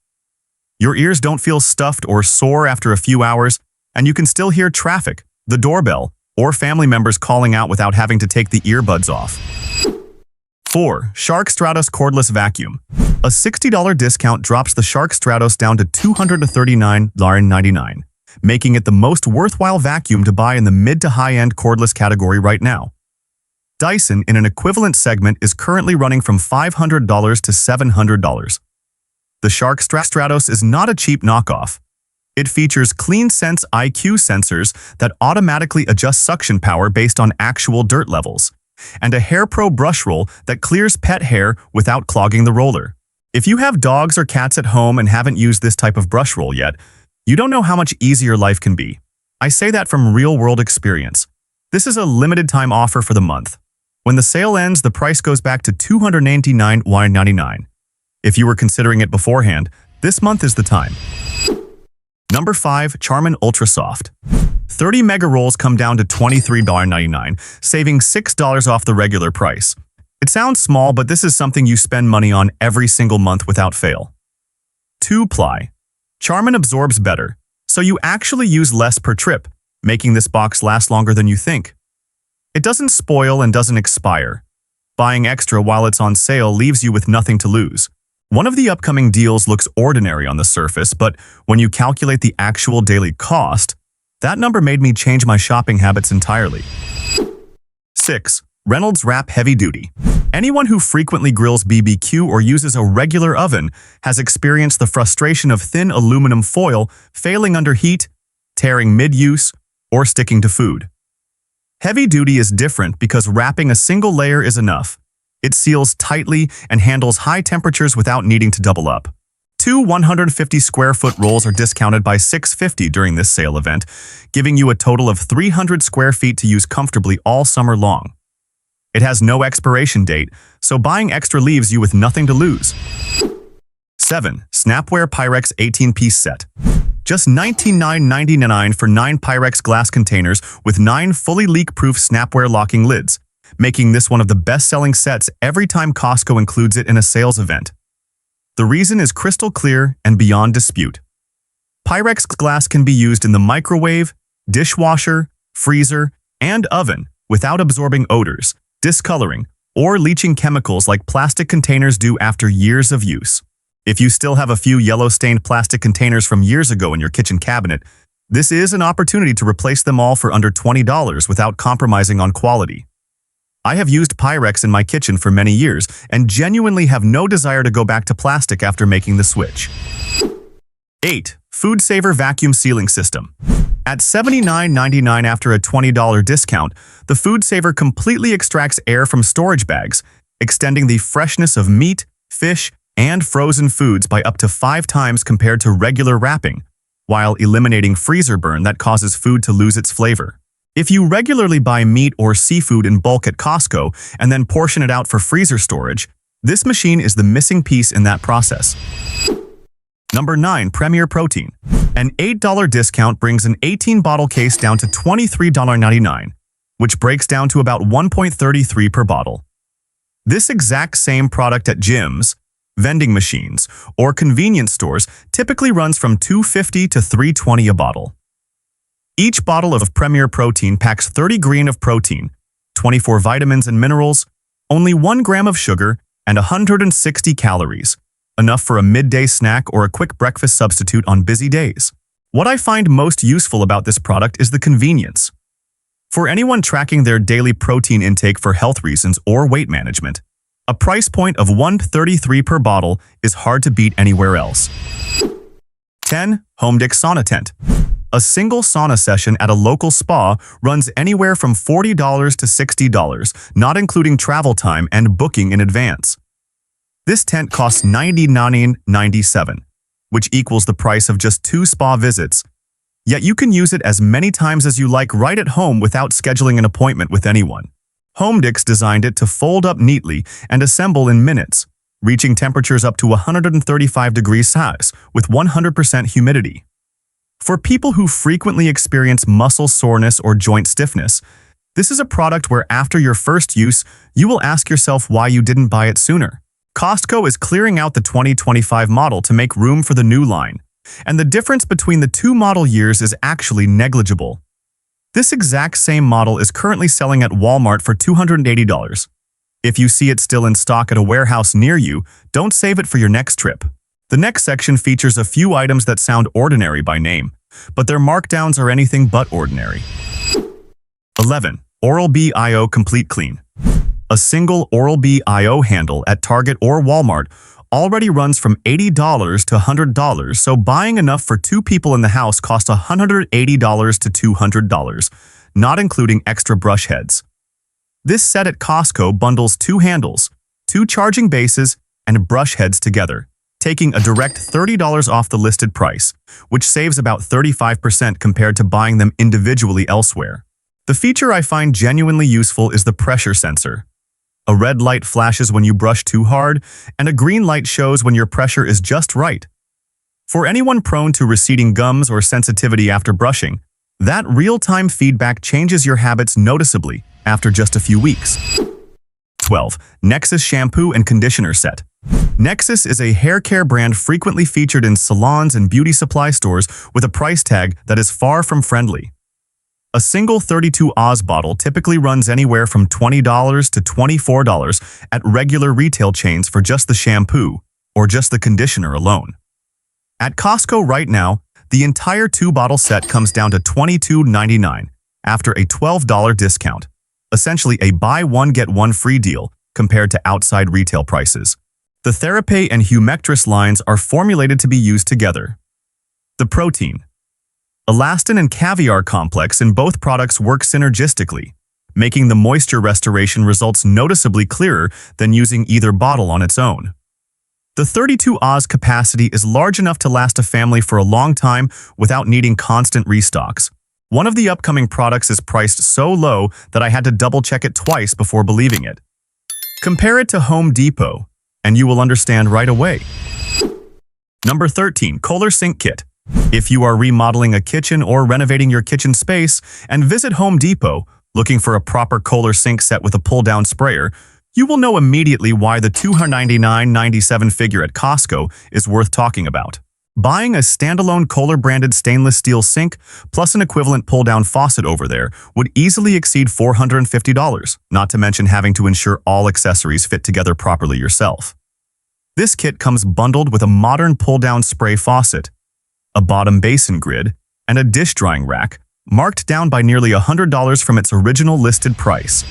Your ears don't feel stuffed or sore after a few hours, and you can still hear traffic, the doorbell, or family members calling out without having to take the earbuds off. 4. Shark Stratos Cordless Vacuum. A $60 discount drops the Shark Stratos down to $239.99. Making it the most worthwhile vacuum to buy in the mid to high-end cordless category right now. Dyson, in an equivalent segment, is currently running from $500 to $700. The Shark Stratos is not a cheap knockoff. It features CleanSense IQ sensors that automatically adjust suction power based on actual dirt levels, and a HairPro brush roll that clears pet hair without clogging the roller. If you have dogs or cats at home and haven't used this type of brush roll yet, you don't know how much easier life can be. I say that from real-world experience. This is a limited-time offer for the month. When the sale ends, the price goes back to $289.99. If you were considering it beforehand, this month is the time. Number 5. Charmin Ultra Soft. 30 mega rolls come down to $23.99, saving $6 off the regular price. It sounds small, but this is something you spend money on every single month without fail. 2-ply. Charmin absorbs better, So you actually use less per trip, making this box last longer than you think. It doesn't spoil and doesn't expire. Buying extra while it's on sale leaves you with nothing to lose. One of the upcoming deals looks ordinary on the surface, but when you calculate the actual daily cost, that number made me change my shopping habits entirely. 6. Reynolds Wrap Heavy Duty. Anyone who frequently grills BBQ or uses a regular oven has experienced the frustration of thin aluminum foil failing under heat, tearing mid-use, or sticking to food. Heavy duty is different because wrapping a single layer is enough. It seals tightly and handles high temperatures without needing to double up. Two 150-square-foot rolls are discounted by $6.50 during this sale event, giving you a total of 300 square feet to use comfortably all summer long. It has no expiration date, so buying extra leaves you with nothing to lose. 7. Snapware Pyrex 18-piece set. Just $19.99 for 9 Pyrex glass containers with 9 fully leak-proof snapware locking lids, making this one of the best-selling sets every time Costco includes it in a sales event. The reason is crystal clear and beyond dispute. Pyrex glass can be used in the microwave, dishwasher, freezer, and oven without absorbing odors, discoloring, or leaching chemicals like plastic containers do after years of use. If you still have a few yellow-stained plastic containers from years ago in your kitchen cabinet, this is an opportunity to replace them all for under $20 without compromising on quality. I have used Pyrex in my kitchen for many years and genuinely have no desire to go back to plastic after making the switch. 8. Food Saver Vacuum Sealing System. At $79.99 after a $20 discount, the Food Saver completely extracts air from storage bags, extending the freshness of meat, fish, and frozen foods by up to 5 times compared to regular wrapping, while eliminating freezer burn that causes food to lose its flavor. If you regularly buy meat or seafood in bulk at Costco and then portion it out for freezer storage, this machine is the missing piece in that process. Number 9. Premier Protein. An $8 discount brings an 18-bottle case down to $23.99, which breaks down to about $1.33 per bottle. This exact same product at gyms, vending machines, or convenience stores typically runs from $2.50 to $3.20 a bottle. Each bottle of Premier Protein packs 30 grams of protein, 24 vitamins and minerals, only 1 gram of sugar, and 160 calories, enough for a midday snack or a quick breakfast substitute on busy days. What I find most useful about this product is the convenience. For anyone tracking their daily protein intake for health reasons or weight management, a price point of $1.33 per bottle is hard to beat anywhere else. 10. Homedic Sauna Tent. A single sauna session at a local spa runs anywhere from $40 to $60, not including travel time and booking in advance. This tent costs $99.97, which equals the price of just 2 spa visits, yet you can use it as many times as you like right at home without scheduling an appointment with anyone. Homedics designed it to fold up neatly and assemble in minutes, reaching temperatures up to 135 degrees Celsius with 100% humidity. For people who frequently experience muscle soreness or joint stiffness, this is a product where after your first use, you will ask yourself why you didn't buy it sooner. Costco is clearing out the 2025 model to make room for the new line, and the difference between the 2 model years is actually negligible. This exact same model is currently selling at Walmart for $280. If you see it still in stock at a warehouse near you, don't save it for your next trip. The next section features a few items that sound ordinary by name, but their markdowns are anything but ordinary. 11. Oral-B I/O Complete Clean. A single Oral-B I/O handle at Target or Walmart already runs from $80 to $100, so buying enough for 2 people in the house costs $180 to $200, not including extra brush heads. This set at Costco bundles 2 handles, 2 charging bases, and brush heads together, taking a direct $30 off the listed price, which saves about 35% compared to buying them individually elsewhere. The feature I find genuinely useful is the pressure sensor. A red light flashes when you brush too hard, and a green light shows when your pressure is just right. For anyone prone to receding gums or sensitivity after brushing, that real-time feedback changes your habits noticeably after just a few weeks. 12. Nexus Shampoo and Conditioner Set. Nexus is a hair care brand frequently featured in salons and beauty supply stores with a price tag that is far from friendly. A single 32 Oz bottle typically runs anywhere from $20 to $24 at regular retail chains for just the shampoo or just the conditioner alone. At Costco right now, the entire 2-bottle set comes down to $22.99 after a $12 discount, essentially a buy one get one free deal compared to outside retail prices. The Therapy and Humectress lines are formulated to be used together. The protein, elastin and caviar complex in both products work synergistically, making the moisture restoration results noticeably clearer than using either bottle on its own. The 32 Oz capacity is large enough to last a family for a long time without needing constant restocks. One of the upcoming products is priced so low that I had to double-check it twice before believing it. Compare it to Home Depot, and you will understand right away. Number 13. Kohler Sink Kit. If you are remodeling a kitchen or renovating your kitchen space and visit Home Depot looking for a proper Kohler sink set with a pull-down sprayer, you will know immediately why the $299.97 figure at Costco is worth talking about. Buying a standalone Kohler-branded stainless steel sink plus an equivalent pull-down faucet over there would easily exceed $450, not to mention having to ensure all accessories fit together properly yourself. This kit comes bundled with a modern pull-down spray faucet, a bottom basin grid, and a dish drying rack, marked down by nearly $100 from its original listed price.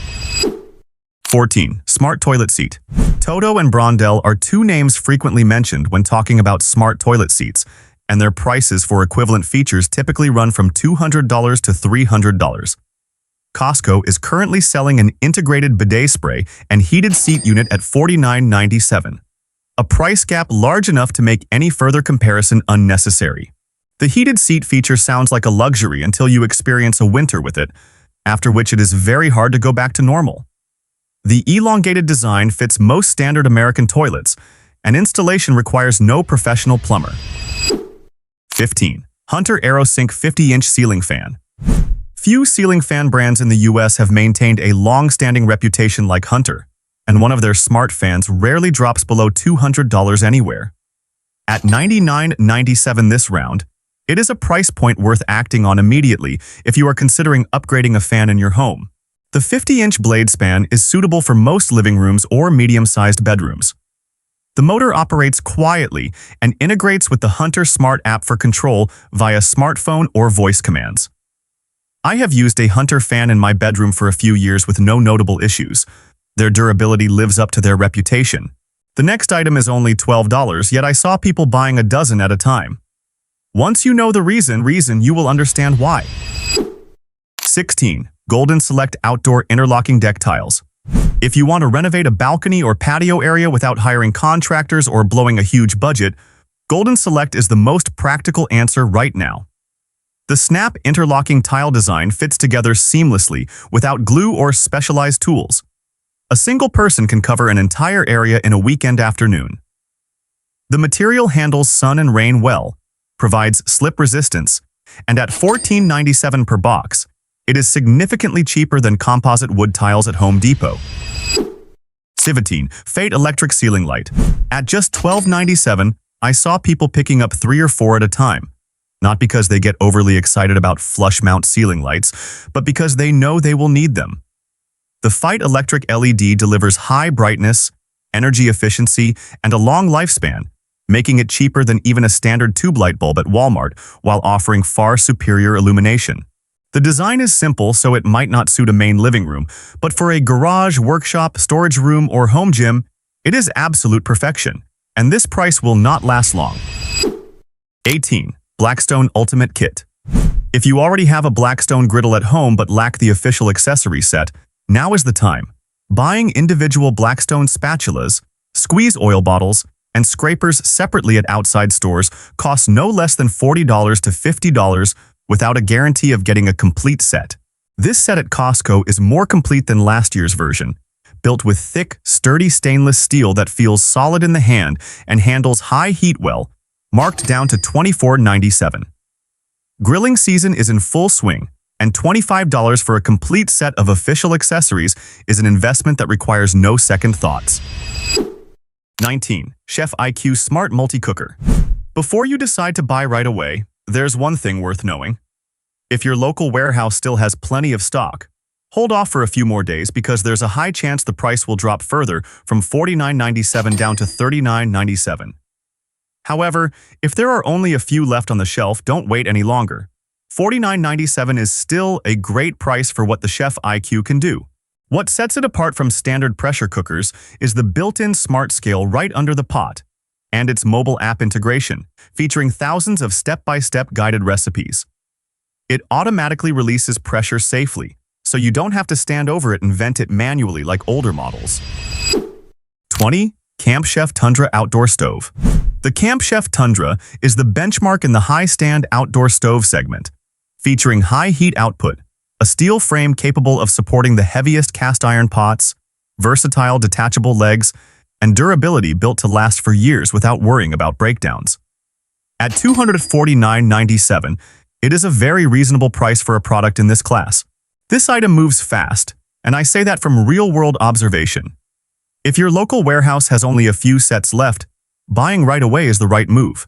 14. Smart Toilet Seat. Toto and Brondell are two names frequently mentioned when talking about smart toilet seats, and their prices for equivalent features typically run from $200 to $300. Costco is currently selling an integrated bidet spray and heated seat unit at $49.97, a price gap large enough to make any further comparison unnecessary. The heated seat feature sounds like a luxury until you experience a winter with it, after which it is very hard to go back to normal. The elongated design fits most standard American toilets, and installation requires no professional plumber. 15. Hunter AeroSync 50-inch ceiling fan. Few ceiling fan brands in the US have maintained a long-standing reputation like Hunter, and one of their smart fans rarely drops below $200 anywhere. At $99.97 this round, it is a price point worth acting on immediately if you are considering upgrading a fan in your home. The 50-inch blade span is suitable for most living rooms or medium-sized bedrooms. The motor operates quietly and integrates with the Hunter Smart app for control via smartphone or voice commands. I have used a Hunter fan in my bedroom for a few years with no notable issues. Their durability lives up to their reputation. The next item is only $12, yet I saw people buying a dozen at a time. Once you know the reason, you will understand why. 16. Golden Select Outdoor Interlocking Deck Tiles. If you want to renovate a balcony or patio area without hiring contractors or blowing a huge budget, Golden Select is the most practical answer right now. The snap interlocking tile design fits together seamlessly without glue or specialized tools. A single person can cover an entire area in a weekend afternoon. The material handles sun and rain well, provides slip resistance, and at $14.97 per box, it is significantly cheaper than composite wood tiles at Home Depot. 17. Fate Electric Ceiling Light. At just $12.97, I saw people picking up 3 or 4 at a time. Not because they get overly excited about flush mount ceiling lights, but because they know they will need them. The Fate Electric LED delivers high brightness, energy efficiency, and a long lifespan, making it cheaper than even a standard tube light bulb at Walmart while offering far superior illumination. The design is simple, so it might not suit a main living room, but for a garage, workshop, storage room, or home gym, it is absolute perfection, and this price will not last long. 18. Blackstone Ultimate Kit. If you already have a Blackstone griddle at home but lack the official accessory set, now is the time. Buying individual Blackstone spatulas, squeeze oil bottles, and scrapers separately at outside stores costs no less than $40 to $50 without a guarantee of getting a complete set. This set at Costco is more complete than last year's version, built with thick, sturdy stainless steel that feels solid in the hand and handles high heat well, marked down to $24.97. Grilling season is in full swing, and $25 for a complete set of official accessories is an investment that requires no second thoughts. 19. Chef IQ Smart Multi-Cooker. Before you decide to buy right away, there's one thing worth knowing. If your local warehouse still has plenty of stock, hold off for a few more days because there's a high chance the price will drop further from $49.97 down to $39.97. However, if there are only a few left on the shelf, don't wait any longer. $49.97 is still a great price for what the Chef IQ can do. What sets it apart from standard pressure cookers is the built-in smart scale right under the pot and its mobile app integration, featuring thousands of step-by-step guided recipes. It automatically releases pressure safely, so you don't have to stand over it and vent it manually like older models. 20. Camp Chef Tundra Outdoor Stove. The Camp Chef Tundra is the benchmark in the high-stand outdoor stove segment, featuring high heat output, a steel frame capable of supporting the heaviest cast-iron pots, versatile detachable legs, and durability built to last for years without worrying about breakdowns. At $249.97, it is a very reasonable price for a product in this class. This item moves fast, and I say that from real-world observation. If your local warehouse has only a few sets left, buying right away is the right move.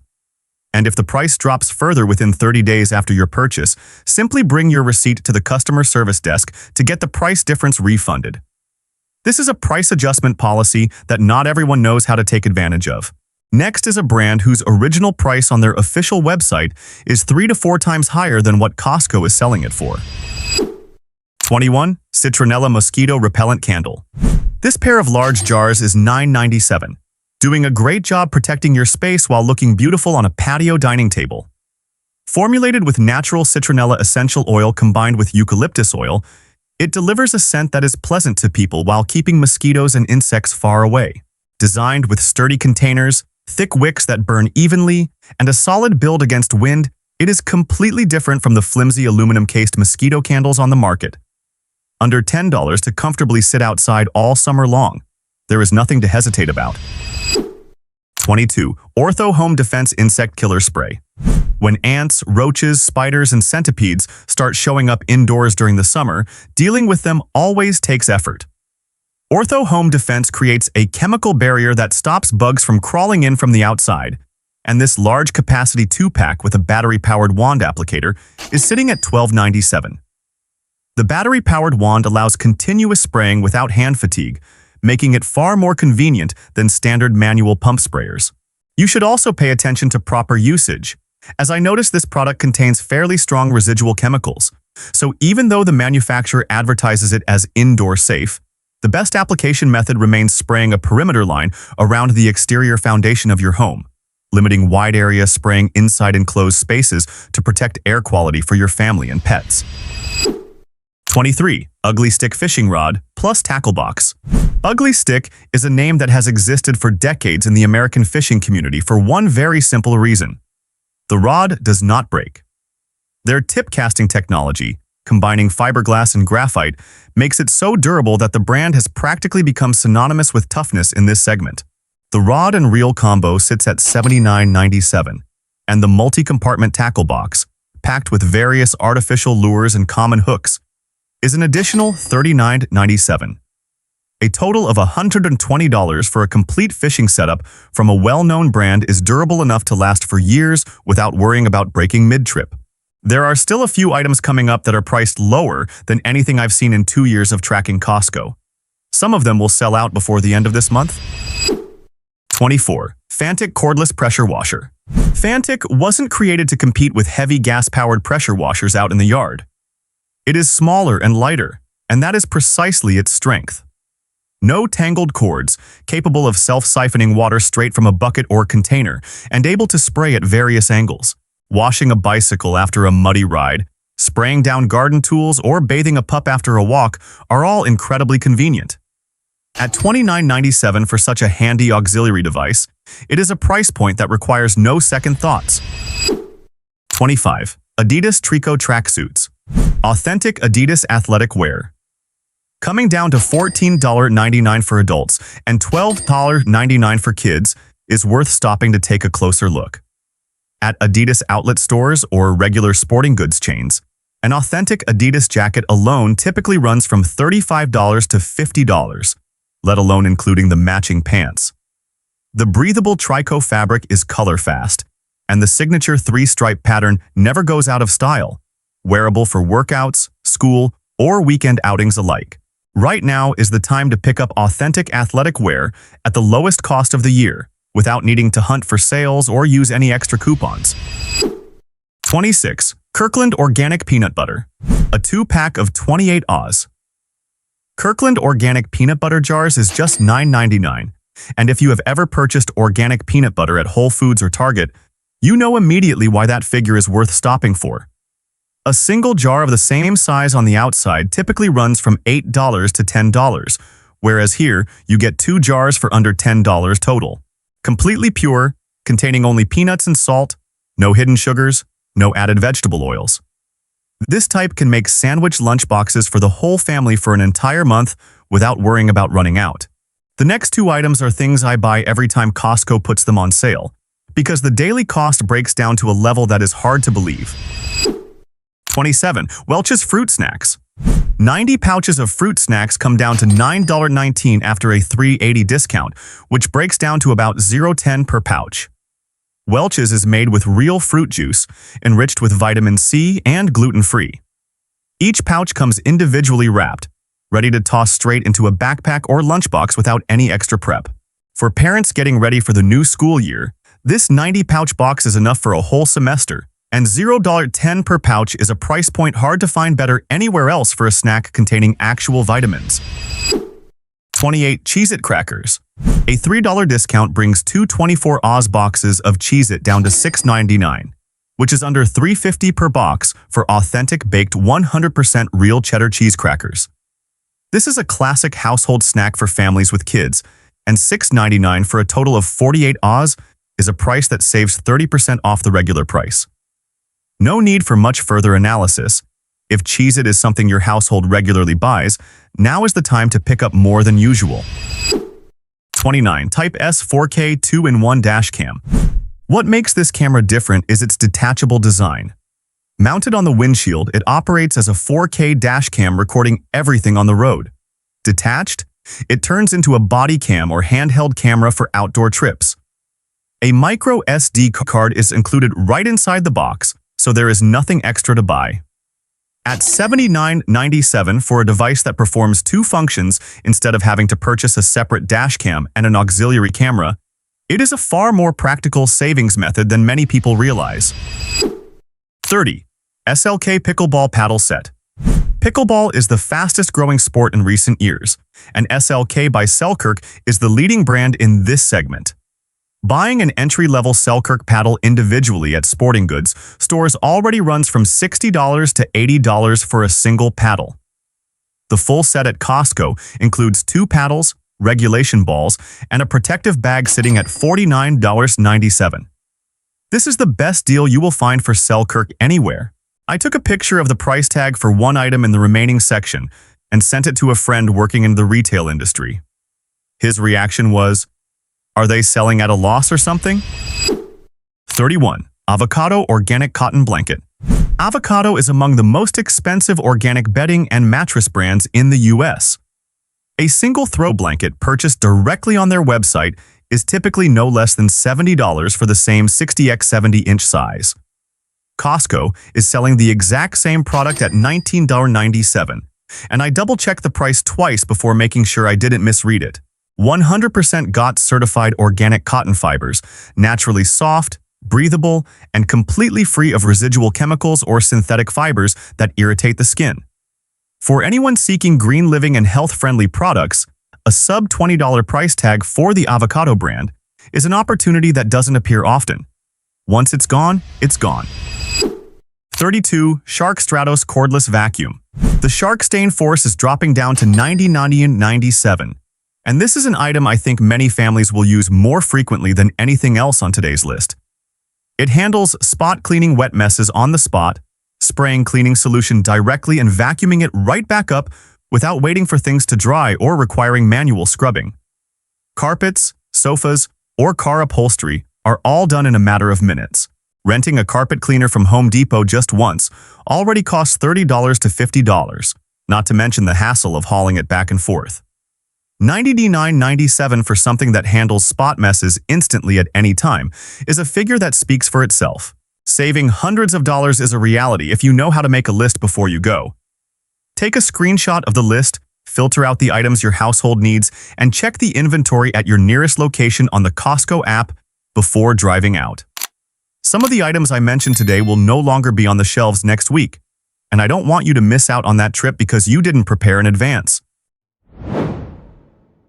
And if the price drops further within 30 days after your purchase, simply bring your receipt to the customer service desk to get the price difference refunded. This is a price adjustment policy that not everyone knows how to take advantage of. Next is a brand whose original price on their official website is 3 to 4 times higher than what Costco is selling it for. 21. Citronella Mosquito Repellent Candle. This pair of large jars is $9.97, doing a great job protecting your space while looking beautiful on a patio dining table. Formulated with natural citronella essential oil combined with eucalyptus oil, it delivers a scent that is pleasant to people while keeping mosquitoes and insects far away. Designed with sturdy containers, thick wicks that burn evenly, and a solid build against wind, it is completely different from the flimsy aluminum-cased mosquito candles on the market. Under $10 to comfortably sit outside all summer long. There is nothing to hesitate about. 22. Ortho Home Defense Insect Killer Spray. When ants, roaches, spiders, and centipedes start showing up indoors during the summer, dealing with them always takes effort. Ortho Home Defense creates a chemical barrier that stops bugs from crawling in from the outside, and this large-capacity 2-pack with a battery-powered wand applicator is sitting at $12.97. The battery-powered wand allows continuous spraying without hand fatigue, making it far more convenient than standard manual pump sprayers. You should also pay attention to proper usage, as I noticed this product contains fairly strong residual chemicals, so even though the manufacturer advertises it as indoor safe, the best application method remains spraying a perimeter line around the exterior foundation of your home, limiting wide area spraying inside enclosed spaces to protect air quality for your family and pets. 23. Ugly Stick Fishing Rod plus Tackle Box. Ugly Stick is a name that has existed for decades in the American fishing community for one very simple reason. The rod does not break. Their tip casting technology, combining fiberglass and graphite, makes it so durable that the brand has practically become synonymous with toughness in this segment. The rod and reel combo sits at $79.97, and the multi-compartment tackle box, packed with various artificial lures and common hooks, is an additional $39.97. A total of $120 for a complete fishing setup from a well-known brand is durable enough to last for years without worrying about breaking mid-trip. There are still a few items coming up that are priced lower than anything I've seen in 2 years of tracking Costco. Some of them will sell out before the end of this month. 24. Fantic Cordless Pressure Washer. Fantic wasn't created to compete with heavy gas-powered pressure washers out in the yard. It is smaller and lighter, and that is precisely its strength. No tangled cords, capable of self-siphoning water straight from a bucket or container, and able to spray at various angles. Washing a bicycle after a muddy ride, spraying down garden tools, or bathing a pup after a walk are all incredibly convenient. At $29.97 for such a handy auxiliary device, it is a price point that requires no second thoughts. 25. Adidas Trico Tracksuits. Authentic Adidas athletic wear. Coming down to $14.99 for adults and $12.99 for kids is worth stopping to take a closer look. At Adidas outlet stores or regular sporting goods chains, an authentic Adidas jacket alone typically runs from $35 to $50, let alone including the matching pants. The breathable tricot fabric is color-fast, and the signature three-stripe pattern never goes out of style, wearable for workouts, school, or weekend outings alike. Right now is the time to pick up authentic athletic wear at the lowest cost of the year, without needing to hunt for sales or use any extra coupons. 26. Kirkland Organic Peanut Butter. A 2-pack of 28 Oz. Kirkland Organic Peanut Butter jars is just $9.99, and if you have ever purchased organic peanut butter at Whole Foods or Target, you know immediately why that figure is worth stopping for. A single jar of the same size on the outside typically runs from $8 to $10, whereas here you get 2 jars for under $10 total. Completely pure, containing only peanuts and salt, no hidden sugars, no added vegetable oils. This type can make sandwich lunchboxes for the whole family for an entire month without worrying about running out. The next 2 items are things I buy every time Costco puts them on sale, because the daily cost breaks down to a level that is hard to believe. 27. Welch's Fruit Snacks. 90 pouches of fruit snacks come down to $9.19 after a $3.80 discount, which breaks down to about $0.10 per pouch. Welch's is made with real fruit juice, enriched with vitamin C and gluten-free. Each pouch comes individually wrapped, ready to toss straight into a backpack or lunchbox without any extra prep. For parents getting ready for the new school year, this 90-pouch box is enough for a whole semester, and $0.10 per pouch is a price point hard to find better anywhere else for a snack containing actual vitamins. 28. Cheez-It Crackers. A $3 discount brings 2 24 Oz boxes of Cheez-It down to $6.99, which is under $3.50 per box for authentic baked 100% real cheddar cheese crackers. This is a classic household snack for families with kids, and $6.99 for a total of 48 Oz is a price that saves 30% off the regular price. No need for much further analysis. If Cheez-It is something your household regularly buys, now is the time to pick up more than usual. 29. Type S 4K 2-in-1 dash cam. What makes this camera different is its detachable design. Mounted on the windshield, it operates as a 4K dash cam recording everything on the road. Detached, it turns into a body cam or handheld camera for outdoor trips. A micro SD card is included right inside the box, so there is nothing extra to buy. At $79.97 for a device that performs 2 functions instead of having to purchase a separate dash cam and an auxiliary camera, it is a far more practical savings method than many people realize. 30. SLK Pickleball Paddle Set. Pickleball is the fastest growing sport in recent years, and SLK by Selkirk is the leading brand in this segment. Buying an entry-level Selkirk paddle individually at sporting goods stores already runs from $60 to $80 for a single paddle. The full set at Costco includes 2 paddles, regulation balls, and a protective bag sitting at $49.97. This is the best deal you will find for Selkirk anywhere. I took a picture of the price tag for one item in the remaining section and sent it to a friend working in the retail industry. His reaction was, "Are they selling at a loss or something?" 31. Avocado Organic Cotton Blanket. Avocado is among the most expensive organic bedding and mattress brands in the US. A single throw blanket purchased directly on their website is typically no less than $70 for the same 60x70-inch size. Costco is selling the exact same product at $19.97, and I double-checked the price twice before making sure I didn't misread it. 100% GOTS certified organic cotton fibers, naturally soft, breathable, and completely free of residual chemicals or synthetic fibers that irritate the skin. For anyone seeking green living and health-friendly products, a sub-$20 price tag for the avocado brand is an opportunity that doesn't appear often. Once it's gone, it's gone. 32. Shark Stratos Cordless Vacuum. The Shark Stain Force is dropping down to $90.97. And this is an item I think many families will use more frequently than anything else on today's list. It handles spot cleaning wet messes on the spot, spraying cleaning solution directly and vacuuming it right back up without waiting for things to dry or requiring manual scrubbing. Carpets, sofas, or car upholstery are all done in a matter of minutes. Renting a carpet cleaner from Home Depot just once already costs $30 to $50, not to mention the hassle of hauling it back and forth. $99.97 for something that handles spot messes instantly at any time is a figure that speaks for itself. Saving hundreds of dollars is a reality if you know how to make a list before you go. Take a screenshot of the list, filter out the items your household needs, and check the inventory at your nearest location on the Costco app before driving out. Some of the items I mentioned today will no longer be on the shelves next week, and I don't want you to miss out on that trip because you didn't prepare in advance.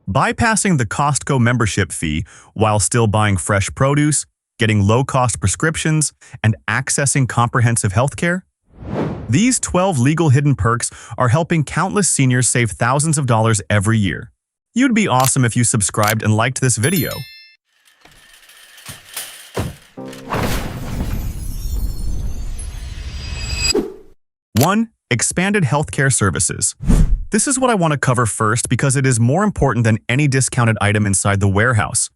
Bypassing the Costco membership fee while still buying fresh produce, getting low-cost prescriptions, and accessing comprehensive healthcare? These 12 legal hidden perks are helping countless seniors save thousands of dollars every year. You'd be awesome if you subscribed and liked this video. 1. Expanded healthcare services. This is what I want to cover first because it is more important than any discounted item inside the warehouse.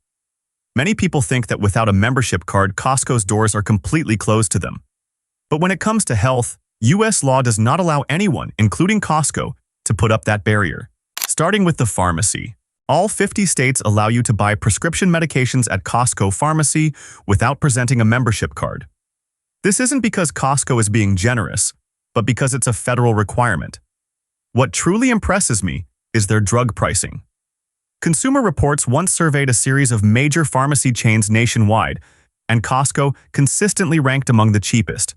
Many people think that without a membership card, Costco's doors are completely closed to them. But when it comes to health, U.S. law does not allow anyone, including Costco, to put up that barrier. Starting with the pharmacy. All 50 states allow you to buy prescription medications at Costco Pharmacy without presenting a membership card. This isn't because Costco is being generous, but because it's a federal requirement. What truly impresses me is their drug pricing. Consumer Reports once surveyed a series of major pharmacy chains nationwide, and Costco consistently ranked among the cheapest.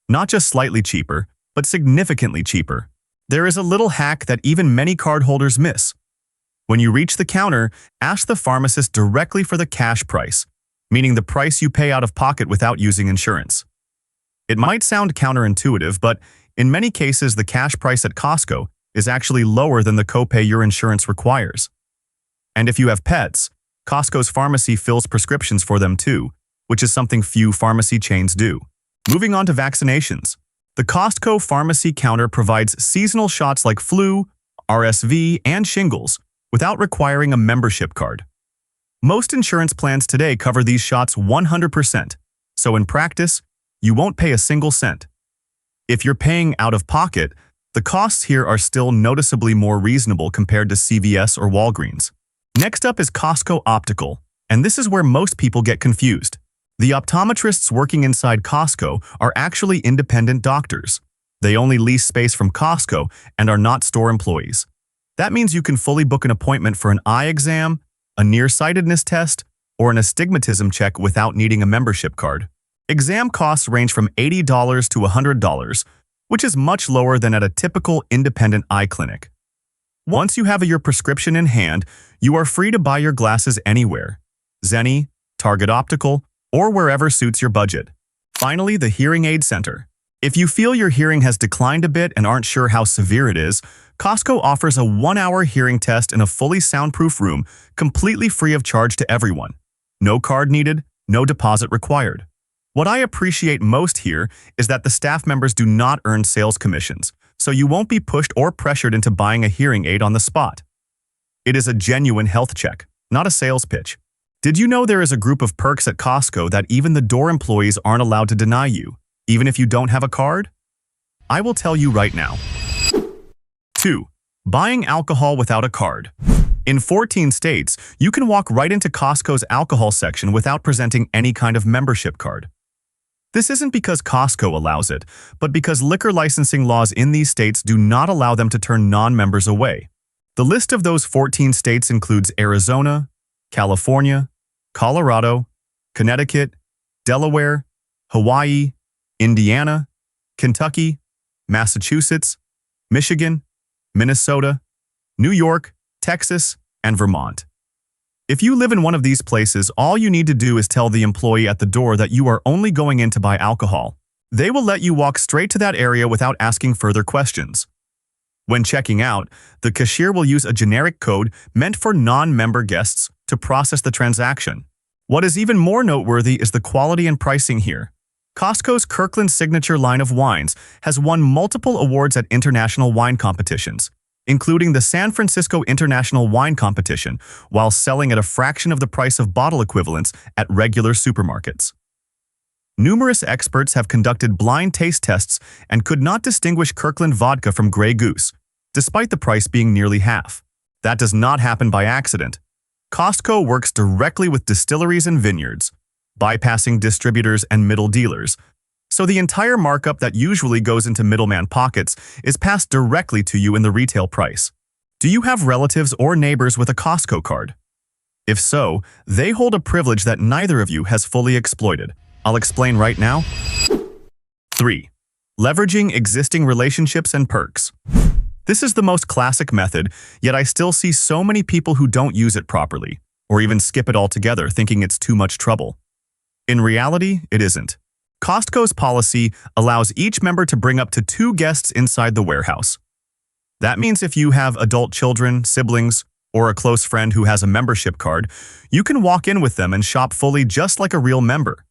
Not just slightly cheaper, but significantly cheaper. There is a little hack that even many cardholders miss. When you reach the counter, ask the pharmacist directly for the cash price, meaning the price you pay out of pocket without using insurance. It might sound counterintuitive, but in many cases, the cash price at Costco is actually lower than the copay your insurance requires. And if you have pets, Costco's pharmacy fills prescriptions for them too, which is something few pharmacy chains do. Moving on to vaccinations. The Costco pharmacy counter provides seasonal shots like flu, RSV, and shingles without requiring a membership card. Most insurance plans today cover these shots 100%, so in practice, you won't pay a single cent. If you're paying out of pocket, the costs here are still noticeably more reasonable compared to CVS or Walgreens. Next up is Costco Optical, and this is where most people get confused. The optometrists working inside Costco are actually independent doctors. They only lease space from Costco and are not store employees. That means you can fully book an appointment for an eye exam, a nearsightedness test, or an astigmatism check without needing a membership card. Exam costs range from $80 to $100, which is much lower than at a typical independent eye clinic. Once you have your prescription in hand, you are free to buy your glasses anywhere, Zenni, Target Optical, or wherever suits your budget. Finally, the Hearing Aid Center. If you feel your hearing has declined a bit and aren't sure how severe it is, Costco offers a 1-hour hearing test in a fully soundproof room, completely free of charge to everyone. No card needed, no deposit required. What I appreciate most here is that the staff members do not earn sales commissions, so you won't be pushed or pressured into buying a hearing aid on the spot. It is a genuine health check, not a sales pitch. Did you know there is a group of perks at Costco that even the door employees aren't allowed to deny you, even if you don't have a card? I will tell you right now. 2. Buying alcohol without a card. In 14 states, you can walk right into Costco's alcohol section without presenting any kind of membership card. This isn't because Costco allows it, but because liquor licensing laws in these states do not allow them to turn non-members away. The list of those 14 states includes Arizona, California, Colorado, Connecticut, Delaware, Hawaii, Indiana, Kentucky, Massachusetts, Michigan, Minnesota, New York, Texas, and Vermont. If you live in one of these places, all you need to do is tell the employee at the door that you are only going in to buy alcohol. They will let you walk straight to that area without asking further questions. When checking out, the cashier will use a generic code meant for non-member guests to process the transaction. What is even more noteworthy is the quality and pricing here. Costco's Kirkland Signature line of wines has won multiple awards at international wine competitions, including the San Francisco International Wine Competition, while selling at a fraction of the price of bottle equivalents at regular supermarkets. Numerous experts have conducted blind taste tests and could not distinguish Kirkland vodka from Grey Goose, despite the price being nearly half. That does not happen by accident. Costco works directly with distilleries and vineyards, bypassing distributors and middle dealers. So the entire markup that usually goes into middleman pockets is passed directly to you in the retail price. Do you have relatives or neighbors with a Costco card? If so, they hold a privilege that neither of you has fully exploited. I'll explain right now. 3. Leveraging existing relationships and perks. This is the most classic method, yet I still see so many people who don't use it properly, or even skip it altogether thinking it's too much trouble. In reality, it isn't. Costco's policy allows each member to bring up to 2 guests inside the warehouse. That means if you have adult children, siblings, or a close friend who has a membership card, you can walk in with them and shop fully just like a real member.